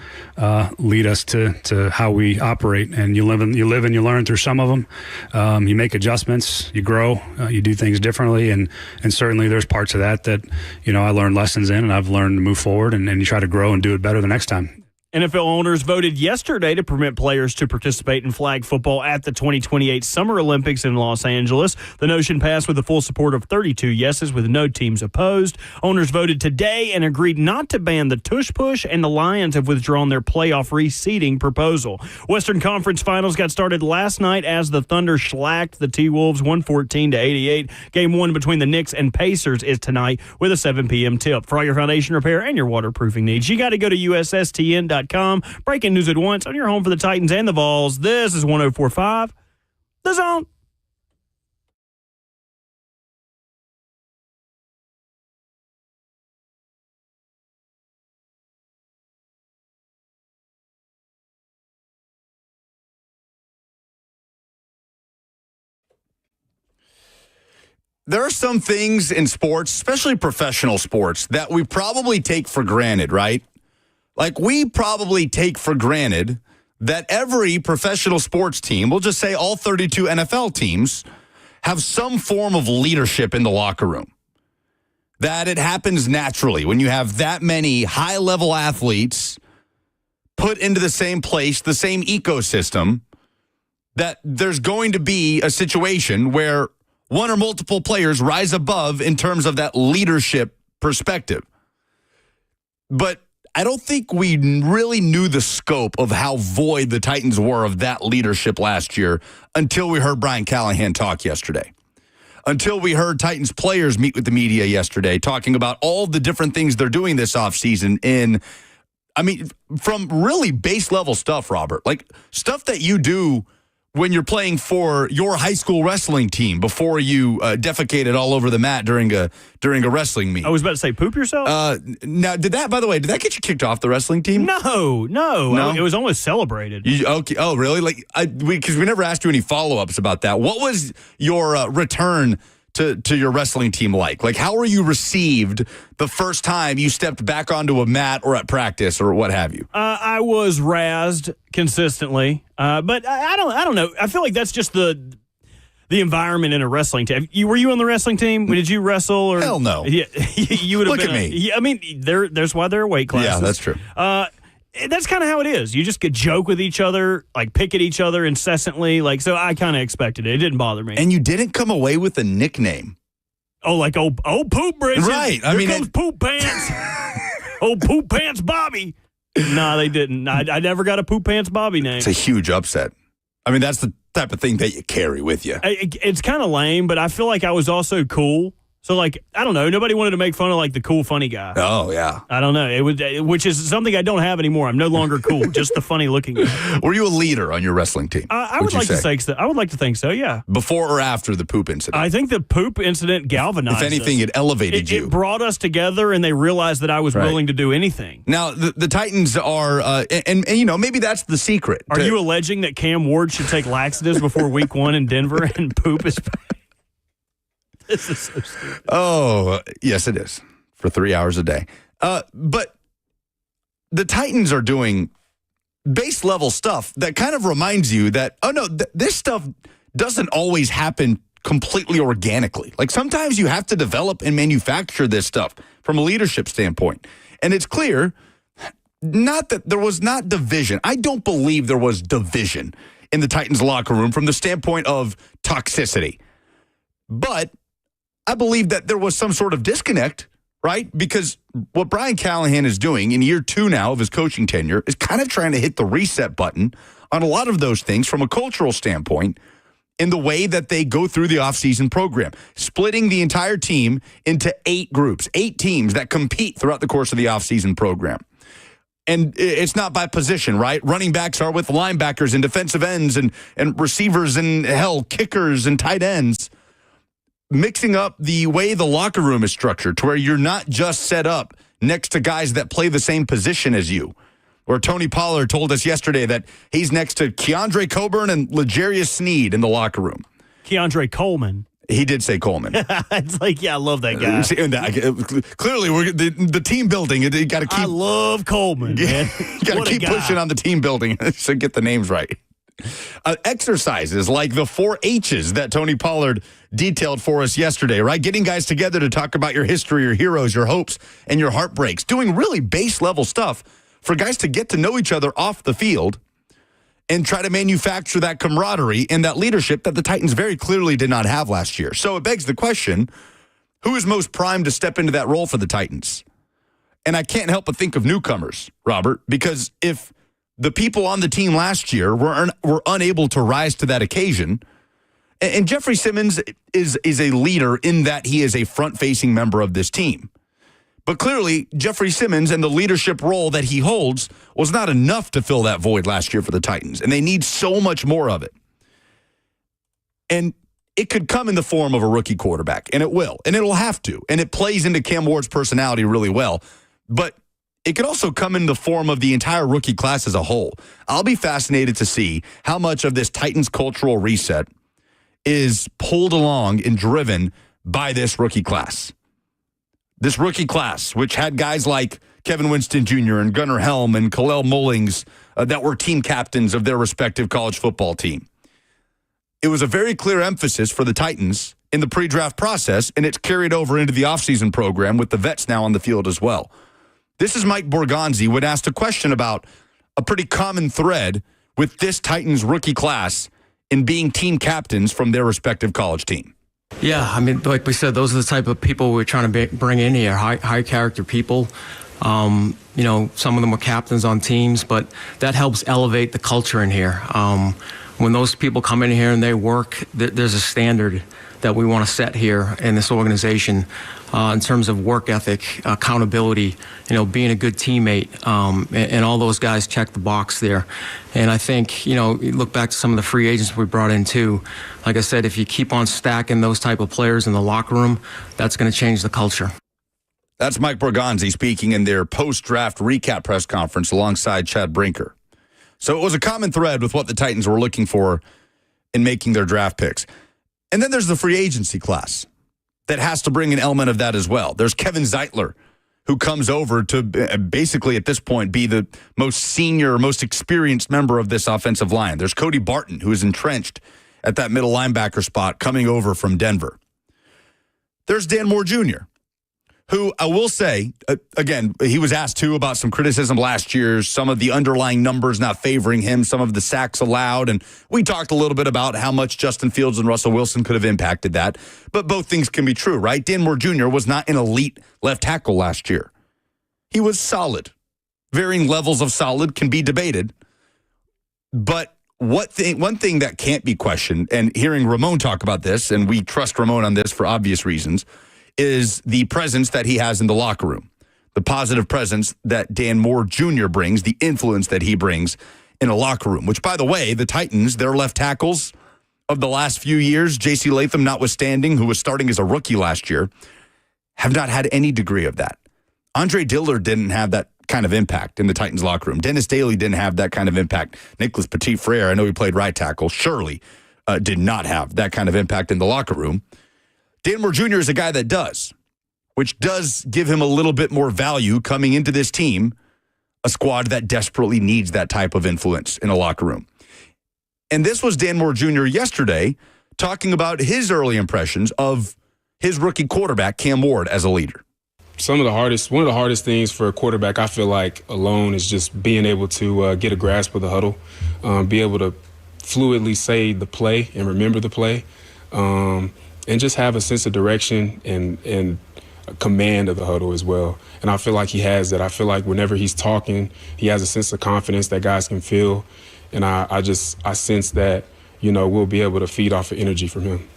lead us to how we operate, and you live and you learn through some of them. You make adjustments, you grow, you do things differently, and certainly there's parts of that I learned lessons in, and I've learned to move forward, and you try to grow and do it better the next time. NFL owners voted yesterday to permit players to participate in flag football at the 2028 Summer Olympics in Los Angeles. The motion passed with the full support of 32 yeses, with no teams opposed. Owners voted today and agreed not to ban the Tush push, and the Lions have withdrawn their playoff reseeding proposal. Western Conference Finals got started last night as the Thunder shellacked the T-Wolves 114-88. Game one between the Knicks and Pacers is tonight with a 7 p.m. tip. For all your foundation repair and your waterproofing needs, you got to go to USSTN.com. Breaking news at once on your home for the Titans and the Vols. This is 104.5 The Zone. There are some things in sports, especially professional sports, that we probably take for granted, right? Like, we probably take for granted that every professional sports team, we'll just say all 32 NFL teams, have some form of leadership in the locker room. That it happens naturally when you have that many high-level athletes put into the same place, the same ecosystem, that there's going to be a situation where one or multiple players rise above in terms of that leadership perspective. But I don't think we really knew the scope of how void the Titans were of that leadership last year until we heard Brian Callahan talk yesterday. Until we heard Titans players meet with the media yesterday talking about all the different things they're doing this offseason from really base level stuff, Robert. Like stuff that you do when you're playing for your high school wrestling team before you defecated all over the mat during a wrestling meet. I was about to say poop yourself? Now, did that get you kicked off the wrestling team? No. It was almost celebrated. Okay. Oh, really? Because we never asked you any follow-ups about that. What was your return to your wrestling team like? Like, how were you received the first time you stepped back onto a mat or at practice or what have you? I was razzed consistently, but I don't know. I feel like that's just the environment in a wrestling team. Were you on the wrestling team? Did you wrestle? Or hell no. Yeah, you would have been. Look at me. I mean, there's why there are weight classes. Yeah, that's true. That's kind of how it is. You just could joke with each other, like pick at each other incessantly. So I kind of expected it. It didn't bother me. And you didn't come away with a nickname. Oh, like old Poop Bridges. Right. Here comes Poop Pants. Old Poop Pants Bobby. No, they didn't. I never got a Poop Pants Bobby name. It's a huge upset. I mean, that's the type of thing that you carry with you. It's kind of lame, but I feel like I was also cool. So, I don't know. Nobody wanted to make fun of, the cool, funny guy. Oh, yeah. I don't know. Which is something I don't have anymore. I'm no longer cool. Just the funny-looking guy. Were you a leader on your wrestling team? I would like to think so. I would like to think so, yeah. Before or after the poop incident? I think the poop incident galvanized us. If anything, it elevated you. It brought us together, and they realized that I was willing to do anything. Now, the Titans are, and maybe that's the secret. Are you alleging that Cam Ward should take laxatives before week one in Denver and poop his pants? This is so stupid. Oh, yes, it is. For 3 hours a day. But the Titans are doing base level stuff that kind of reminds you that, this stuff doesn't always happen completely organically. Like sometimes you have to develop and manufacture this stuff from a leadership standpoint. And it's clear, not that there was not division. I don't believe there was division in the Titans locker room from the standpoint of toxicity. But I believe that there was some sort of disconnect, right? Because what Brian Callahan is doing in year 2 now of his coaching tenure is kind of trying to hit the reset button on a lot of those things from a cultural standpoint in the way that they go through the offseason program, splitting the entire team into 8 groups, 8 teams that compete throughout the course of the offseason program. And it's not by position, right? Running backs are with linebackers and defensive ends and receivers and, kickers and tight ends. mixing up the way the locker room is structured to where you're not just set up next to guys that play the same position as you. Where Tony Pollard told us yesterday that he's next to Keandre Coburn and L'Jarius Sneed in the locker room. Keandre Coleman. He did say Coleman. It's like, yeah, I love that guy. Clearly, the team building. You got to keep. I love Coleman, man. You got to keep pushing on the team building to get the names right. Exercises like the 4 H's that Tony Pollard detailed for us yesterday, right? Getting guys together to talk about your history, your heroes, your hopes, and your heartbreaks. Doing really base level stuff for guys to get to know each other off the field and try to manufacture that camaraderie and that leadership that the Titans very clearly did not have last year. So it begs the question, who is most primed to step into that role for the Titans? And I can't help but think of newcomers, Robert, because if the people on the team last year were unable to rise to that occasion, and Jeffrey Simmons is a leader in that he is a front-facing member of this team. But clearly, Jeffrey Simmons and the leadership role that he holds was not enough to fill that void last year for the Titans, and they need so much more of it. And it could come in the form of a rookie quarterback, and it will, and it'll have to, and it plays into Cam Ward's personality really well. But it could also come in the form of the entire rookie class as a whole. I'll be fascinated to see how much of this Titans cultural reset is pulled along and driven by this rookie class. This rookie class, which had guys like Kevin Winston Jr. and Gunnar Helm and Khalil Mullings that were team captains of their respective college football team. It was a very clear emphasis for the Titans in the pre-draft process, and it's carried over into the offseason program with the vets now on the field as well. This is Mike Borgonzi when asked a question about a pretty common thread with this Titans rookie class in being team captains from their respective college team. Yeah, I mean, like we said, those are the type of people we're trying to bring in here, high character people. Some of them were captains on teams, but that helps elevate the culture in here. When those people come in here and they work, there's a standard that we want to set here in this organization in terms of work ethic, accountability, being a good teammate, and all those guys check the box there. And I think, you look back to some of the free agents we brought in too. Like I said, if you keep on stacking those type of players in the locker room, that's going to change the culture. That's Mike Borgonzi speaking in their post-draft recap press conference alongside Chad Brinker. So it was a common thread with what the Titans were looking for in making their draft picks. And then there's the free agency class that has to bring an element of that as well. There's Kevin Zeitler, who comes over to basically at this point be the most senior, most experienced member of this offensive line. There's Cody Barton, who is entrenched at that middle linebacker spot coming over from Denver. There's Dan Moore Jr., who I will say, again, he was asked too about some criticism last year, some of the underlying numbers not favoring him, some of the sacks allowed, and we talked a little bit about how much Justin Fields and Russell Wilson could have impacted that. But both things can be true, right? Dan Moore Jr. was not an elite left tackle last year. He was solid. Varying levels of solid can be debated. But one thing that can't be questioned, and hearing Ramon talk about this, and we trust Ramon on this for obvious reasons, is the presence that he has in the locker room, the positive presence that Dan Moore Jr. brings, the influence that he brings in a locker room, which, by the way, the Titans, their left tackles of the last few years, J.C. Latham notwithstanding, who was starting as a rookie last year, have not had any degree of that. Andre Dillard didn't have that kind of impact in the Titans locker room. Dennis Daly didn't have that kind of impact. Nicholas Petit-Frere, I know he played right tackle, surely did not have that kind of impact in the locker room. Dan Moore Jr. is a guy that does, which does give him a little bit more value coming into this team, a squad that desperately needs that type of influence in a locker room. And this was Dan Moore Jr. yesterday talking about his early impressions of his rookie quarterback, Cam Ward, as a leader. One of the hardest things for a quarterback, I feel like, alone is just being able to get a grasp of the huddle, be able to fluidly say the play and remember the play. And just have a sense of direction and a command of the huddle as well. And I feel like he has that. I feel like whenever he's talking, he has a sense of confidence that guys can feel. And I sense that, we'll be able to feed off of energy from him.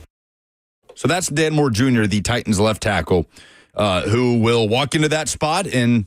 So that's Dan Moore Jr., the Titans left tackle, who will walk into that spot and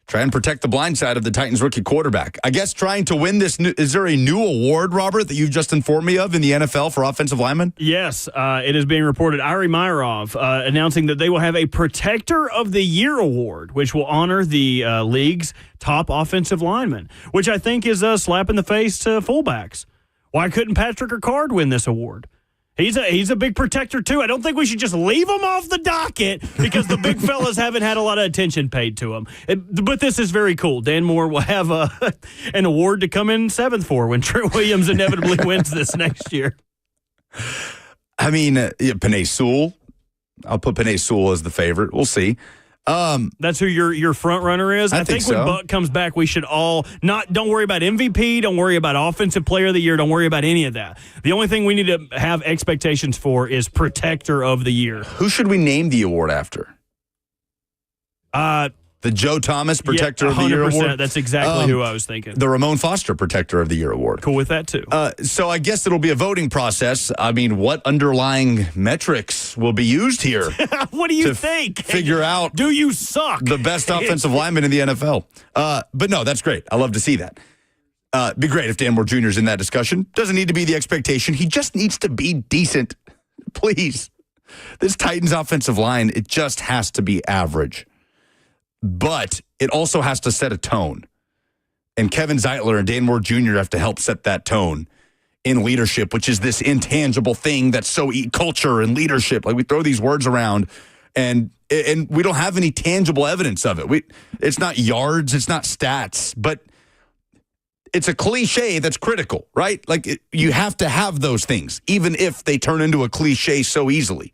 Try and protect the blind side of the Titans rookie quarterback. I guess trying to win this is there a new award, Robert, that you've just informed me of in the NFL for offensive linemen? Yes, it is being reported. Ari Myrov announcing that they will have a Protector of the Year award, which will honor the league's top offensive linemen, which I think is a slap in the face to fullbacks. Why couldn't Patrick Ricard win this award? He's a big protector, too. I don't think we should just leave him off the docket because the big fellas haven't had a lot of attention paid to him. But this is very cool. Dan Moore will have an award to come in seventh for when Trent Williams inevitably wins this next year. I mean, Penei Sewell. I'll put Penei Sewell as the favorite. We'll see. That's who your front runner is. I think when so. Buck comes back, we should all don't worry about MVP, don't worry about Offensive Player of the Year, don't worry about any of that. The only thing we need to have expectations for is Protector of the Year. Who should we name the award after? The Joe Thomas Protector of the Year award? That's exactly who I was thinking. The Ramon Foster Protector of the Year award. Cool with that, too. So I guess it'll be a voting process. I mean, what underlying metrics will be used here? What do you think? Figure out do you suck? The best offensive lineman in the NFL. But no, that's great. I love to see that. Be great if Dan Moore Jr. is in that discussion. Doesn't need to be the expectation. He just needs to be decent. Please. This Titans offensive line, it just has to be average. But it also has to set a tone. And Kevin Zeitler and Dan Moore Jr. have to help set that tone in leadership, which is this intangible thing that's so culture and leadership. Like we throw these words around and we don't have any tangible evidence of it. It's not yards, it's not stats, but it's a cliche that's critical, right? Like you have to have those things, even if they turn into a cliche so easily.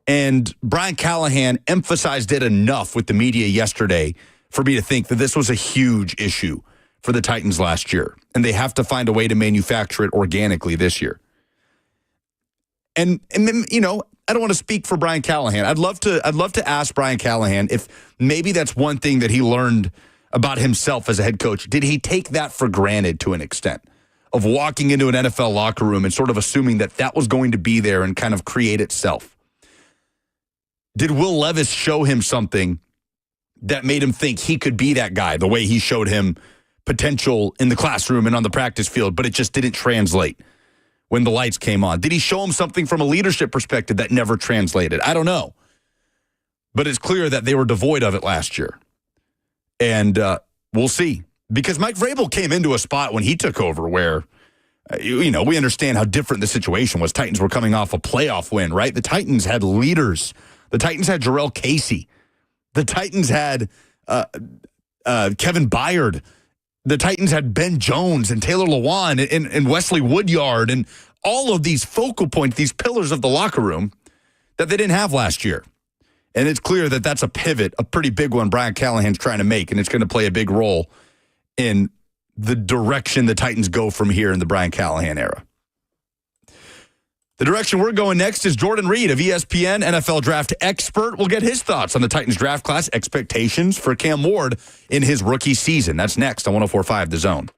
And Brian Callahan emphasized it enough with the media yesterday for me to think that this was a huge issue for the Titans last year. And they have to find a way to manufacture it organically this year. And you know, I don't want to speak for Brian Callahan. I'd love to ask Brian Callahan if maybe that's one thing that he learned about himself as a head coach. Did he take that for granted to an extent of walking into an NFL locker room and sort of assuming that that was going to be there and kind of create itself? Did Will Levis show him something that made him think he could be that guy, the way he showed him potential in the classroom and on the practice field, but it just didn't translate when the lights came on? Did he show him something from a leadership perspective that never translated? I don't know. But it's clear that they were devoid of it last year. And we'll see. Because Mike Vrabel came into a spot when he took over where, you know, we understand how different the situation was. Titans were coming off a playoff win, right? The Titans had leaders. The Titans had Jarrell Casey. The Titans had Kevin Byard. The Titans had Ben Jones and Taylor Lewan and Wesley Woodyard and all of these focal points, these pillars of the locker room that they didn't have last year. And it's clear that that's a pivot, a pretty big one Brian Callahan's trying to make, and it's going to play a big role in the direction the Titans go from here in the Brian Callahan era. The direction we're going next is Jordan Reed of ESPN, NFL draft expert. We'll get his thoughts on the Titans draft class, expectations for Cam Ward in his rookie season. That's next on 104.5 The Zone.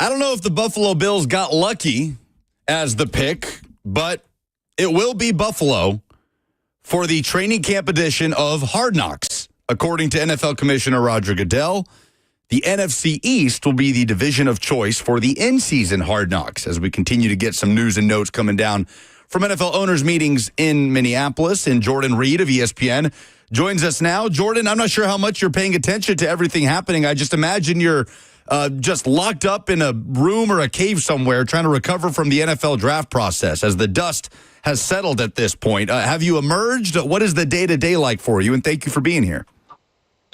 I don't know if the Buffalo Bills got lucky as the pick, but it will be Buffalo for the training camp edition of Hard Knocks. According to NFL Commissioner Roger Goodell, the NFC East will be the division of choice for the in-season Hard Knocks as we continue to get some news and notes coming down from NFL owners' meetings in Minneapolis. And Jordan Reed of ESPN joins us now. Jordan, I'm not sure how much you're paying attention to everything happening. I just imagine you're just locked up in a room or a cave somewhere trying to recover from the NFL draft process as the dust has settled at this point. Have you emerged? What is the day-to-day like for you? And thank you for being here.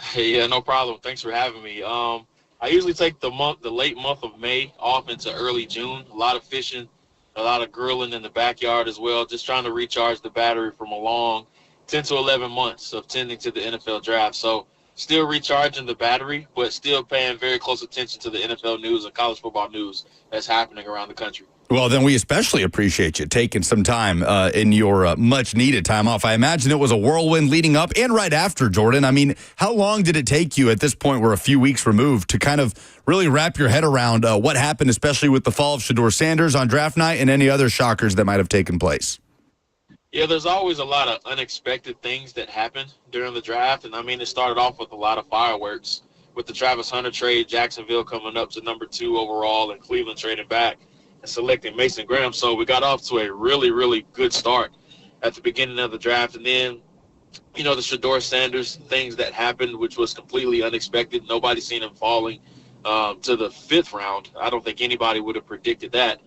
Hey, yeah, no problem. Thanks for having me. I usually take the late month of May off into early June. A lot of fishing, a lot of grilling in the backyard as well, just trying to recharge the battery from a long 10 to 11 months of tending to the NFL draft. So still recharging the battery, but still paying very close attention to the NFL news and college football news that's happening around the country. Well, then we especially appreciate you taking some time in your much-needed time off. I imagine it was a whirlwind leading up and right after, Jordan. I mean, how long did it take you at this point, we're a few weeks removed, to kind of really wrap your head around what happened, especially with the fall of Shedeur Sanders on draft night and any other shockers that might have taken place? Yeah, there's always a lot of unexpected things that happen during the draft. And, I mean, it started off with a lot of fireworks with the Travis Hunter trade, Jacksonville coming up to number 2 overall, and Cleveland trading back and selecting Mason Graham. So we got off to a really, really good start at the beginning of the draft. And then, you know, the Shedeur Sanders things that happened, which was completely unexpected. Nobody seen him falling to the 5th round. I don't think anybody would have predicted that.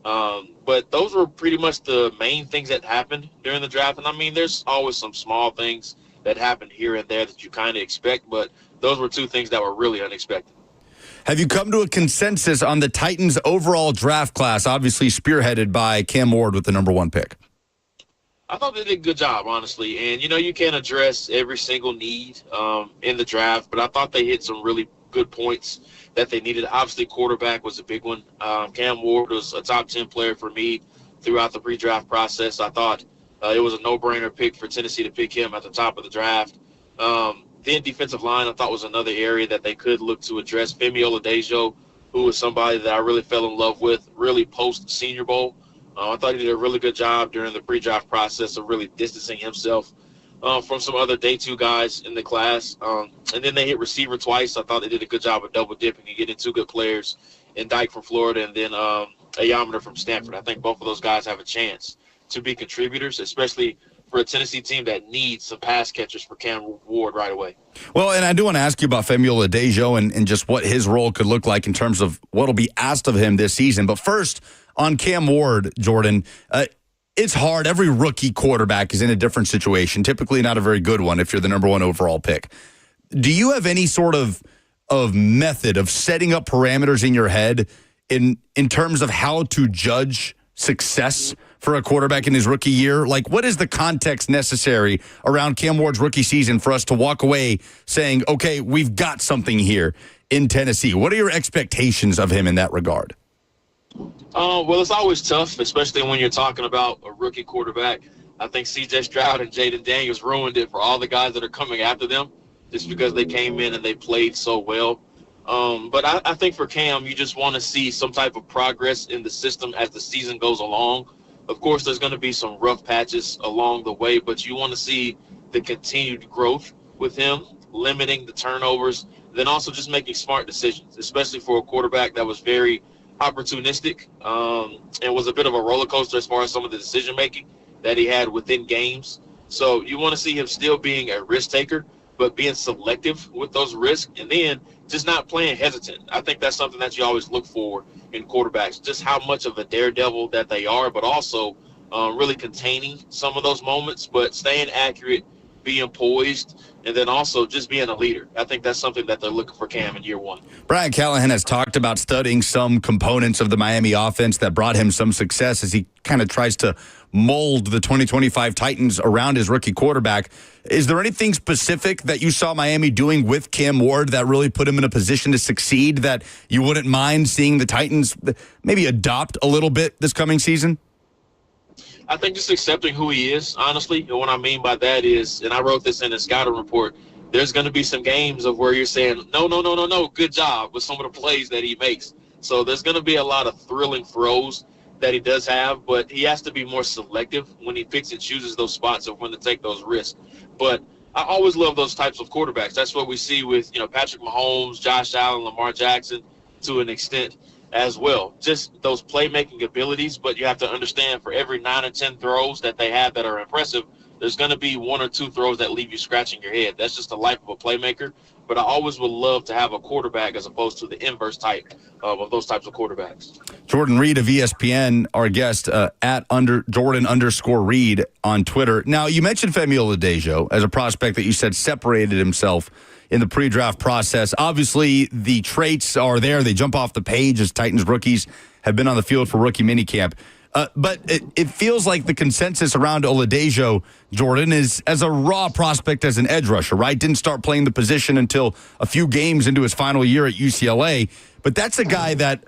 But those were pretty much the main things that happened during the draft. And, I mean, there's always some small things that happen here and there that you kind of expect, but those were 2 things that were really unexpected. Have you come to a consensus on the Titans' overall draft class, obviously spearheaded by Cam Ward with the number 1 pick? I thought they did a good job, honestly. And, you know, you can't address every single need in the draft, but I thought they hit some really good points that they needed. Obviously, quarterback was a big one. Cam Ward was a top 10 player for me throughout the pre-draft process. I thought it was a no-brainer pick for Tennessee to pick him at the top of the draft. Then defensive line, I thought, was another area that they could look to address. Femi Oladejo, who was somebody that I really fell in love with, really post-Senior Bowl. I thought he did a really good job during the pre-draft process of really distancing himself from some other day 2 guys in the class. And then they hit receiver twice. I thought they did a good job of double-dipping and getting 2 good players in Dyke from Florida and then Ayaminer from Stanford. I think both of those guys have a chance to be contributors, especially for a Tennessee team that needs some pass catchers for Cam Ward right away. Well, and I do want to ask you about Femi Oladejo and just what his role could look like in terms of what will be asked of him this season. But first, on Cam Ward, Jordan, it's hard. Every rookie quarterback is in a different situation, typically not a very good one if you're the number 1 overall pick. Do you have any sort of method of setting up parameters in your head in terms of how to judge success for a quarterback in his rookie year? Like, what is the context necessary around Cam Ward's rookie season for us to walk away saying, okay, we've got something here in Tennessee? What are your expectations of him in that regard? Well, it's always tough, especially when you're talking about a rookie quarterback. I think C.J. Stroud and Jaden Daniels ruined it for all the guys that are coming after them just because they came in and they played so well. But I think for Cam, you just want to see some type of progress in the system as the season goes along. Of course, there's going to be some rough patches along the way, but you want to see the continued growth with him, limiting the turnovers, then also just making smart decisions, especially for a quarterback that was very opportunistic and was a bit of a roller coaster as far as some of the decision making that he had within games. So you want to see him still being a risk taker, but being selective with those risks, and then just not playing hesitant. I think that's something that you always look for in quarterbacks, just how much of a daredevil that they are, but also really containing some of those moments, but staying accurate, being poised, and then also just being a leader. I think that's something that they're looking for Cam in year 1. Brian Callahan has talked about studying some components of the Miami offense that brought him some success as he kind of tries to mold the 2025 Titans around his rookie quarterback. Is there anything specific that you saw Miami doing with Cam Ward that really put him in a position to succeed that you wouldn't mind seeing the Titans maybe adopt a little bit this coming season? I think just accepting who he is, honestly. And what I mean by that is, and I wrote this in the scouting report, there's going to be some games of where you're saying, no, good job with some of the plays that he makes. So there's going to be a lot of thrilling throws that he does have, but he has to be more selective when he picks and chooses those spots of when to take those risks. But I always love those types of quarterbacks. That's what we see with, Patrick Mahomes, Josh Allen, Lamar Jackson to an extent as well. Just those playmaking abilities, but you have to understand for every 9 or 10 throws that they have that are impressive, there's going to be 1 or 2 throws that leave you scratching your head. That's just the life of a playmaker. But I always would love to have a quarterback as opposed to the inverse type of those types of quarterbacks. Jordan Reed of ESPN, our guest, Jordan_Reed on Twitter. Now, you mentioned Femi Oladejo as a prospect that you said separated himself in the pre-draft process. Obviously, the traits are there. They jump off the page as Titans rookies have been on the field for rookie minicamp. But it feels like the consensus around Oladejo, Jordan, is as a raw prospect as an edge rusher, right? Didn't start playing the position until a few games into his final year at UCLA. But that's a guy that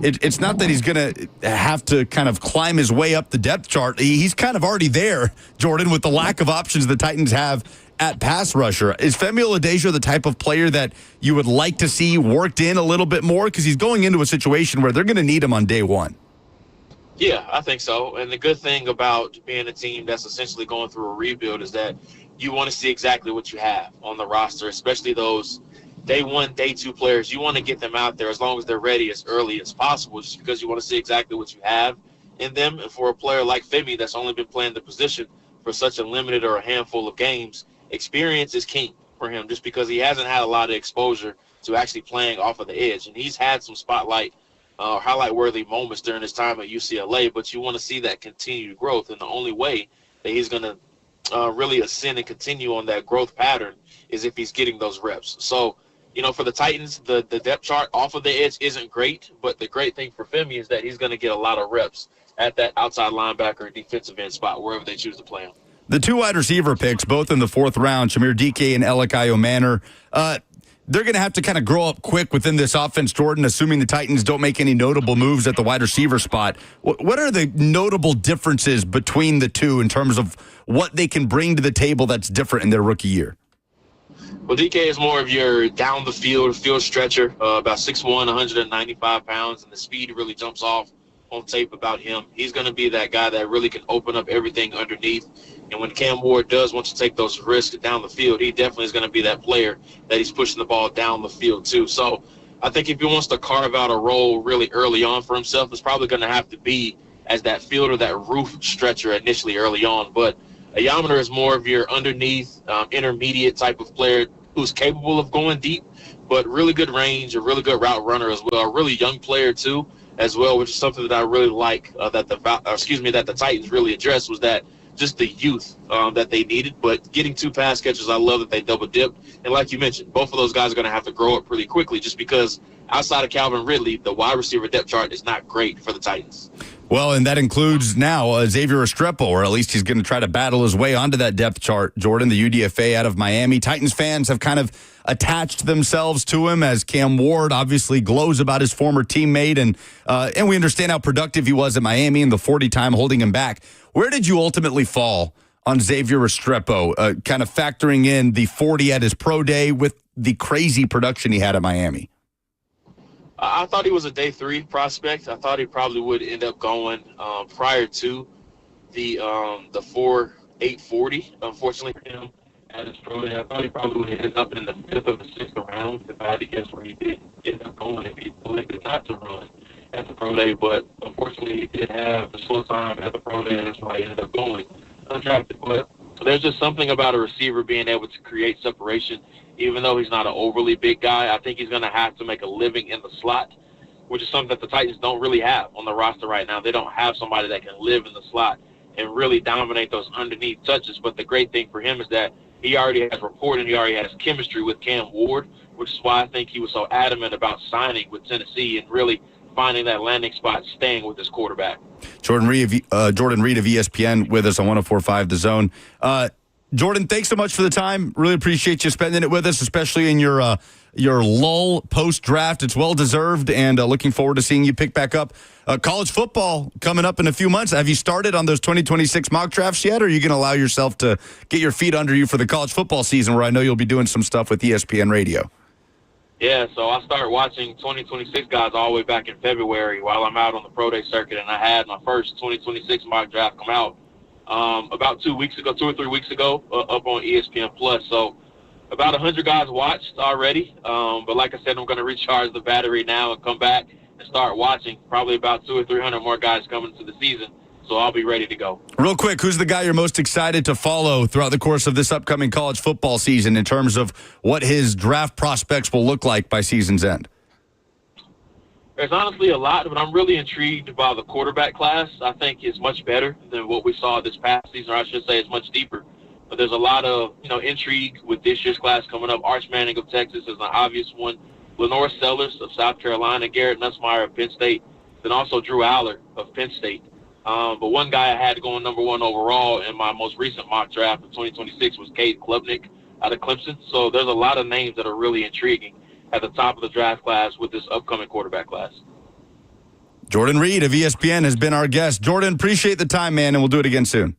it's not that he's going to have to kind of climb his way up the depth chart. He's kind of already there, Jordan, with the lack of options the Titans have at pass rusher. Is Femi Oladejo the type of player that you would like to see worked in a little bit more? Because he's going into a situation where they're going to need him on day one. Yeah, I think so. And the good thing about being a team that's essentially going through a rebuild is that you want to see exactly what you have on the roster, especially those day 1, day 2 players. You want to get them out there as long as they're ready as early as possible, just because you want to see exactly what you have in them. And for a player like Femi that's only been playing the position for such a limited or a handful of games, experience is king for him just because he hasn't had a lot of exposure to actually playing off of the edge. And he's had some spotlight highlight-worthy moments during his time at UCLA, but you want to see that continued growth, and the only way that he's going to really ascend and continue on that growth pattern is if he's getting those reps. So, for the Titans, the depth chart off of the edge isn't great, but the great thing for Femi is that he's going to get a lot of reps at that outside linebacker and defensive end spot, wherever they choose to play him. The 2 wide receiver picks, both in the 4th round, Shamir DK and Elikayo Manor, they're going to have to kind of grow up quick within this offense, Jordan, assuming the Titans don't make any notable moves at the wide receiver spot. What are the notable differences between the two in terms of what they can bring to the table that's different in their rookie year? Well, DK is more of your down the field stretcher, about 6'1", 195 pounds, and the speed really jumps off on tape about him. He's going to be that guy that really can open up everything underneath. And when Cam Ward does want to take those risks down the field, he definitely is going to be that player that he's pushing the ball down the field too. So I think if he wants to carve out a role really early on for himself, it's probably going to have to be as that fielder, that roof stretcher initially early on. But Yaminer is more of your underneath, intermediate type of player who's capable of going deep, but really good range, a really good route runner as well, a really young player too as well, which is something that I really like that the Titans really addressed, was that just the youth that they needed. But getting 2 pass catchers, I love that they double dipped. And like you mentioned, both of those guys are going to have to grow up pretty quickly just because outside of Calvin Ridley, the wide receiver depth chart is not great for the Titans. Well, and that includes now Xavier Restrepo, or at least he's going to try to battle his way onto that depth chart. Jordan, the UDFA out of Miami. Titans fans have kind of attached themselves to him as Cam Ward obviously glows about his former teammate, and we understand how productive he was at Miami and the 40 time holding him back. Where did you ultimately fall on Xavier Restrepo, kind of factoring in the 40 at his pro day with the crazy production he had at Miami? I thought he was a day 3 prospect. I thought he probably would end up going prior to the 4.840. Unfortunately for him, at his pro day, I thought he probably would end up in the 5th or the 6th round if I had to guess where he did end up going if he elected not to run at the pro day. But unfortunately, he did have a slow time at the pro day, and that's why he ended up going undrafted. But there's just something about a receiver being able to create separation. Even though he's not an overly big guy, I think he's going to have to make a living in the slot, which is something that the Titans don't really have on the roster right now. They don't have somebody that can live in the slot and really dominate those underneath touches. But the great thing for him is that he already has rapport and he already has chemistry with Cam Ward, which is why I think he was so adamant about signing with Tennessee and really finding that landing spot, staying with his quarterback. Jordan Reed of ESPN with us on 104.5 The Zone. Jordan, thanks so much for the time. Really appreciate you spending it with us, especially in your lull post-draft. It's well-deserved, and looking forward to seeing you pick back up college football coming up in a few months. Have you started on those 2026 mock drafts yet, or are you going to allow yourself to get your feet under you for the college football season, where I know you'll be doing some stuff with ESPN Radio? Yeah, so I started watching 2026 guys all the way back in February while I'm out on the pro day circuit, and I had my first 2026 mock draft come out about 2 or 3 weeks ago, up on ESPN Plus. So about 100 guys watched already, but like I said, I'm going to recharge the battery now and come back and start watching. Probably about 200 or 300 more guys coming to the season, so I'll be ready to go. Real quick, who's the guy you're most excited to follow throughout the course of this upcoming college football season in terms of what his draft prospects will look like by season's end? There's honestly a lot, but I'm really intrigued by the quarterback class. I think it's much better than what we saw this past season, or I should say it's much deeper. But there's a lot of, intrigue with this year's class coming up. Arch Manning of Texas is an obvious one. Lenore Sellers of South Carolina, Garrett Nussmeier of Penn State, then also Drew Aller of Penn State. But one guy I had going number one overall in my most recent mock draft in 2026 was Cade Klubnik out of Clemson. So there's a lot of names that are really intriguing at the top of the draft class with this upcoming quarterback class. Jordan Reed of ESPN has been our guest. Jordan, appreciate the time, man, and we'll do it again soon.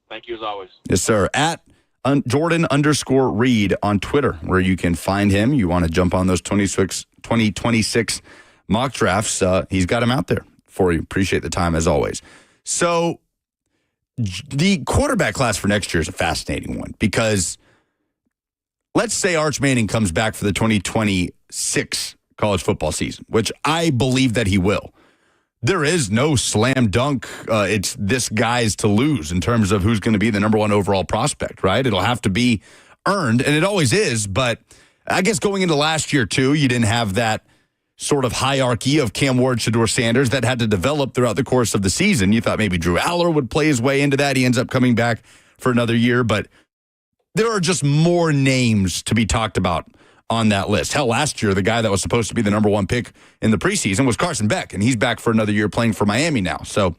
Thank you as always. Yes, sir. At Jordan_Reed on Twitter, where you can find him. You want to jump on those 2026 mock drafts. He's got him out there for you. Appreciate the time as always. So the quarterback class for next year is a fascinating one because let's say Arch Manning comes back for the 2026 college football season, which I believe that he will. There is no slam dunk. It's this guy's to lose in terms of who's going to be the number one overall prospect, right? It'll have to be earned, and it always is. But I guess going into last year, too, you didn't have that sort of hierarchy of Cam Ward, Shedeur Sanders that had to develop throughout the course of the season. You thought maybe Drew Aller would play his way into that. He ends up coming back for another year. But there are just more names to be talked about on that list. Hell, last year, the guy that was supposed to be the number one pick in the preseason was Carson Beck, and he's back for another year playing for Miami now. So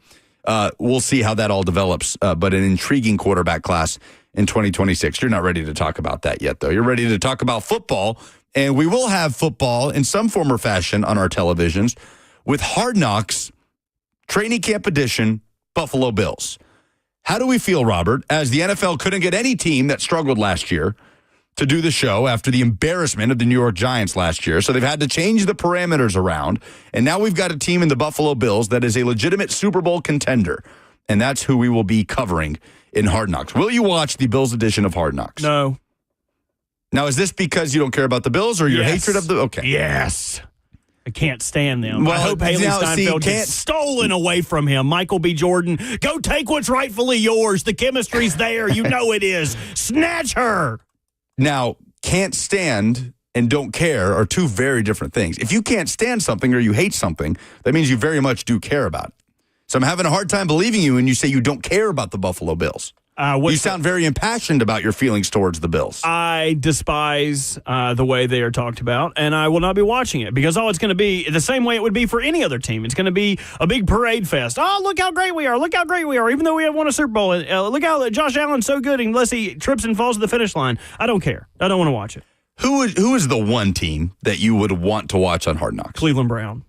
we'll see how that all develops, but an intriguing quarterback class in 2026. You're not ready to talk about that yet, though. You're ready to talk about football, and we will have football in some form or fashion on our televisions with Hard Knocks, Training Camp Edition, Buffalo Bills. How do we feel, Robert, as the NFL couldn't get any team that struggled last year to do the show after the embarrassment of the New York Giants last year. So they've had to change the parameters around. And now we've got a team in the Buffalo Bills that is a legitimate Super Bowl contender. And that's who we will be covering in Hard Knocks. Will you watch the Bills edition of Hard Knocks? No. Now, is this because you don't care about the Bills or your Yes. hatred of the... Okay. Yes. I can't stand them. Well, I hope Haley now, Steinfeld gets stolen away from him. Michael B. Jordan, go take what's rightfully yours. The chemistry's there. You know it is. Snatch her. Now, can't stand and don't care are two very different things. If you can't stand something or you hate something, that means you very much do care about it. So I'm having a hard time believing you when you say you don't care about the Buffalo Bills. You sound very impassioned about your feelings towards the Bills. I despise the way they are talked about, and I will not be watching it because all it's going to be the same way it would be for any other team. It's going to be a big parade fest. Oh, look how great we are. Look how great we are, even though we have won a Super Bowl. Look how Josh Allen's so good unless he trips and falls to the finish line. I don't care. I don't want to watch it. Who is the one team that you would want to watch on Hard Knocks? Cleveland Brown.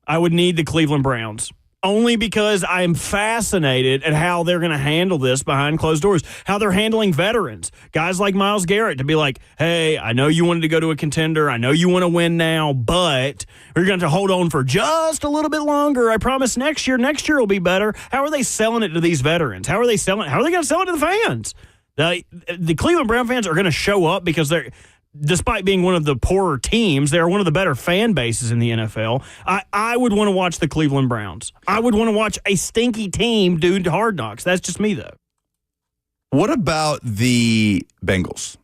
I would need the Cleveland Browns. Only because I'm fascinated at how they're going to handle this behind closed doors, how they're handling veterans, guys like Myles Garrett, to be like, hey, I know you wanted to go to a contender. I know you want to win now, but we're going to hold on for just a little bit longer. I promise next year will be better. How are they selling it to these veterans? How are they going to sell it to the fans? The Cleveland Brown fans are going to show up because they're, despite being one of the poorer teams, they're one of the better fan bases in the NFL. I would want to watch the Cleveland Browns. I would want to watch a stinky team do Hard Knocks. That's just me, though. What about the Bengals?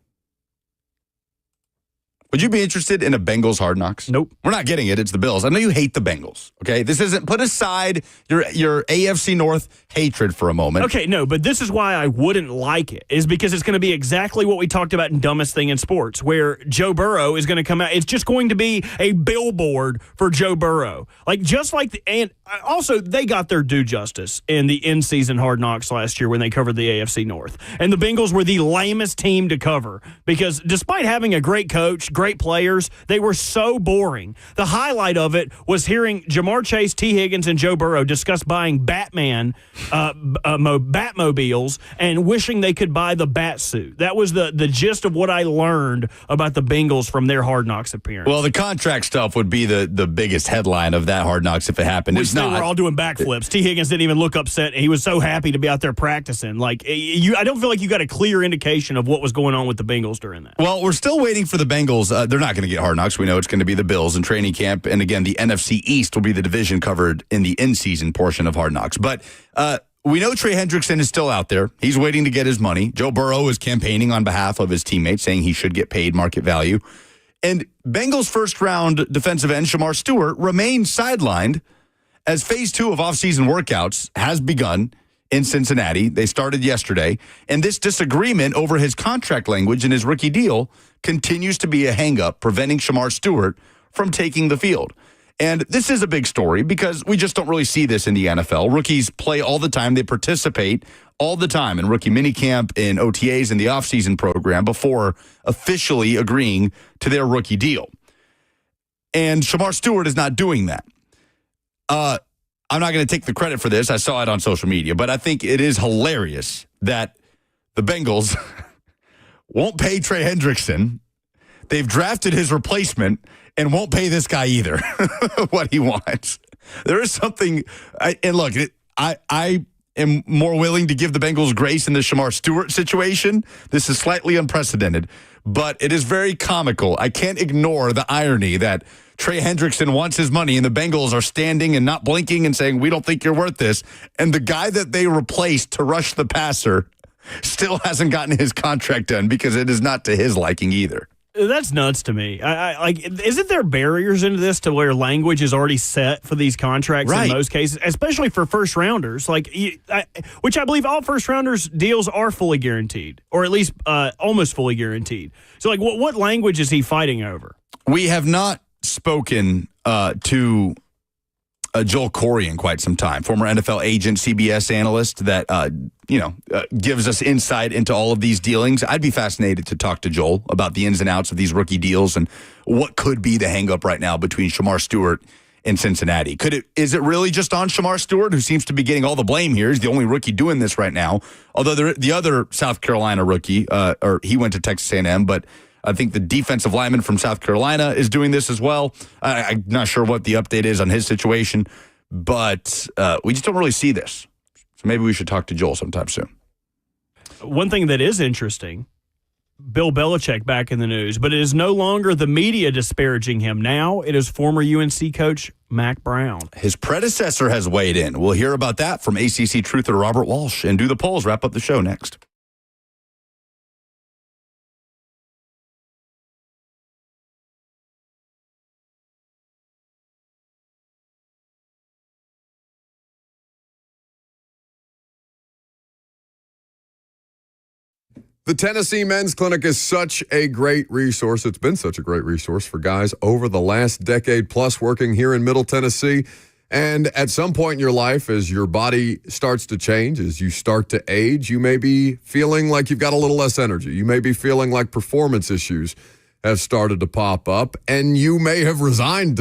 Would you be interested in a Bengals Hard Knocks? Nope. We're not getting it. It's the Bills. I know you hate the Bengals, okay? This isn't, put aside your AFC North hatred for a moment. Okay, no, but this is why I wouldn't like it, is because it's going to be exactly what we talked about in Dumbest Thing in Sports, where Joe Burrow is going to come out. It's just going to be a billboard for Joe Burrow. And also, they got their due justice in the in-season Hard Knocks last year when they covered the AFC North. And the Bengals were the lamest team to cover because despite having a great coach, great great players. They were so boring. The highlight of it was hearing Jamar Chase, T. Higgins, and Joe Burrow discuss buying Batmobiles and wishing they could buy the bat suit. That was the gist of what I learned about the Bengals from their Hard Knocks appearance. Well, the contract stuff would be the biggest headline of that Hard Knocks if it happened. Which they were all doing backflips. T. Higgins didn't even look upset. He was so happy to be out there practicing. Like, I don't feel like you got a clear indication of what was going on with the Bengals during that. Well, we're still waiting for the Bengals. They're not going to get Hard Knocks. We know it's going to be the Bills in training camp. And again, the NFC East will be the division covered in the in-season portion of Hard Knocks. But we know Trey Hendrickson is still out there. He's waiting to get his money. Joe Burrow is campaigning on behalf of his teammates, saying he should get paid market value. And Bengals first-round defensive end Shamar Stewart remains sidelined as phase 2 of offseason workouts has begun in Cincinnati. They started yesterday. And this disagreement over his contract language in his rookie deal continues to be a hang-up, preventing Shamar Stewart from taking the field. And this is a big story because we just don't really see this in the NFL. Rookies play all the time. They participate all the time in rookie minicamp, in OTAs, in the offseason program before officially agreeing to their rookie deal. And Shamar Stewart is not doing that. I'm not going to take the credit for this. I saw it on social media, but I think it is hilarious that the Bengals won't pay Trey Hendrickson. They've drafted his replacement and won't pay this guy either what he wants. There is something, I am more willing to give the Bengals grace in the Shamar Stewart situation. This is slightly unprecedented, but it is very comical. I can't ignore the irony that Trey Hendrickson wants his money and the Bengals are standing and not blinking and saying, we don't think you're worth this. And the guy that they replaced to rush the passer still hasn't gotten his contract done because it is not to his liking either. That's nuts to me. Isn't there barriers into this to where language is already set for these contracts in most cases, especially for first rounders? Which I believe all first rounders deals are fully guaranteed, or at least almost fully guaranteed. So, what language is he fighting over? We have not spoken to Joel Corey in quite some time, former NFL agent, CBS analyst that gives us insight into all of these dealings. I'd be fascinated to talk to Joel about the ins and outs of these rookie deals and what could be the hang-up right now between Shamar Stewart and Cincinnati. Is it really just on Shamar Stewart, who seems to be getting all the blame here? He's the only rookie doing this right now. Although the other South Carolina rookie, or he went to Texas A&M, but I think the defensive lineman from South Carolina is doing this as well. I'm not sure what the update is on his situation, but we just don't really see this. So maybe we should talk to Joel sometime soon. One thing that is interesting, Bill Belichick back in the news, but it is no longer the media disparaging him. Now it is former UNC coach Mack Brown. His predecessor has weighed in. We'll hear about that from ACC truther Robert Walsh and do the polls. Wrap up the show next. The Tennessee Men's Clinic is such a great resource. It's been such a great resource for guys over the last decade plus working here in Middle Tennessee. And at some point in your life, as your body starts to change, as you start to age, you may be feeling like you've got a little less energy. You may be feeling like performance issues have started to pop up, and you may have resigned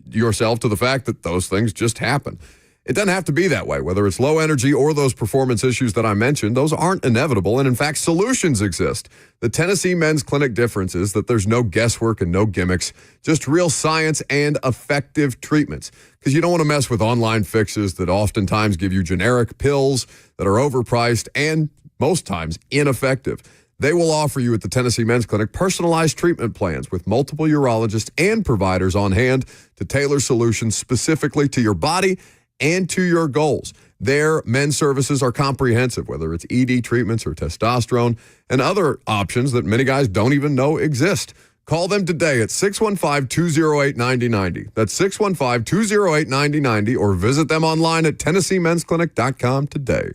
yourself to the fact that those things just happen. It doesn't have to be that way. Whether it's low energy or those performance issues that I mentioned, those aren't inevitable. And in fact, solutions exist. The Tennessee Men's Clinic difference is that there's no guesswork and no gimmicks, just real science and effective treatments. Because you don't want to mess with online fixes that oftentimes give you generic pills that are overpriced and most times ineffective. They will offer you at the Tennessee Men's Clinic personalized treatment plans with multiple urologists and providers on hand to tailor solutions specifically to your body and to your goals. Their men's services are comprehensive, whether it's ED treatments or testosterone and other options that many guys don't even know exist. Call them today at 615-208-9090. That's 615-208-9090, or visit them online at TennesseeMen'sClinic.com today.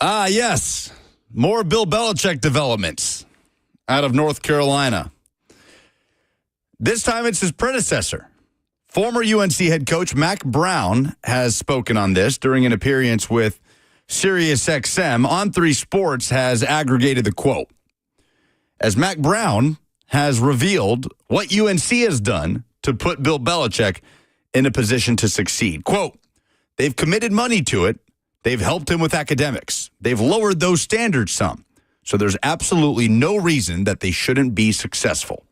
Yes. More Bill Belichick developments out of North Carolina. This time it's his predecessor. Former UNC head coach Mack Brown has spoken on this during an appearance with SiriusXM. On3 Sports has aggregated the quote. As Mack Brown has revealed what UNC has done to put Bill Belichick in a position to succeed. Quote, they've committed money to it. They've helped him with academics. They've lowered those standards some. So there's absolutely no reason that they shouldn't be successful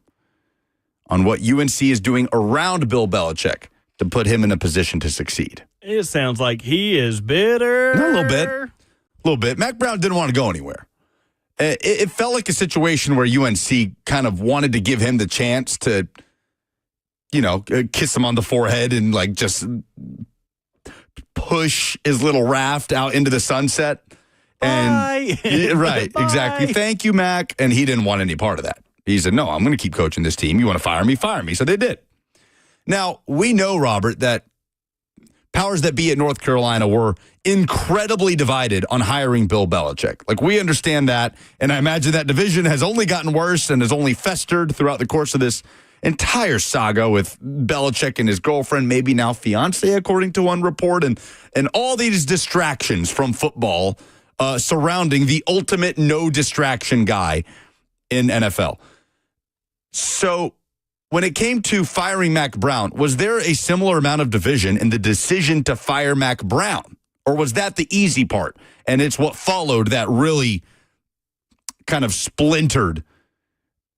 on what UNC is doing around Bill Belichick to put him in a position to succeed. It sounds like he is bitter. A little bit. Mack Brown didn't want to go anywhere. It felt like a situation where UNC kind of wanted to give him the chance to, kiss him on the forehead and like just push his little raft out into the sunset. And right, Bye. Exactly. Thank you, Mac. And he didn't want any part of that. He said, no, I'm going to keep coaching this team. You want to fire me? Fire me. So they did. Now, we know, Robert, that powers that be at North Carolina were incredibly divided on hiring Bill Belichick. Like, we understand that, and I imagine that division has only gotten worse and has only festered throughout the course of this entire saga with Belichick and his girlfriend, maybe now fiance, according to one report, and all these distractions from football surrounding the ultimate no distraction guy in NFL. So when it came to firing Mack Brown, was there a similar amount of division in the decision to fire Mack Brown? Or was that the easy part? And it's what followed that really kind of splintered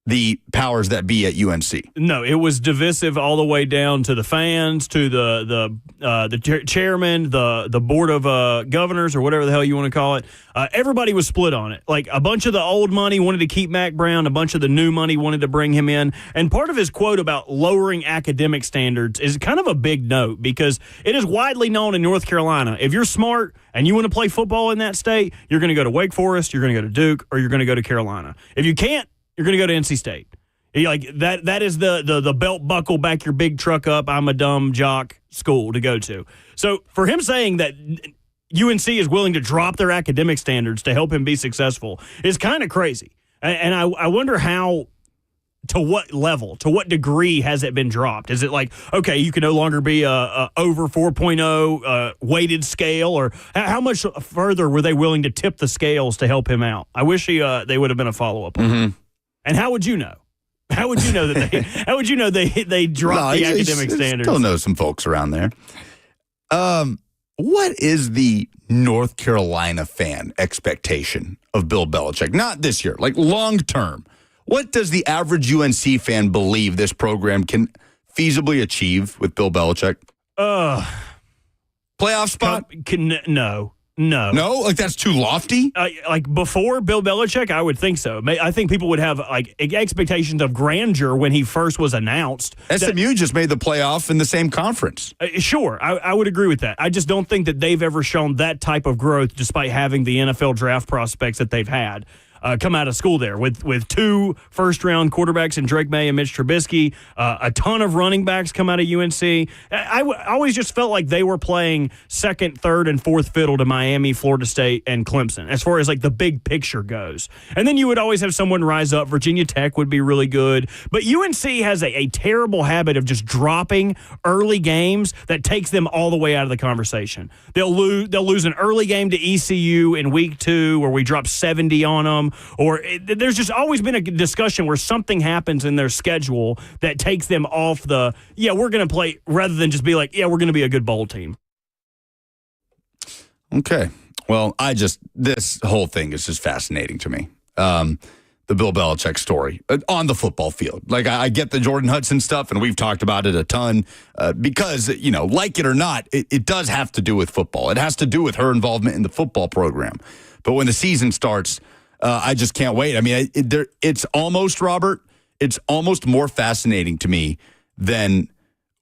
the powers that be at UNC. No, it was divisive all the way down to the fans, to the chairman, the board of governors, or whatever the hell you want to call it. Everybody was split on it. Like, a bunch of the old money wanted to keep Mack Brown, a bunch of the new money wanted to bring him in. And part of his quote about lowering academic standards is kind of a big note, because it is widely known in North Carolina, if you're smart and you want to play football in that state, you're going to go to Wake Forest, you're going to go to Duke, or you're going to go to Carolina. If you can't, you're going to go to NC State. Like, that is the belt buckle, back your big truck up, I'm a dumb jock school to go to. So for him saying that UNC is willing to drop their academic standards to help him be successful is kind of crazy. And I wonder how, to what level, to what degree has it been dropped? Is it like, okay, you can no longer be a over 4.0 weighted scale, or how much further were they willing to tip the scales to help him out? I wish they would have been a follow-up on that. And how would you know? How would you know that they? How would you know they dropped the academic standards? Still know some folks around there. What is the North Carolina fan expectation of Bill Belichick? Not this year, like long term. What does the average UNC fan believe this program can feasibly achieve with Bill Belichick? Playoff spot? No. No? Like, that's too lofty? Like, before Bill Belichick, I would think so. I think people would have, like, expectations of grandeur when he first was announced. SMU just made the playoff in the same conference. Sure, I would agree with that. I just don't think that they've ever shown that type of growth despite having the NFL draft prospects that they've had. Come out of school there with two first-round quarterbacks in Drake May and Mitch Trubisky, a ton of running backs come out of UNC. I always just felt like they were playing second, third, and fourth fiddle to Miami, Florida State, and Clemson, as far as like the big picture goes. And then you would always have someone rise up. Virginia Tech would be really good. But UNC has a terrible habit of just dropping early games that takes them all the way out of the conversation. They'll lose an early game to ECU in week 2 where we drop 70 on them. Or there's just always been a discussion where something happens in their schedule that takes them off the, we're going to play, rather than just be like, we're going to be a good bowl team. Okay. Well, this whole thing is just fascinating to me. The Bill Belichick story on the football field. Like, I get the Jordan Hudson stuff, and we've talked about it a ton because, like it or not, it does have to do with football. It has to do with her involvement in the football program. But when the season starts, I just can't wait. I mean, it's almost, Robert, it's almost more fascinating to me than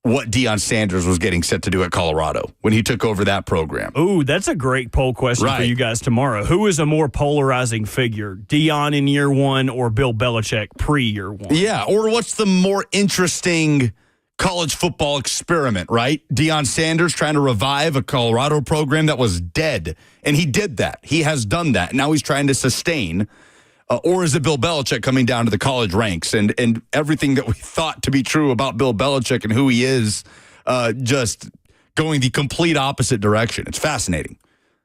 what Deion Sanders was getting set to do at Colorado when he took over that program. Ooh, that's a great poll question for you guys tomorrow. Who is a more polarizing figure, Deion in year 1 or Bill Belichick pre-year 1? Yeah, or what's the more interesting college football experiment, right? Deion Sanders trying to revive a Colorado program that was dead. And he did that. He has done that. Now he's trying to sustain. Or is it Bill Belichick coming down to the college ranks and everything that we thought to be true about Bill Belichick and who he is just going the complete opposite direction? It's fascinating.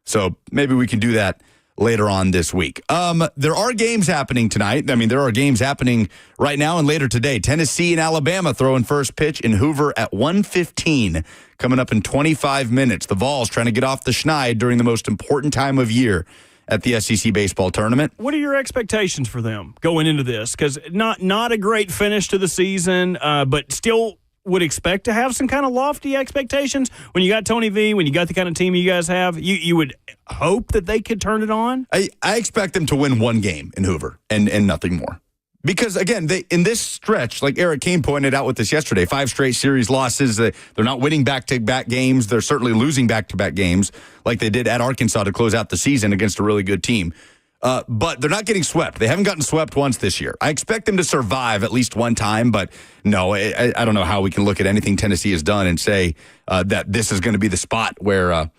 So maybe we can do that later on this week. There are games happening tonight. I mean, there are games happening right now and later today. Tennessee and Alabama throwing first pitch in Hoover at 1:15, coming up in 25 minutes. The Vols trying to get off the schneid during the most important time of year at the SEC baseball tournament. What are your expectations for them going into this? Because not a great finish to the season, but still would expect to have some kind of lofty expectations. When you got Tony V, when you got the kind of team you guys have, you would hope that they could turn it on? I expect them to win one game in Hoover and nothing more. Because, again, in this stretch, like Eric Kane pointed out with this yesterday, 5 straight series losses. They're not winning back-to-back games. They're certainly losing back-to-back games like they did at Arkansas to close out the season against a really good team. But they're not getting swept. They haven't gotten swept once this year. I expect them to survive at least one time, but no, I don't know how we can look at anything Tennessee has done and say that this is going to be the spot where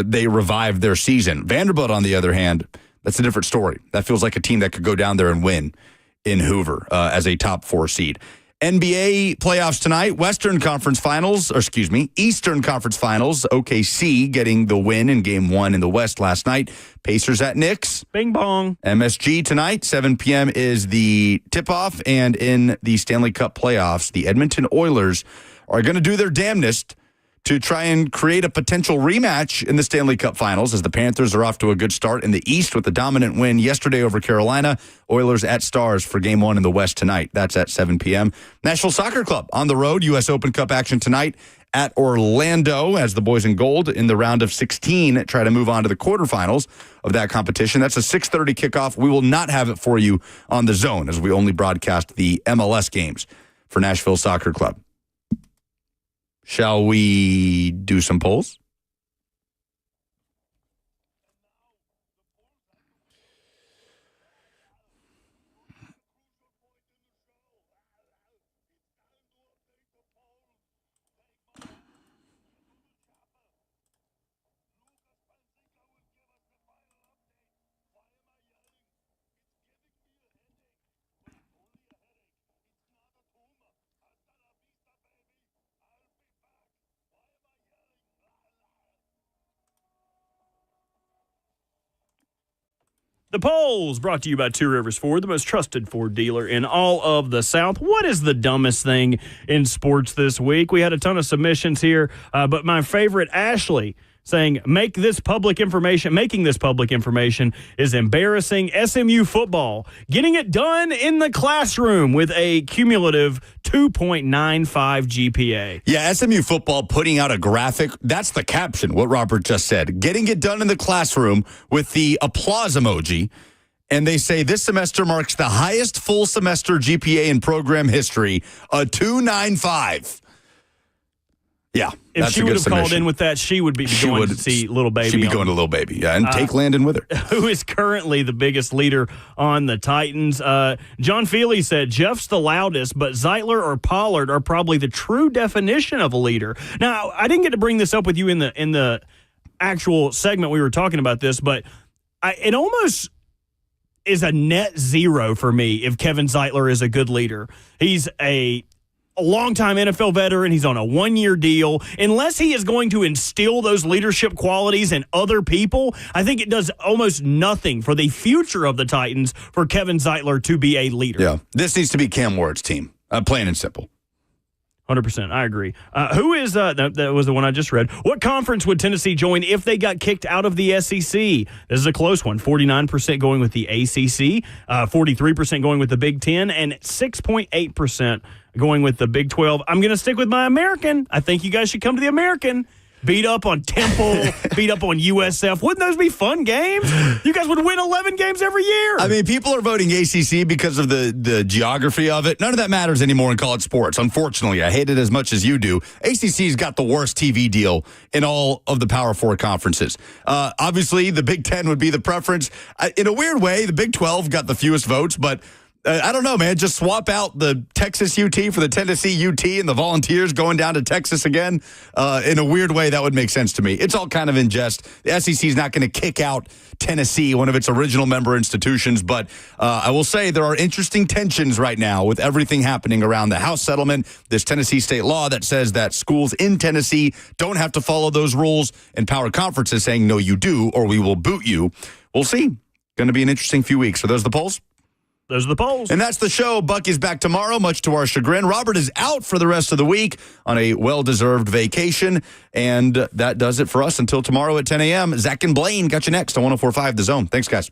they revive their season. Vanderbilt, on the other hand, that's a different story. That feels like a team that could go down there and win in Hoover as a top 4 seed. NBA playoffs tonight, Eastern Conference Finals, OKC getting the win in Game 1 in the West last night. Pacers at Knicks. Bing bong. MSG tonight, 7 p.m. is the tip-off, and in the Stanley Cup playoffs, the Edmonton Oilers are going to do their damnedest to try and create a potential rematch in the Stanley Cup Finals as the Panthers are off to a good start in the East with a dominant win yesterday over Carolina. Oilers at Stars for Game 1 in the West tonight. That's at 7 p.m. National Soccer Club on the road. U.S. Open Cup action tonight at Orlando as the boys in gold in the round of 16 try to move on to the quarterfinals of that competition. That's a 6:30 kickoff. We will not have it for you on the Zone as we only broadcast the MLS games for Nashville Soccer Club. Shall we do some polls? The polls brought to you by Two Rivers Ford, the most trusted Ford dealer in all of the South. What is the dumbest thing in sports this week? We had a ton of submissions here, but my favorite, Ashley, saying making this public information is embarrassing. SMU football getting it done in the classroom with a cumulative 2.95 GPA. Yeah, SMU football putting out a graphic. That's the caption, what Robert just said. Getting it done in the classroom with the applause emoji. And they say this semester marks the highest full semester GPA in program history, a 2.95. Yeah, if she would have called in with that, she would be going to see Little Baby. She'd be going to Little Baby, yeah, and take Landon with her. Who is currently the biggest leader on the Titans. John Feely said, Jeff's the loudest, but Zeitler or Pollard are probably the true definition of a leader. Now, I didn't get to bring this up with you in the actual segment we were talking about this, but it almost is a net zero for me if Kevin Zeitler is a good leader. He's a longtime NFL veteran. He's on a 1-year deal. Unless he is going to instill those leadership qualities in other people, I think it does almost nothing for the future of the Titans for Kevin Zeitler to be a leader. Yeah, this needs to be Cam Ward's team, plain and simple. 100%. I agree. Who is that was the one I just read. What conference would Tennessee join if they got kicked out of the SEC? This is a close one. 49% going with the ACC, 43% going with the Big Ten, and 6.8% going with the Big 12. I'm going to stick with my American. I think you guys should come to the American. Beat up on Temple, beat up on USF. Wouldn't those be fun games? You guys would win 11 games every year. I mean, people are voting ACC because of the geography of it. None of that matters anymore in college sports. Unfortunately, I hate it as much as you do. ACC's got the worst TV deal in all of the Power 4 conferences. Obviously, the Big 10 would be the preference. In a weird way, the Big 12 got the fewest votes, but I don't know, man. Just swap out the Texas UT for the Tennessee UT and the Volunteers going down to Texas again. In a weird way, that would make sense to me. It's all kind of in jest. The SEC is not going to kick out Tennessee, one of its original member institutions. But I will say there are interesting tensions right now with everything happening around the House settlement, this Tennessee state law that says that schools in Tennessee don't have to follow those rules, and Power Conference is saying, no, you do, or we will boot you. We'll see. Going to be an interesting few weeks. Are those the polls? Those are the polls. And that's the show. Bucky's back tomorrow, much to our chagrin. Robert is out for the rest of the week on a well-deserved vacation. And that does it for us until tomorrow at 10 a.m. Zach and Blaine got you next on 104.5 The Zone. Thanks, guys.